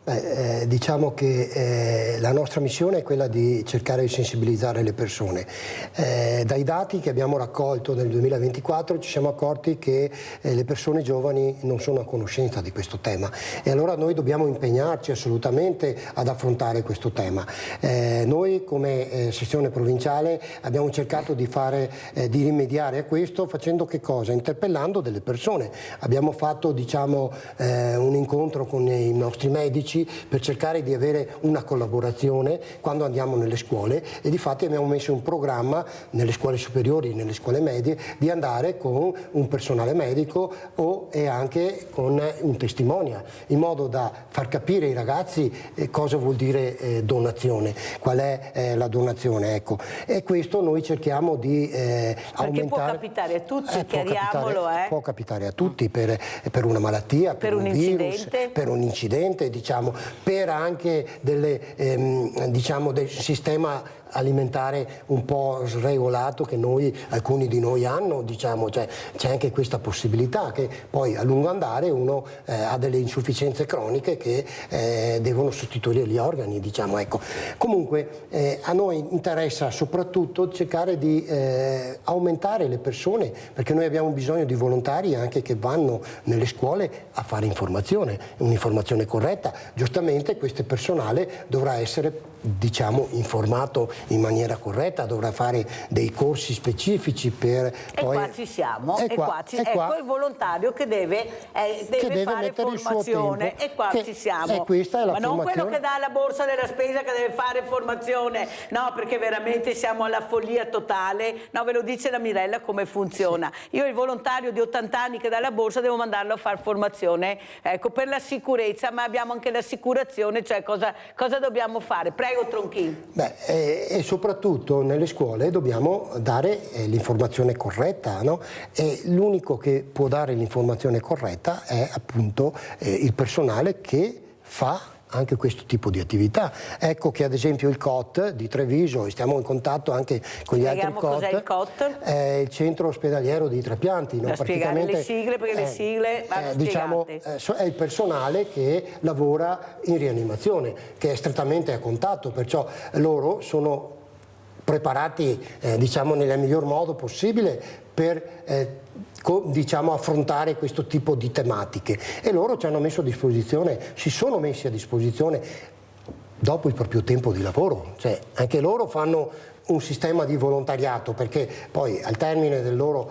Diciamo che la nostra missione è quella di cercare di sensibilizzare le persone. Dai dati che abbiamo raccolto nel 2024 ci siamo accorti che le persone giovani non sono a conoscenza di questo tema e allora noi dobbiamo impegnarci assolutamente ad affrontare questo tema. Noi come sezione provinciale abbiamo cercato di rimediare a questo facendo che cosa? Interpellando delle persone. Abbiamo fatto un incontro con i nostri medici per cercare di avere una collaborazione quando andiamo nelle scuole e difatti abbiamo messo un programma nelle scuole superiori, nelle scuole medie, di andare con un personale medico e anche con un testimonial, in modo da far capire ai ragazzi cosa vuol dire donazione, qual è la donazione, ecco. E questo noi cerchiamo di aumentare. Perché può capitare a tutti, chiariamolo. Può capitare a tutti per una malattia, per un virus, per un incidente, per anche del sistema alimentare un po' sregolato che alcuni di noi hanno, c'è anche questa possibilità che poi a lungo andare uno ha delle insufficienze croniche che devono sostituire gli organi, ecco. Comunque a noi interessa soprattutto cercare di aumentare le persone, perché noi abbiamo bisogno di volontari anche che vanno nelle scuole a fare informazione, un'informazione corretta. Giustamente questo personale dovrà essere informato in maniera corretta, dovrà fare dei corsi specifici per poi... qua ci siamo, ecco il volontario che deve fare formazione, e qua ci siamo. Questa è la ma non formazione. quello che dà la borsa della spesa che deve fare formazione, no, perché veramente siamo alla follia totale, no, ve lo dice la Mirella come funziona. Sì. Io il volontario di 80 anni che dà la borsa devo mandarlo a fare formazione, ecco, per la sicurezza, ma abbiamo anche l'assicurazione, cioè cosa dobbiamo fare? Prego Tronchin. E soprattutto nelle scuole dobbiamo dare l'informazione corretta, no? E l'unico che può dare l'informazione corretta è appunto il personale che fa anche questo tipo di attività. Ecco che ad esempio il COT di Treviso, e stiamo in contatto anche con gli altri COT, cos'è il COT? È il centro ospedaliero di Trepianti. Da spiegare le sigle, perché le sigle vanno è il personale che lavora in rianimazione, che è strettamente a contatto, perciò loro sono preparati nel miglior modo possibile per affrontare questo tipo di tematiche, e loro ci hanno messo a disposizione, si sono messi a disposizione dopo il proprio tempo di lavoro, cioè anche loro fanno un sistema di volontariato, perché poi al termine del loro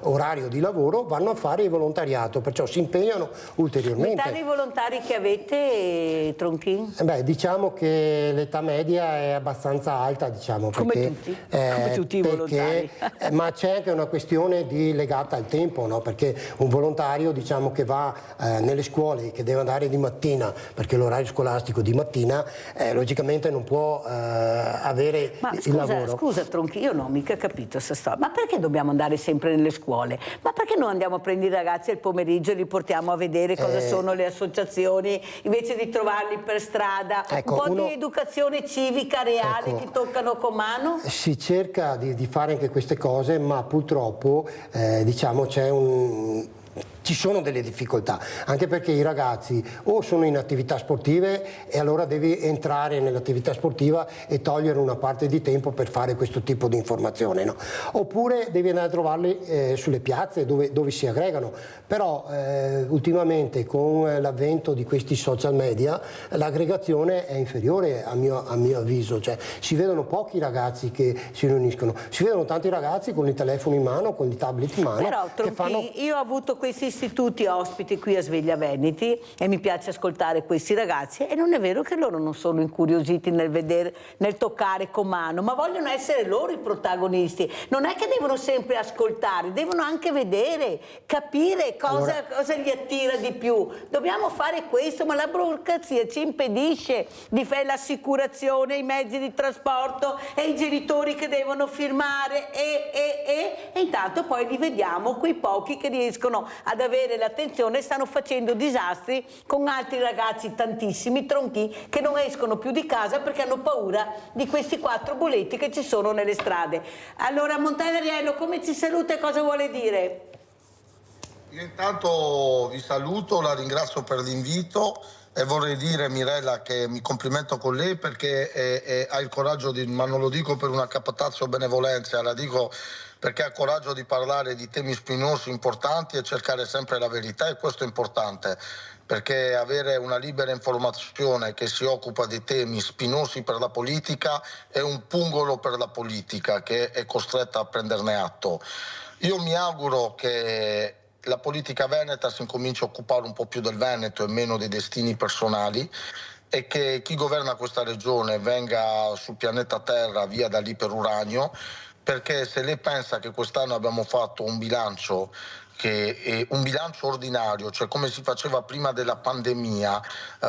orario di lavoro vanno a fare il volontariato, perciò si impegnano ulteriormente. L'età dei volontari che avete, Tronchin? Diciamo che l'età media è abbastanza alta, come tutti i volontari. Ma c'è anche una questione legata al tempo, no? Perché un volontario che va nelle scuole, che deve andare di mattina, perché l'orario scolastico di mattina, logicamente non può avere il lavoro. Scusa Tronchin, io non ho mica capito questa storia, ma perché dobbiamo andare sempre nelle scuole? Ma perché non andiamo a prendere i ragazzi al pomeriggio e li portiamo a vedere cosa sono le associazioni, invece di trovarli per strada? Ecco, un po' di educazione civica reale che toccano con mano? Si cerca di fare anche queste cose, ma purtroppo ci sono delle difficoltà, anche perché i ragazzi o sono in attività sportive e allora devi entrare nell'attività sportiva e togliere una parte di tempo per fare questo tipo di informazione, no? Oppure devi andare a trovarli sulle piazze dove si aggregano, però ultimamente con l'avvento di questi social media l'aggregazione è inferiore a mio avviso, cioè si vedono pochi ragazzi che si riuniscono, si vedono tanti ragazzi con il telefono in mano, con i tablet in mano. Però Tronchin, io ho avuto questi istituti ospiti qui a Sveglia Veneti e mi piace ascoltare questi ragazzi, e non è vero che loro non sono incuriositi nel vedere, nel toccare con mano, ma vogliono essere loro i protagonisti. Non è che devono sempre ascoltare, devono anche vedere, capire cosa gli attira di più. Dobbiamo fare questo, ma la burocrazia ci impedisce di fare l'assicurazione, i mezzi di trasporto e i genitori che devono firmare e intanto poi li vediamo quei pochi che riescono ad avere l'attenzione, stanno facendo disastri con altri ragazzi tantissimi, tronchi, che non escono più di casa perché hanno paura di questi 4 boletti che ci sono nelle strade. Allora Montanariello, come ci saluta e cosa vuole dire? Io intanto vi saluto, la ringrazio per l'invito e vorrei dire, Mirella, che mi complimento con lei perché ha il coraggio di, ma non lo dico per una capatazzo benevolenza, la dico perché ha coraggio di parlare di temi spinosi importanti e cercare sempre la verità, e questo è importante, perché avere una libera informazione che si occupa di temi spinosi per la politica è un pungolo per la politica che è costretta a prenderne atto. Io mi auguro che la politica veneta si incomincia a occupare un po' più del Veneto e meno dei destini personali, e che chi governa questa regione venga sul pianeta Terra via da lì per uranio, perché se lei pensa che quest'anno abbiamo fatto un bilancio che è un bilancio ordinario, cioè come si faceva prima della pandemia,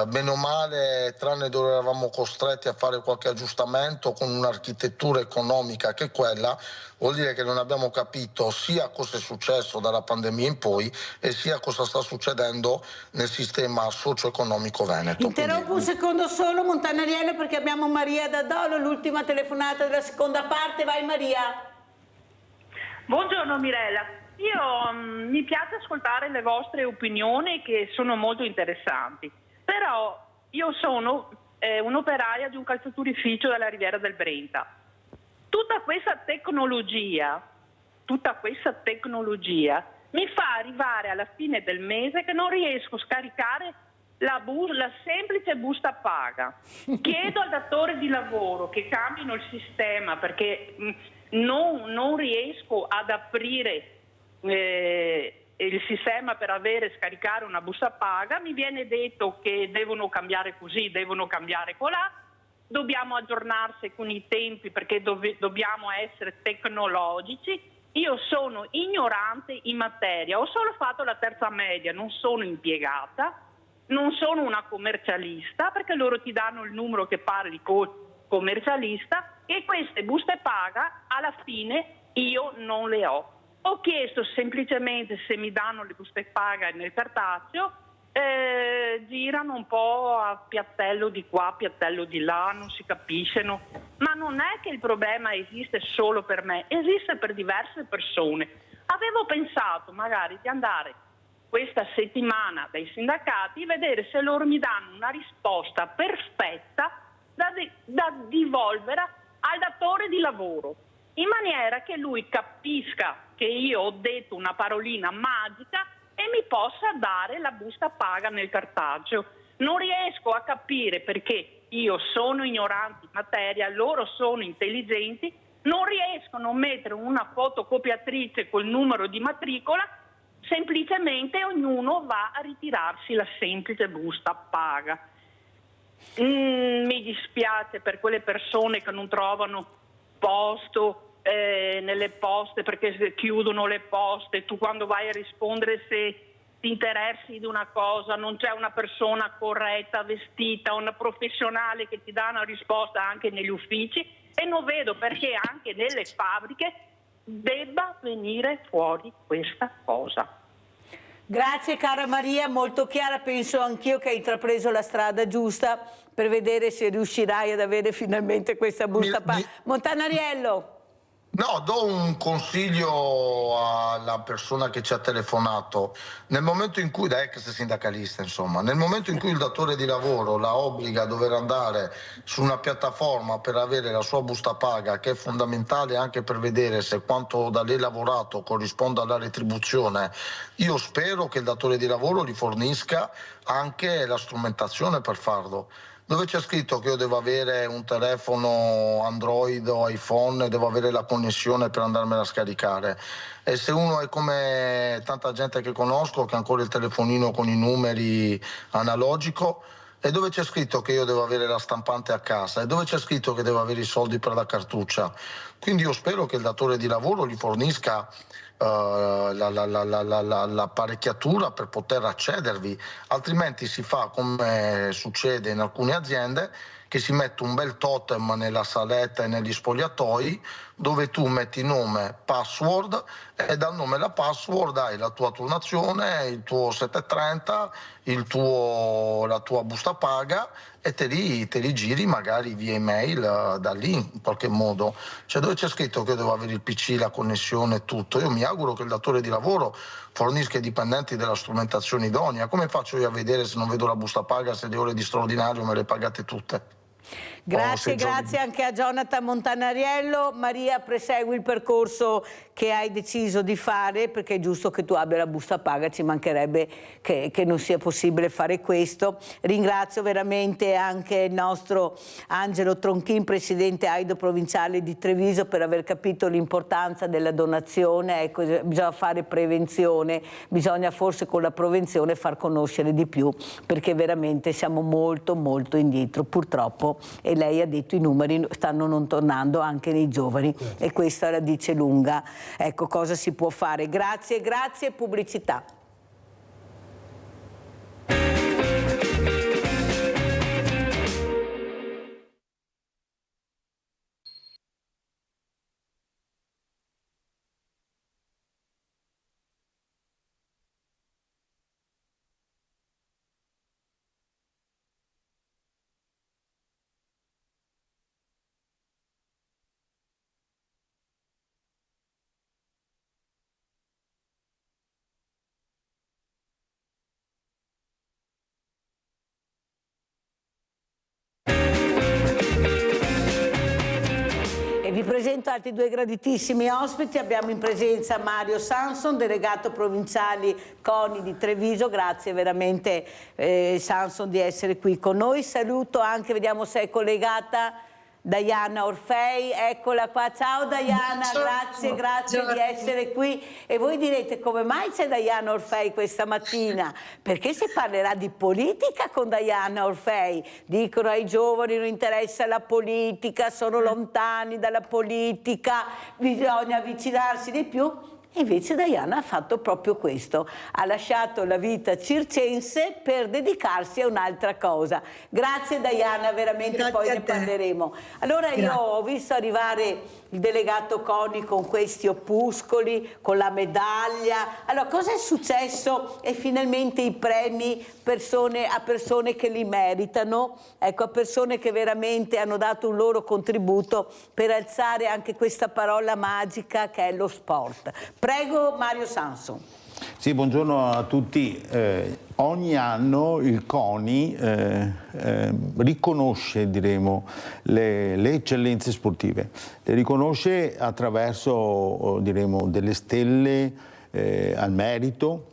bene o male, tranne dove eravamo costretti a fare qualche aggiustamento con un'architettura economica che è quella, vuol dire che non abbiamo capito sia cosa è successo dalla pandemia in poi e sia cosa sta succedendo nel sistema socio-economico veneto. Interrompo un secondo solo, Montanariello, perché abbiamo Maria da Dolo, l'ultima telefonata della seconda parte. Vai Maria. Buongiorno Mirella. Mi piace ascoltare le vostre opinioni che sono molto interessanti, però io sono un'operaia di un calzaturificio della Riviera del Brenta. Tutta questa tecnologia mi fa arrivare alla fine del mese che non riesco a scaricare la semplice busta paga. Chiedo al datore di lavoro che cambino il sistema perché non riesco ad aprire il sistema per scaricare una busta paga. Mi viene detto che devono cambiare così, devono cambiare colà, dobbiamo aggiornarsi con i tempi perché dobbiamo essere tecnologici. Io sono ignorante in materia, ho solo fatto la terza media, non sono impiegata, non sono una commercialista, perché loro ti danno il numero che parli col commercialista, e queste buste paga alla fine io non le ho. Ho chiesto semplicemente se mi danno le buste paga nel cartaceo, girano un po' a piattello di qua, piattello di là, non si capisce. Ma non è che il problema esiste solo per me, esiste per diverse persone. Avevo pensato magari di andare questa settimana dai sindacati, vedere se loro mi danno una risposta perfetta da devolvere al datore di lavoro, in maniera che lui capisca che io ho detto una parolina magica e mi possa dare la busta paga nel cartaceo. Non riesco a capire perché io sono ignorante in materia, loro sono intelligenti, non riescono a mettere una fotocopiatrice col numero di matricola, semplicemente ognuno va a ritirarsi la semplice busta paga. Mi dispiace per quelle persone che non trovano posto nelle poste perché chiudono le poste. Tu quando vai a rispondere, se ti interessi di una cosa, non c'è una persona corretta, vestita, una professionale che ti dà una risposta anche negli uffici, e non vedo perché anche nelle fabbriche debba venire fuori questa cosa. Grazie cara Maria, molto chiara. Penso anch'io che hai intrapreso la strada giusta per vedere se riuscirai ad avere finalmente questa busta paga. Montanariello. No, do un consiglio alla persona che ci ha telefonato. Nel momento in cui, da ex sindacalista insomma, nel momento in cui il datore di lavoro la obbliga a dover andare su una piattaforma per avere la sua busta paga, che è fondamentale anche per vedere se quanto da lei lavorato corrisponde alla retribuzione, io spero che il datore di lavoro gli fornisca anche la strumentazione per farlo. dove c'è scritto che io devo avere un telefono Android o iPhone e devo avere la connessione per andarmela a scaricare. E se uno è come tanta gente che conosco, che ha ancora il telefonino con i numeri analogico, e dove c'è scritto che io devo avere la stampante a casa, e dove c'è scritto che devo avere i soldi per la cartuccia. Quindi io spero che il datore di lavoro gli fornisca l'apparecchiatura per poter accedervi, altrimenti si fa come succede in alcune aziende, che si mette un bel totem nella saletta e negli spogliatoi dove tu metti nome, password, e dal nome e la password hai la tua turnazione, il tuo 730, la tua busta paga, e te li giri magari via email da lì in qualche modo. Cioè, dove c'è scritto che io devo avere il PC, la connessione e tutto? Io mi auguro che il datore di lavoro fornisca ai dipendenti della strumentazione idonea. Come faccio io a vedere, se non vedo la busta paga, se le ore di straordinario me le pagate tutte? Grazie, grazie anche a Jonathan Montanariello. Maria, presegui il percorso che hai deciso di fare, perché è giusto che tu abbia la busta paga, ci mancherebbe che non sia possibile fare questo. Ringrazio veramente anche il nostro Angelo Tronchin, presidente AIDO provinciale di Treviso, per aver capito l'importanza della donazione. Ecco, bisogna fare prevenzione, bisogna forse con la prevenzione far conoscere di più, perché veramente siamo molto molto indietro purtroppo, e lei ha detto i numeri stanno non tornando anche nei giovani, e questa la dice lunga. Ecco cosa si può fare. Grazie, grazie, pubblicità. Vi presento altri due graditissimi ospiti. Abbiamo in presenza Mario Sanson, delegato provinciale CONI di Treviso. Grazie veramente Sanson di essere qui con noi. Saluto anche, vediamo se è collegata, Diana Orfei, eccola qua. Ciao Diana, grazie di essere qui. E voi direte, come mai c'è Diana Orfei questa mattina? Perché si parlerà di politica con Diana Orfei. Dicono ai giovani non interessa la politica, sono lontani dalla politica, bisogna avvicinarsi di più. Invece Diana ha fatto proprio questo, ha lasciato la vita circense per dedicarsi a un'altra cosa. Grazie Diana, veramente. Grazie, poi ne parleremo. Allora io ho visto arrivare il delegato CONI con questi opuscoli, con la medaglia. Allora, cosa è successo? E finalmente i premi a persone che li meritano, ecco, a persone che veramente hanno dato un loro contributo per alzare anche questa parola magica che è lo sport. Prego Mario Sanson. Sì, buongiorno a tutti. Ogni anno il CONI riconosce, diremo, le eccellenze sportive. Le riconosce attraverso, diremo, delle stelle al merito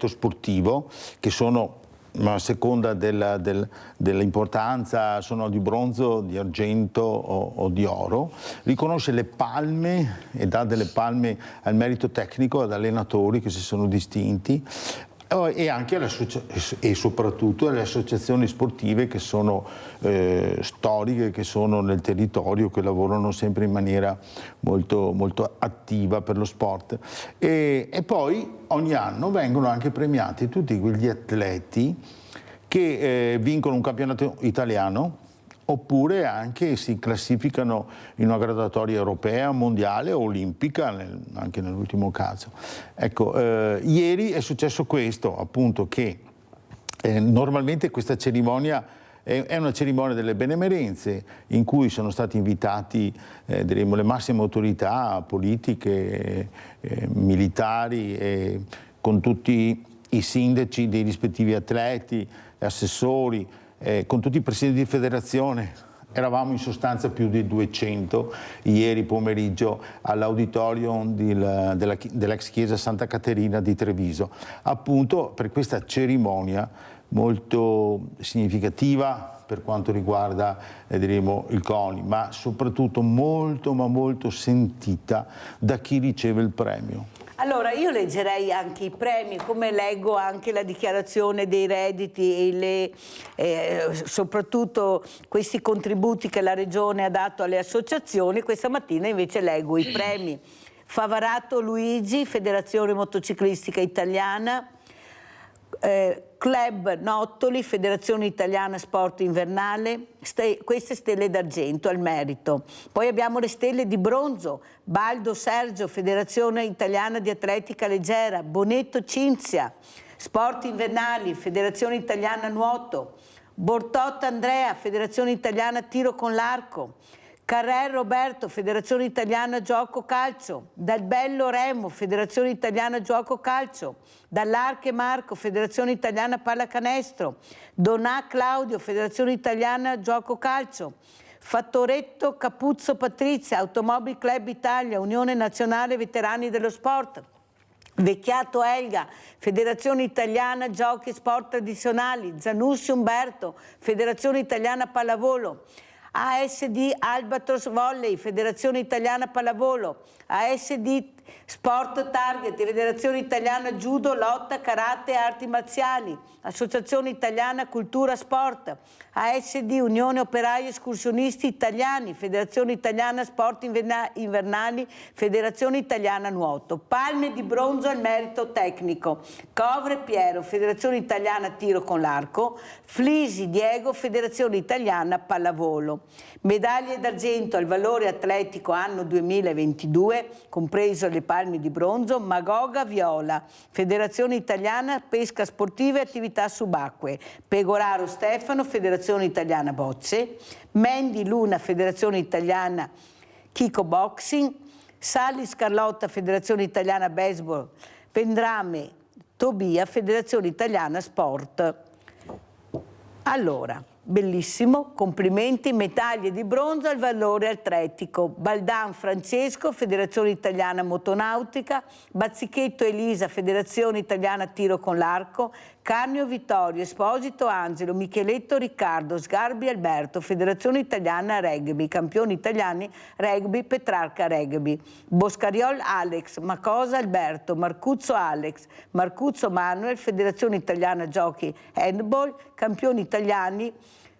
sportivo, che sono, a seconda dell'importanza, sono di bronzo, di argento o di oro. Riconosce le palme e dà delle palme al merito tecnico, ad allenatori che si sono distinti, e anche e soprattutto alle associazioni sportive che sono storiche, che sono nel territorio, che lavorano sempre in maniera molto, molto attiva per lo sport. E poi ogni anno vengono anche premiati tutti quegli atleti che vincono un campionato italiano, oppure anche si classificano in una graduatoria europea, mondiale o olimpica, anche nell'ultimo caso. Ecco, ieri è successo questo, appunto, che normalmente questa cerimonia è una cerimonia delle benemerenze in cui sono stati invitati diremo, le massime autorità politiche, militari, con tutti i sindaci dei rispettivi atleti, assessori, con tutti i presidenti di federazione. Eravamo in sostanza più di 200 ieri pomeriggio all'auditorium dell'ex chiesa Santa Caterina di Treviso, appunto per questa cerimonia molto significativa per quanto riguarda diremo, il CONI, ma soprattutto molto ma molto sentita da chi riceve il premio. Allora, io leggerei anche i premi, come leggo anche la dichiarazione dei redditi e soprattutto questi contributi che la Regione ha dato alle associazioni. Questa mattina invece leggo i premi. Favarato Luigi, Federazione Motociclistica Italiana, Club Nottoli, Federazione Italiana Sport Invernale, queste stelle d'argento al merito. Poi abbiamo le stelle di bronzo, Baldo Sergio, Federazione Italiana di Atletica Leggera, Bonetto Cinzia, Sport Invernali, Federazione Italiana Nuoto, Bortotta Andrea, Federazione Italiana Tiro con l'Arco, Carrer Roberto, Federazione Italiana Gioco Calcio, Dal Bello Remo, Federazione Italiana Gioco Calcio, Dall'Arche Marco, Federazione Italiana Pallacanestro, Donà Claudio, Federazione Italiana Gioco Calcio, Fattoretto Capuzzo Patrizia, Automobile Club Italia, Unione Nazionale Veterani dello Sport, Vecchiato Elga, Federazione Italiana Giochi Sport Tradizionali, Zanussi Umberto, Federazione Italiana Pallavolo, ASD Albatros Volley, Federazione Italiana Pallavolo, ASD Sport Target, Federazione Italiana Judo, Lotta, Karate e Arti Marziali, Associazione Italiana Cultura Sport, ASD Unione Operai Escursionisti Italiani, Federazione Italiana Sport Invernali, Federazione Italiana Nuoto. Palme di bronzo al merito tecnico, Covre Piero, Federazione Italiana Tiro con l'Arco, Flisi Diego, Federazione Italiana Pallavolo. Medaglie d'argento al valore atletico anno 2022, compreso le palme di bronzo, Magoga Viola, Federazione Italiana Pesca Sportiva e Attività Subacquee, Pegoraro Stefano, Federazione Italiana Bocce, Mendi Luna, Federazione Italiana Kickboxing, Salis Carlotta, Federazione Italiana Baseball, Vendrame Tobia, Federazione Italiana Sport. Allora, bellissimo, complimenti, medaglie di bronzo al valore atletico. Baldan Francesco, Federazione Italiana Motonautica, Bazzichetto Elisa, Federazione Italiana Tiro con l'Arco, Carnio Vittorio, Esposito Angelo, Micheletto Riccardo, Sgarbi Alberto, Federazione Italiana Rugby, campioni italiani Rugby, Petrarca Rugby, Boscariol Alex, Macosa Alberto, Marcuzzo Alex, Marcuzzo Manuel, Federazione Italiana Giochi Handball, campioni italiani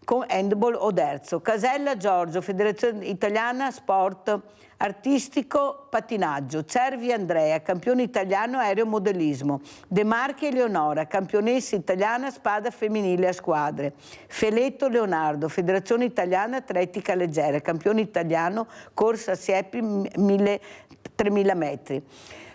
con handball Oderzo, Casella Giorgio, Federazione Italiana Sport Artistico Pattinaggio, Cervi Andrea, campione italiano aeromodellismo, De Marchi Eleonora, campionessa italiana spada femminile a squadre, Feletto Leonardo, Federazione Italiana Atletica Leggera, campione italiano corsa siepi 3000 metri.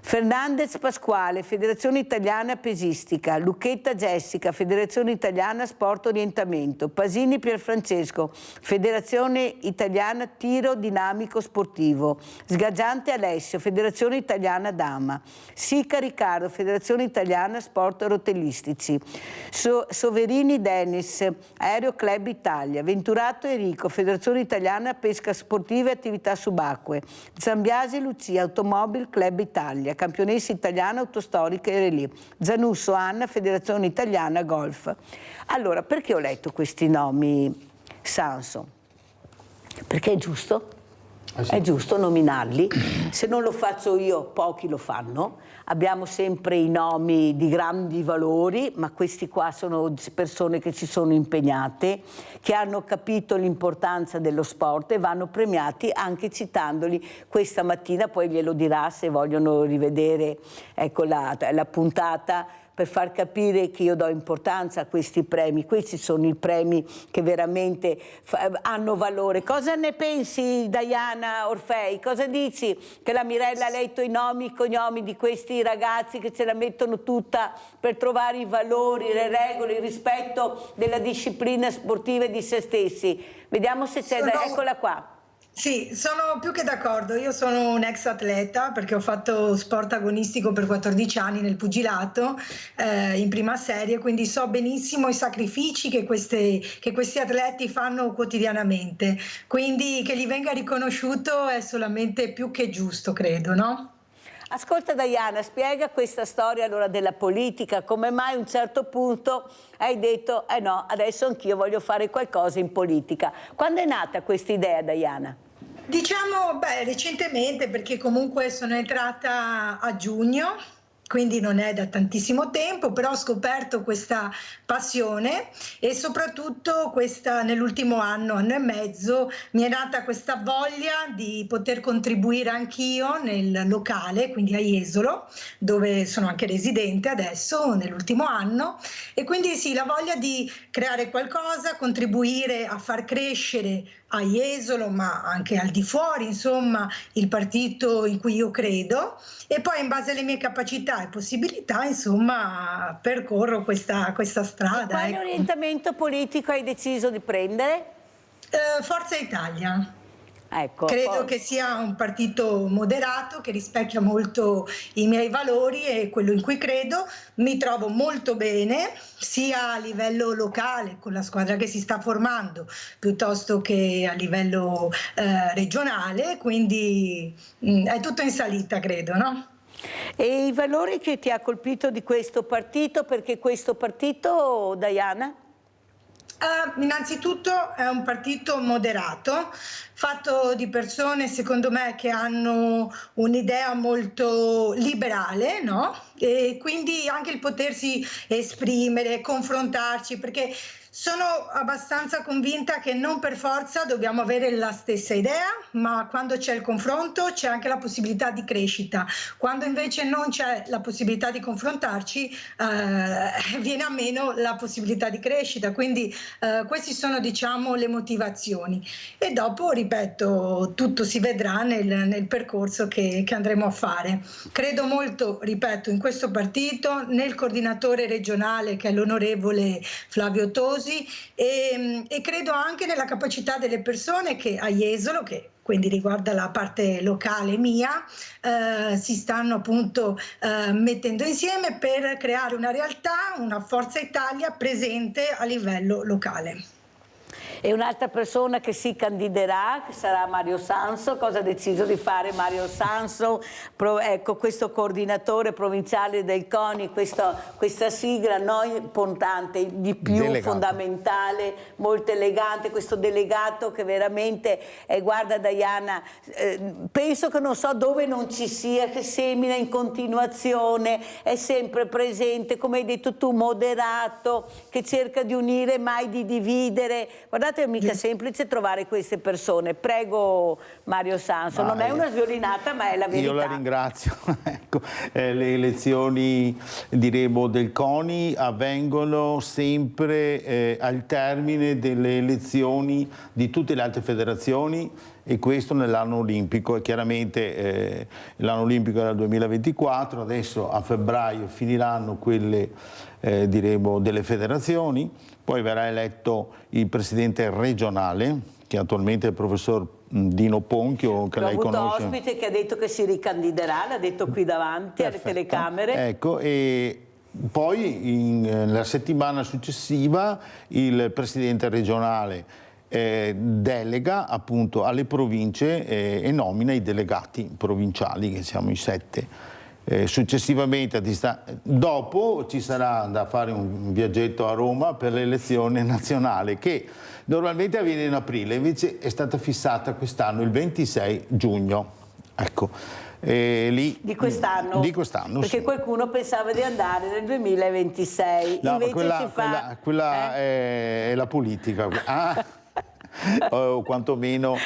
Fernandez Pasquale, Federazione Italiana Pesistica, Lucchetta Jessica, Federazione Italiana Sport Orientamento, Pasini Pierfrancesco, Federazione Italiana Tiro Dinamico Sportivo, Sgaggiante Alessio, Federazione Italiana Dama, Sica Riccardo, Federazione Italiana Sport Rotelistici, Soverini Dennis, Aereo Club Italia, Venturato Enrico, Federazione Italiana Pesca Sportiva e Attività Subacquee, Zambiasi Lucia, Automobile Club Italia, campionessa italiana autostorica e relì, Zanusso Anna, Federazione Italiana Golf. Allora, perché ho letto questi nomi, Sanso? Perché è giusto? Sì. È giusto nominarli. Se non lo faccio io, pochi lo fanno. Abbiamo sempre i nomi di grandi valori, ma questi qua sono persone che ci sono impegnate, che hanno capito l'importanza dello sport e vanno premiati anche citandoli questa mattina. Poi glielo dirà se vogliono rivedere, ecco, la puntata, per far capire che io do importanza a questi premi. Questi sono i premi che veramente hanno valore. Cosa ne pensi, Diana Orfei? Cosa dici? Che la Mirella ha letto i nomi, i cognomi di questi ragazzi che ce la mettono tutta per trovare i valori, le regole, il rispetto della disciplina sportiva e di se stessi. Vediamo se c'è... Eccola qua. Sì, sono più che d'accordo. Io sono un ex atleta perché ho fatto sport agonistico per 14 anni nel pugilato in prima serie, quindi so benissimo i sacrifici che questi atleti fanno quotidianamente, quindi che gli venga riconosciuto è solamente più che giusto, credo, no? Ascolta Diana, spiega questa storia allora della politica, come mai a un certo punto hai detto no, adesso anch'io voglio fare qualcosa in politica. Quando è nata questa idea, Diana? Diciamo, recentemente, perché comunque sono entrata a giugno, quindi non è da tantissimo tempo, però ho scoperto questa passione e soprattutto nell'ultimo anno e mezzo mi è nata questa voglia di poter contribuire anch'io nel locale, quindi a Jesolo, dove sono anche residente adesso nell'ultimo anno, e quindi sì, la voglia di creare qualcosa, contribuire a far crescere a Jesolo, ma anche al di fuori, insomma, il partito in cui io credo, e poi in base alle mie capacità e possibilità, insomma, percorro questa strada. E quale orientamento politico hai deciso di prendere? Forza Italia. Ecco, credo che sia un partito moderato che rispecchia molto i miei valori e quello in cui credo. Mi trovo molto bene sia a livello locale con la squadra che si sta formando piuttosto che a livello regionale, quindi è tutto in salita, credo, no? E i valori che ti ha colpito di questo partito, perché questo partito, Diana? Innanzitutto è un partito moderato, fatto di persone secondo me che hanno un'idea molto liberale, no? E quindi anche il potersi esprimere, confrontarci, perché sono abbastanza convinta che non per forza dobbiamo avere la stessa idea, ma quando c'è il confronto c'è anche la possibilità di crescita. Quando invece non c'è la possibilità di confrontarci, viene a meno la possibilità di crescita. Quindi queste sono, diciamo, le motivazioni. E dopo, ripeto, tutto si vedrà nel percorso che andremo a fare. Credo molto, ripeto, in questo partito, nel coordinatore regionale che è l'onorevole Flavio Tosi, e credo anche nella capacità delle persone che a Jesolo, che quindi riguarda la parte locale mia, si stanno appunto mettendo insieme per creare una realtà, una Forza Italia presente a livello locale. E un'altra persona che si candiderà, che sarà Mario Sanso. Cosa ha deciso di fare Mario Sanso? Ecco, questo coordinatore provinciale del CONI, questa sigla importante, di più delegato, fondamentale, molto elegante, questo delegato che veramente, guarda Diana, penso che non so dove non ci sia, che semina in continuazione, è sempre presente, come hai detto tu, moderato, che cerca di unire, mai di dividere. Guardate, è mica semplice trovare queste persone. Prego Mario Sanso, non è una sviolinata ma è la verità. Io la ringrazio. Ecco, le elezioni, diremo, del CONI avvengono sempre al termine delle elezioni di tutte le altre federazioni, e questo nell'anno olimpico. E chiaramente l'anno olimpico era il 2024, adesso a febbraio finiranno quelle diremo delle federazioni, poi verrà eletto il presidente regionale, che attualmente è il professor Dino Ponchio, che lei conosce. Ho avuto ospite che ha detto che si ricandiderà, l'ha detto qui davanti alle telecamere. Ecco, e poi la settimana successiva il presidente regionale delega appunto alle province e nomina i delegati provinciali, che siamo i 7. Successivamente, dopo ci sarà da fare un viaggetto a Roma per l'elezione nazionale, che normalmente avviene in aprile, invece è stata fissata quest'anno il 26 giugno. Ecco. Lì, di quest'anno? Di quest'anno, perché sì. Qualcuno pensava di andare nel 2026. No, invece quella è la politica. O quantomeno ho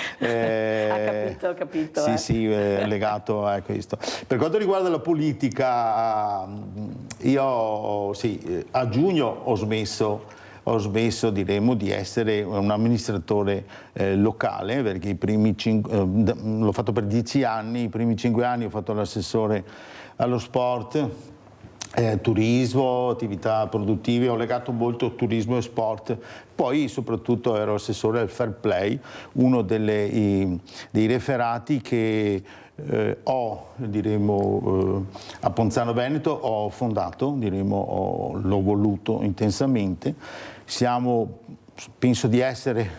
capito. Sì, legato a questo. Per quanto riguarda la politica, io sì, a giugno ho smesso diremo di essere un amministratore locale, perché l'ho fatto per 10 anni, i primi 5 anni ho fatto l'assessore allo sport, turismo, attività produttive, ho legato molto turismo e sport, poi soprattutto ero assessore al fair play, uno dei referati che ho, diremo, a Ponzano Veneto ho fondato, diremo, l'ho voluto intensamente. Penso di essere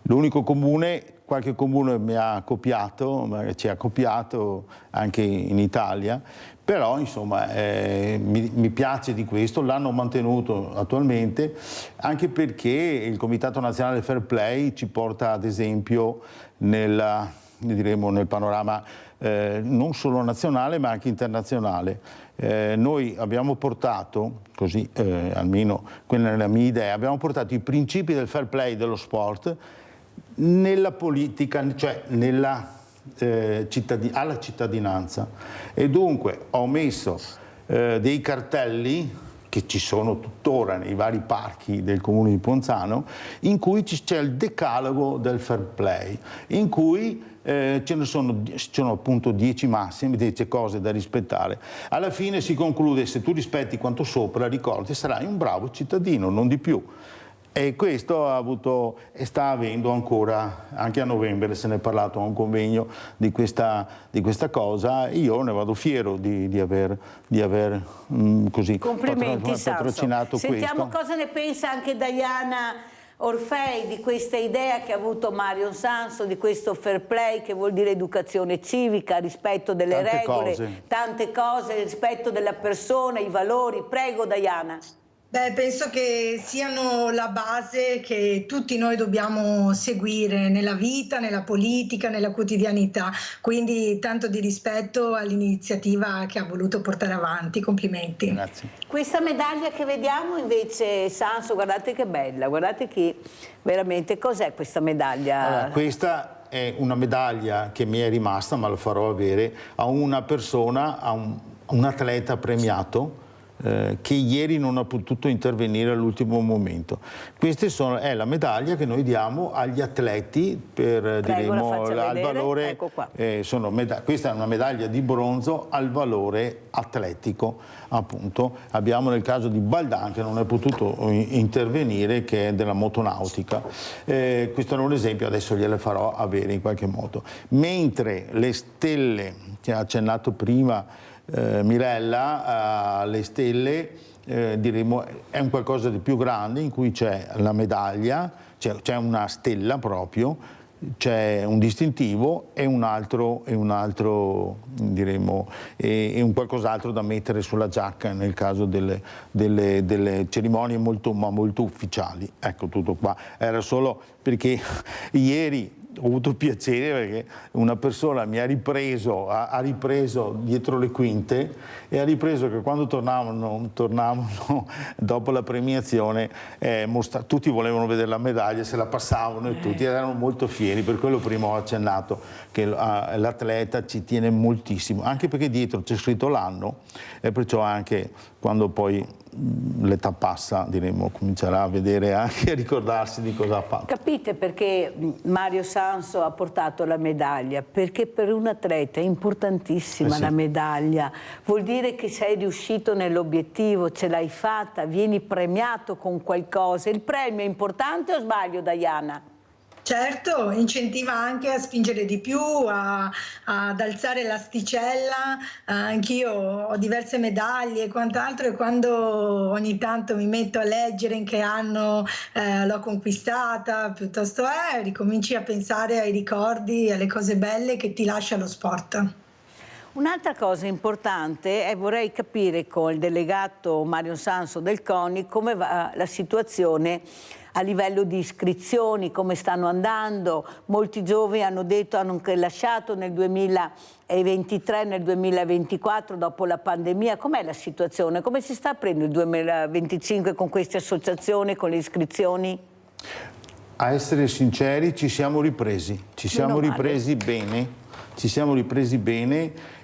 l'unico comune qualche comune mi ha copiato, ci ha copiato anche in Italia, però insomma mi piace di questo, l'hanno mantenuto attualmente, anche perché il Comitato Nazionale Fair Play ci porta ad esempio nel panorama non solo nazionale ma anche internazionale. Noi abbiamo portato, così almeno quella è la mia idea, abbiamo portato i principi del fair play dello sport nella politica, cioè alla cittadinanza, e dunque ho messo dei cartelli che ci sono tuttora nei vari parchi del comune di Ponzano, in cui c'è il decalogo del fair play, in cui ci sono appunto 10 massimi, 10 cose da rispettare. Alla fine si conclude: se tu rispetti quanto sopra, ricordi, sarai un bravo cittadino, non di più. E questo ha avuto e sta avendo ancora, anche a novembre se ne è parlato a un convegno di questa cosa. Io ne vado fiero di aver così patrocinato questo. Sentiamo cosa ne pensa anche Diana Orfei di questa idea che ha avuto Marion Sanso, di questo fair play, che vuol dire educazione civica, rispetto delle regole, tante cose, rispetto della persona, i valori. Prego Diana. Beh, penso che siano la base che tutti noi dobbiamo seguire nella vita, nella politica, nella quotidianità, quindi tanto di rispetto all'iniziativa che ha voluto portare avanti, complimenti. Grazie. Questa medaglia che vediamo invece, Sanso, guardate che bella, guardate che veramente, cos'è questa medaglia? Allora, questa è una medaglia che mi è rimasta, ma lo farò avere a una persona, a un atleta premiato, che ieri non ha potuto intervenire all'ultimo momento. Questa è la medaglia che noi diamo agli atleti per al valore. Ecco qua. Questa è una medaglia di bronzo al valore atletico, appunto. Abbiamo nel caso di Baldan, che non è potuto intervenire, che è della motonautica. Questo è un esempio, adesso gliele farò avere in qualche modo. Mentre le stelle che ha accennato prima Mirella, le stelle diremo è un qualcosa di più grande, in cui c'è la medaglia, c'è una stella proprio, c'è un distintivo e un qualcos'altro da mettere sulla giacca nel caso delle cerimonie molto ufficiali. Ecco, tutto qua. Era solo perché ieri ho avuto piacere perché una persona mi ha ripreso dietro le quinte e ha ripreso che quando tornavano dopo la premiazione, tutti volevano vedere la medaglia, se la passavano e tutti erano molto fieri. Per quello prima ho accennato che l'atleta ci tiene moltissimo, anche perché dietro c'è scritto l'anno, e perciò anche quando poi l'età passa, diremo, comincerà a vedere, anche a ricordarsi di cosa ha fatto. Capite perché Mario Sanso ha portato la medaglia? Perché per un atleta è importantissima la medaglia, vuol dire che sei riuscito nell'obiettivo, ce l'hai fatta, vieni premiato con qualcosa. Il premio è importante o sbaglio, Diana? Certo, incentiva anche a spingere di più, ad alzare l'asticella. Anch'io ho diverse medaglie e quant'altro, e quando ogni tanto mi metto a leggere in che anno l'ho conquistata, piuttosto ricominci a pensare ai ricordi, alle cose belle che ti lascia lo sport. Un'altra cosa importante è, vorrei capire con il delegato Marion Sanso del CONI come va la situazione a livello di iscrizioni, come stanno andando. Molti giovani hanno detto hanno lasciato nel 2023, nel 2024 dopo la pandemia. Com'è la situazione? Come si sta aprendo il 2025 con queste associazioni, con le iscrizioni? A essere sinceri, ci siamo ripresi bene.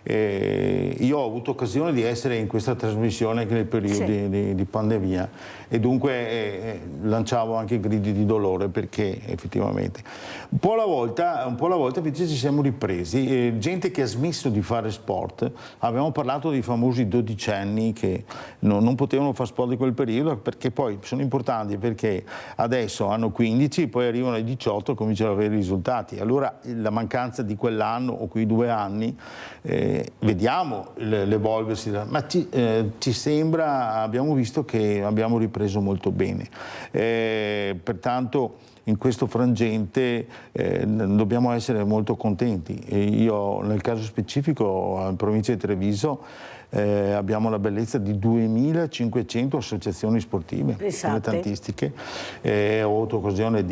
Io ho avuto occasione di essere in questa trasmissione nel periodo di pandemia, e dunque lanciavo anche gridi di dolore, perché effettivamente un po' alla volta invece ci siamo ripresi. Gente che ha smesso di fare sport, abbiamo parlato dei famosi dodicenni che non potevano fare sport di quel periodo, perché poi sono importanti, perché adesso hanno 15, poi arrivano ai 18 e cominciano ad avere risultati. Allora la mancanza di quell'anno o quei 2 anni, vediamo l'evolversi, ma ci sembra, abbiamo visto che abbiamo ripreso molto bene. Pertanto in questo frangente dobbiamo essere molto contenti. Io nel caso specifico in provincia di Treviso abbiamo la bellezza di 2500 associazioni sportive dilettantistiche. Ho avuto occasione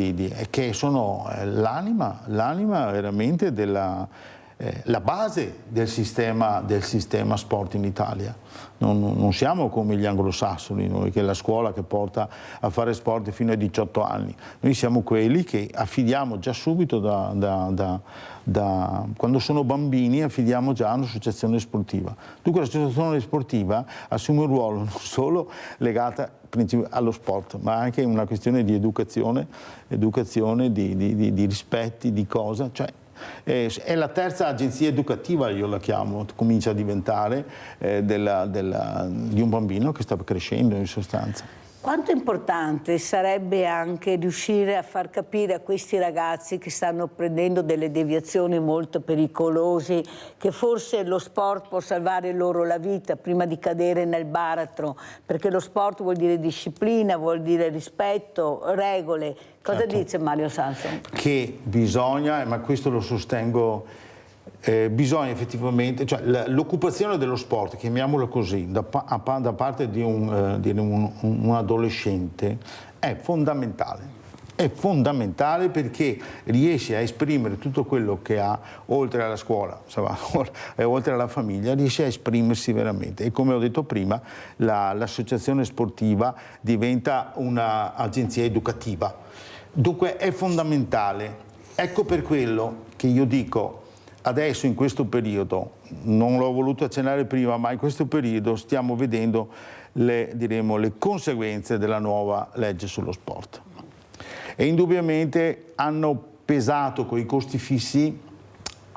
che sono l'anima veramente la base del sistema sport in Italia. Non siamo come gli anglosassoni, noi, che è la scuola che porta a fare sport fino ai 18 anni. Noi siamo quelli che affidiamo già subito, quando sono bambini, affidiamo già a un'associazione sportiva. Dunque l'associazione sportiva assume un ruolo non solo legato allo sport, ma anche una questione di educazione, di rispetti, di cosa. Cioè, è la terza agenzia educativa, io la chiamo, comincia a diventare di un bambino che sta crescendo in sostanza. Quanto importante sarebbe anche riuscire a far capire a questi ragazzi che stanno prendendo delle deviazioni molto pericolose che forse lo sport può salvare loro la vita prima di cadere nel baratro, perché lo sport vuol dire disciplina, vuol dire rispetto, regole. Cosa dice Mario Sanson? Che bisogna, ma questo lo sostengo, bisogna effettivamente, cioè l'occupazione dello sport, chiamiamolo così, da parte di un adolescente è fondamentale. È fondamentale perché riesce a esprimere tutto quello che ha, oltre alla scuola e oltre alla famiglia, riesce a esprimersi veramente. E come ho detto prima, l'associazione sportiva diventa un'agenzia educativa. Dunque è fondamentale. Ecco per quello che io dico, adesso in questo periodo, non l'ho voluto accennare prima, ma in questo periodo stiamo vedendo le conseguenze della nuova legge sullo sport. E indubbiamente hanno pesato con i costi fissi,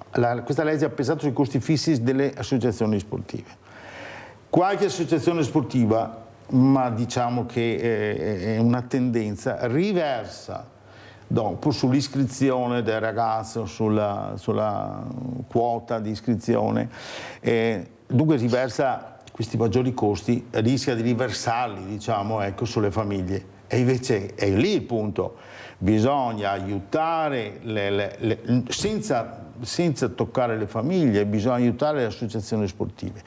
questa legge ha pesato sui costi fissi delle associazioni sportive. Qualche associazione sportiva, ma diciamo che è una tendenza, riversa dopo sull'iscrizione del ragazzo, sulla quota di iscrizione, dunque riversa questi maggiori costi, rischia di riversarli, diciamo, ecco, sulle famiglie. E invece è lì il punto, bisogna aiutare, senza toccare le famiglie, bisogna aiutare le associazioni sportive.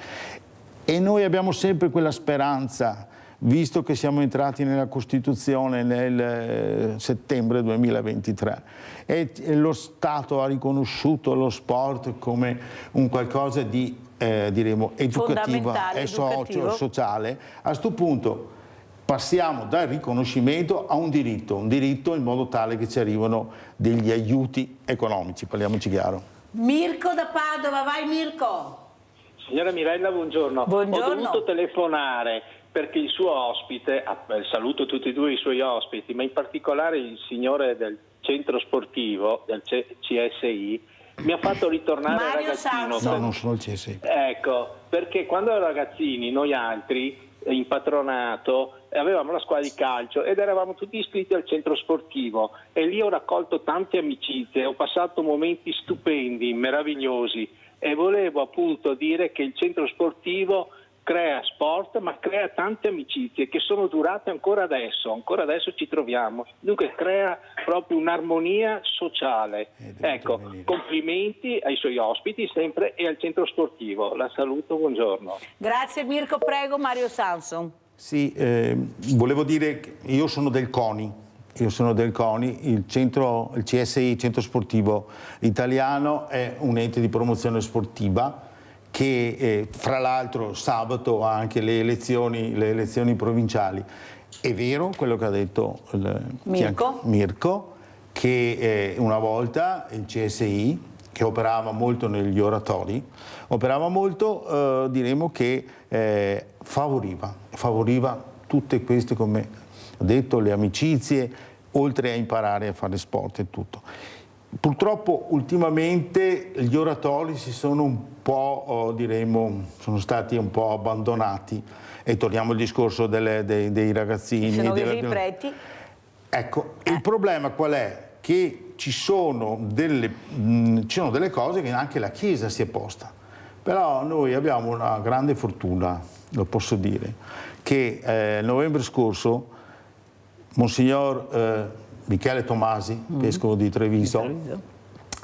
E noi abbiamo sempre quella speranza, visto che siamo entrati nella Costituzione nel settembre 2023 e lo Stato ha riconosciuto lo sport come un qualcosa di diremo educativo e sociale, a questo punto passiamo dal riconoscimento a un diritto in modo tale che ci arrivano degli aiuti economici, parliamoci chiaro. Mirko da Padova, vai Mirko! Signora Mirella, buongiorno. Buongiorno. Ho dovuto telefonare perché il suo ospite, saluto tutti e due i suoi ospiti, ma in particolare il signore del centro sportivo, del CSI, mi ha fatto ritornare ragazzino. No, non sono il CSI. Ecco, perché quando ero ragazzini, noi altri, in patronato, avevamo la squadra di calcio ed eravamo tutti iscritti al centro sportivo e lì ho raccolto tante amicizie, ho passato momenti stupendi, meravigliosi e volevo appunto dire che il centro sportivo crea sport ma crea tante amicizie che sono durate ancora adesso ci troviamo, dunque crea proprio un'armonia sociale. Ecco, complimenti ai suoi ospiti sempre e al centro sportivo, la saluto, buongiorno. Grazie Mirko, prego Mario Sanson. Sì, volevo dire che io sono del CONI, il CSI, il Centro Sportivo Italiano, è un ente di promozione sportiva che fra l'altro sabato ha anche le elezioni provinciali. È vero quello che ha detto Mirko, che una volta il CSI, che operava molto negli oratori, diremo che favoriva tutte queste, come ho detto, le amicizie, oltre a imparare a fare sport e tutto. Purtroppo ultimamente gli oratori si sono un po', sono stati un po' abbandonati, e torniamo al discorso dei ragazzini. Sono i preti. Ecco, il problema qual è? Che ci sono delle cose che anche la Chiesa si è posta. Però noi abbiamo una grande fortuna, lo posso dire, che novembre scorso Monsignor Michele Tomasi, vescovo di Treviso,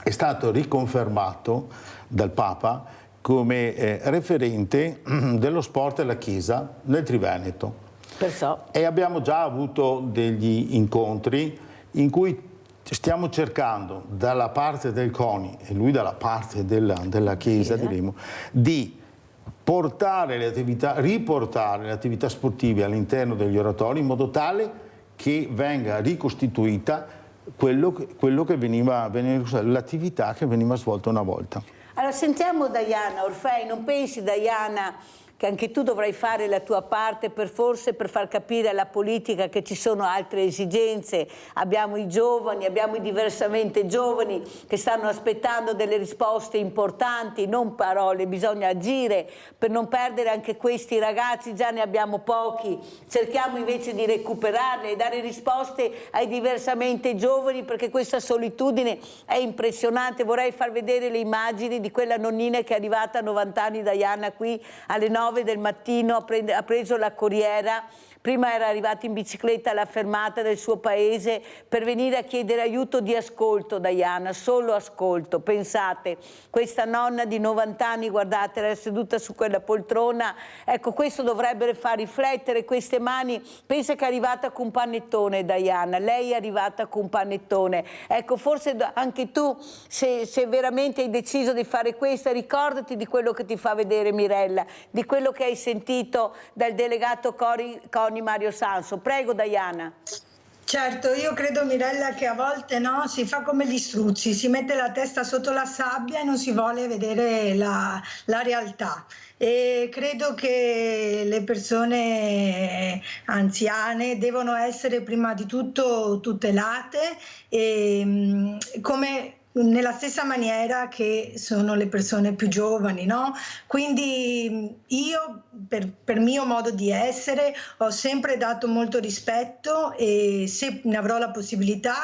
è stato riconfermato dal Papa come referente dello sport e la Chiesa nel Triveneto. E abbiamo già avuto degli incontri in cui stiamo cercando dalla parte del CONI e lui dalla parte della Chiesa, diremo, di riportare le attività sportive all'interno degli oratori in modo tale che venga ricostituita l'attività che veniva svolta una volta. Allora sentiamo Diana Orfei, non pensi Diana che anche tu dovrai fare la tua parte per far capire alla politica che ci sono altre esigenze? Abbiamo i giovani, abbiamo i diversamente giovani che stanno aspettando delle risposte importanti, non parole, bisogna agire per non perdere anche questi ragazzi, già ne abbiamo pochi, cerchiamo invece di recuperarli e dare risposte ai diversamente giovani, perché questa solitudine è impressionante. Vorrei far vedere le immagini di quella nonnina che è arrivata a 90 anni, Diana, qui alle 9 del mattino, ha preso la corriera, prima era arrivata in bicicletta alla fermata del suo paese per venire a chiedere aiuto di ascolto, Diana, solo ascolto. Pensate, questa nonna di 90 anni, guardate, era seduta su quella poltrona, ecco, questo dovrebbe far riflettere, queste mani, pensa che è arrivata con un panettone, Diana, lei è arrivata con un panettone, ecco, forse anche tu, se veramente hai deciso di fare questo, ricordati di quello che ti fa vedere Mirella, di quello che hai sentito dal delegato CONI Mario Sanso. Prego Diana. Certo, io credo Mirella che a volte si fa come gli struzzi, si mette la testa sotto la sabbia e non si vuole vedere la realtà. E credo che le persone anziane devono essere prima di tutto tutelate e come nella stessa maniera che sono le persone più giovani, no? Quindi io, per mio modo di essere, ho sempre dato molto rispetto e se ne avrò la possibilità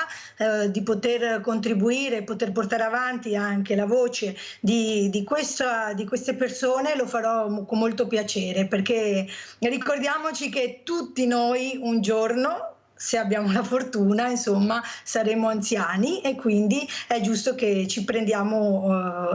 di poter contribuire, poter portare avanti anche la voce di queste persone, lo farò con molto piacere, perché ricordiamoci che tutti noi un giorno, se abbiamo la fortuna, insomma, saremo anziani e quindi è giusto che ci prendiamo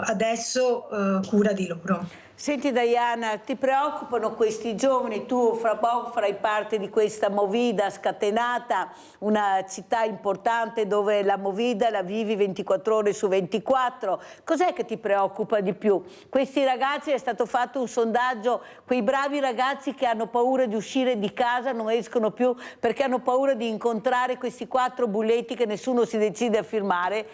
adesso cura di loro. Senti Diana, ti preoccupano questi giovani? Tu fra poco farai parte di questa Movida scatenata, una città importante dove la Movida la vivi 24 ore su 24. Cos'è che ti preoccupa di più? Questi ragazzi, è stato fatto un sondaggio, quei bravi ragazzi che hanno paura di uscire di casa, non escono più perché hanno paura di incontrare questi 4 bulletti che nessuno si decide a fermare,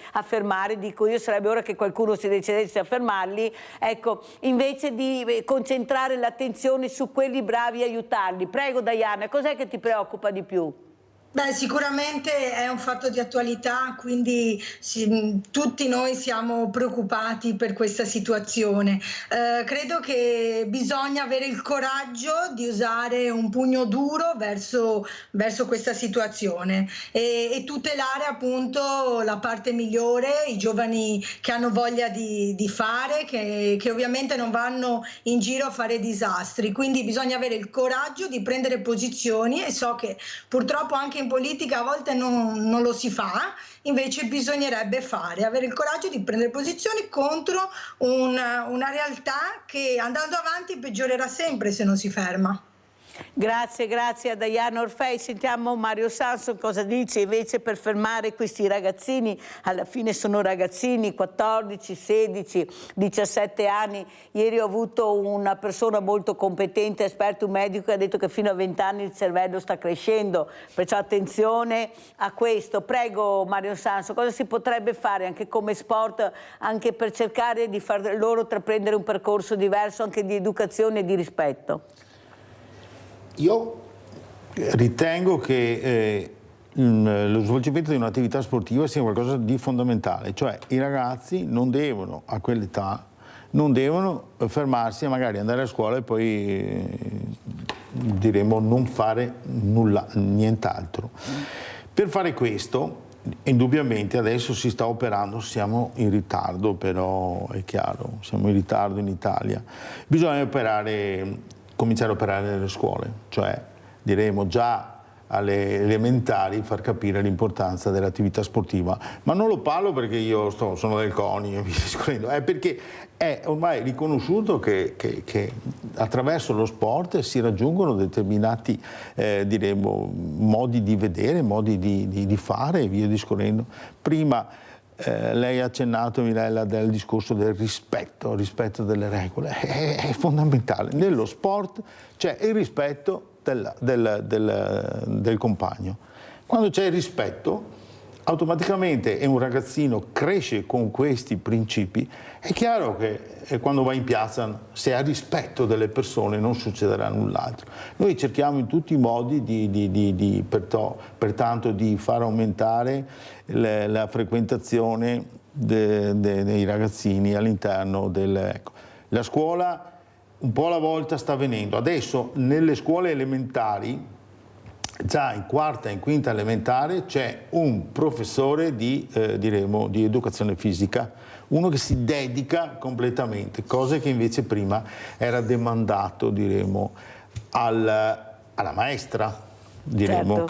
dico io, sarebbe ora che qualcuno si decidesse a fermarli, ecco, invece di concentrare l'attenzione su quelli bravi e aiutarli. Prego Diana, cos'è che ti preoccupa di più? Beh, sicuramente è un fatto di attualità, quindi tutti noi siamo preoccupati per questa situazione. Credo che bisogna avere il coraggio di usare un pugno duro verso questa situazione e tutelare appunto la parte migliore, i giovani che hanno voglia di fare, che ovviamente non vanno in giro a fare disastri. Quindi bisogna avere il coraggio di prendere posizioni e so che purtroppo anche in politica a volte non lo si fa, invece bisognerebbe avere il coraggio di prendere posizioni contro una realtà che andando avanti peggiorerà sempre se non si ferma. Grazie a Diana Orfei. Sentiamo Mario Sanso cosa dice invece per fermare questi ragazzini. Alla fine sono ragazzini, 14, 16, 17 anni. Ieri ho avuto una persona molto competente, esperto, un medico, che ha detto che fino a 20 anni il cervello sta crescendo, perciò attenzione a questo. Prego Mario Sanso, cosa si potrebbe fare anche come sport, anche per cercare di far loro intraprendere un percorso diverso anche di educazione e di rispetto? Io ritengo che lo svolgimento di un'attività sportiva sia qualcosa di fondamentale, cioè i ragazzi non devono, a quell'età, non devono fermarsi e magari andare a scuola e poi diremo non fare nulla, nient'altro. Per fare questo indubbiamente adesso si sta operando, siamo in ritardo, però è chiaro, siamo in ritardo in Italia. Bisogna cominciare a operare nelle scuole, cioè diremo già alle elementari far capire l'importanza dell'attività sportiva, ma non lo parlo perché io sono del CONI e è perché è ormai riconosciuto che attraverso lo sport si raggiungono determinati diremo modi di vedere, modi di fare e via discorrendo. Prima lei ha accennato, Mirella, del discorso del rispetto delle regole, è fondamentale. Nello sport c'è il rispetto del compagno. Quando c'è il rispetto, automaticamente un ragazzino cresce con questi principi. È chiaro che quando va in piazza, se ha rispetto delle persone, non succederà null'altro. Noi cerchiamo in tutti i modi pertanto di far aumentare la frequentazione dei ragazzini all'interno la scuola. Un po' alla volta sta avvenendo. Adesso nelle scuole elementari, già in quarta e in quinta elementare, c'è un professore di educazione fisica, uno che si dedica completamente, cosa che invece prima era demandato, alla maestra. Certo.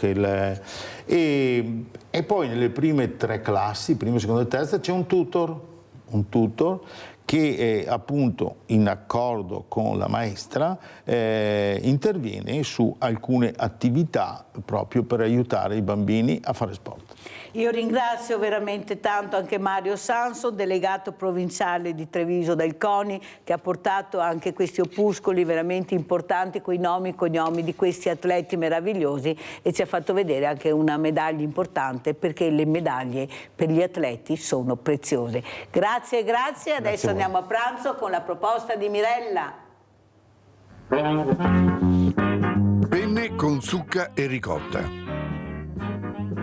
E poi nelle prime 3 classi, prima, seconda e terza, c'è un tutor che appunto in accordo con la maestra interviene su alcune attività proprio per aiutare i bambini a fare sport. Io ringrazio veramente tanto anche Mario Sanso, delegato provinciale di Treviso del CONI, che ha portato anche questi opuscoli veramente importanti con i nomi e cognomi di questi atleti meravigliosi e ci ha fatto vedere anche una medaglia importante, perché le medaglie per gli atleti sono preziose. Grazie, grazie. Adesso andiamo a pranzo con la proposta di Mirella. Penne con zucca e ricotta.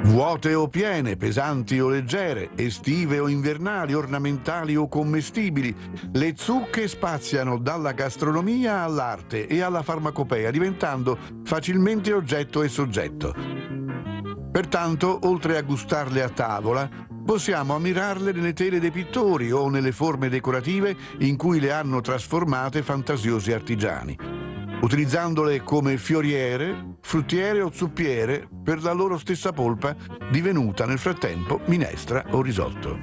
Vuote o piene, pesanti o leggere, estive o invernali, ornamentali o commestibili, le zucche spaziano dalla gastronomia all'arte e alla farmacopea, diventando facilmente oggetto e soggetto. Pertanto, oltre a gustarle a tavola, possiamo ammirarle nelle tele dei pittori o nelle forme decorative in cui le hanno trasformate fantasiosi artigiani, utilizzandole come fioriere, fruttiere o zuppiere per la loro stessa polpa, divenuta nel frattempo minestra o risotto.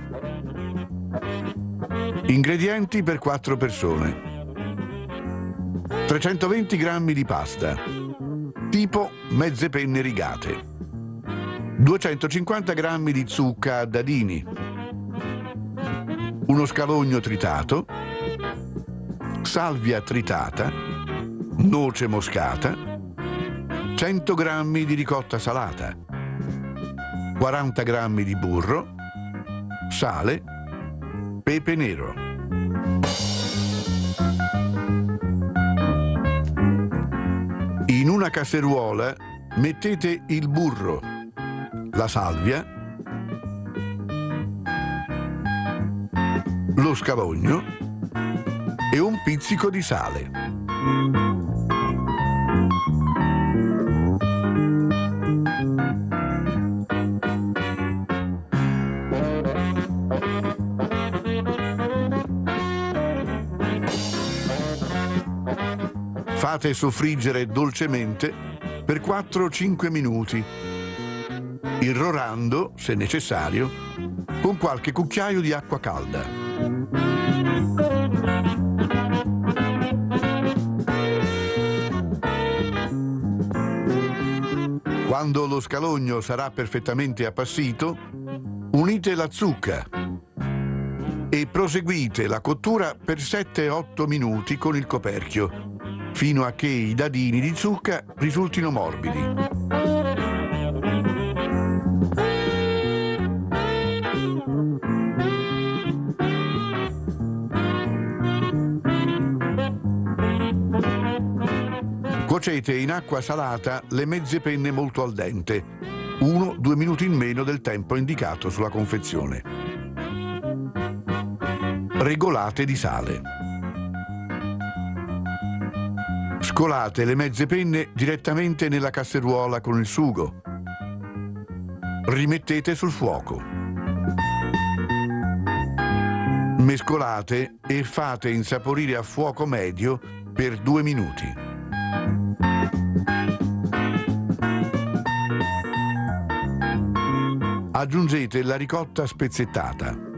Ingredienti per 4 persone: 320 g di pasta, tipo mezze penne rigate, 250 g di zucca a dadini, uno scalogno tritato, salvia tritata, noce moscata, 100 g di ricotta salata, 40 g di burro, sale, pepe nero. In una casseruola mettete il burro, la salvia, lo scalogno e un pizzico di sale. Fate soffriggere dolcemente per 4-5 minuti, irrorando, se necessario, con qualche cucchiaio di acqua calda. Quando lo scalogno sarà perfettamente appassito, unite la zucca e proseguite la cottura per 7-8 minuti con il coperchio, fino a che i dadini di zucca risultino morbidi. Cuocete in acqua salata le mezze penne molto al dente, 1-2 minuti in meno del tempo indicato sulla confezione. Regolate di sale. Scolate le mezze penne direttamente nella casseruola con il sugo. Rimettete sul fuoco. Mescolate e fate insaporire a fuoco medio per 2 minuti. Aggiungete la ricotta spezzettata.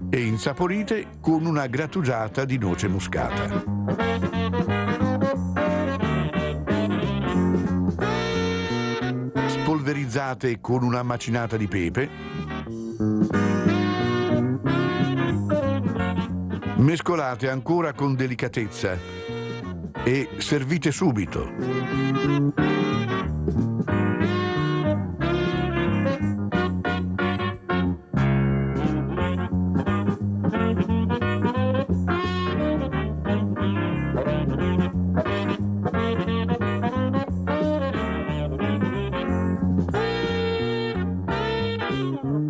E insaporite con una grattugiata di noce moscata. Spolverizzate con una macinata di pepe. Mescolate ancora con delicatezza e servite subito.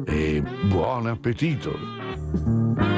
E buon appetito!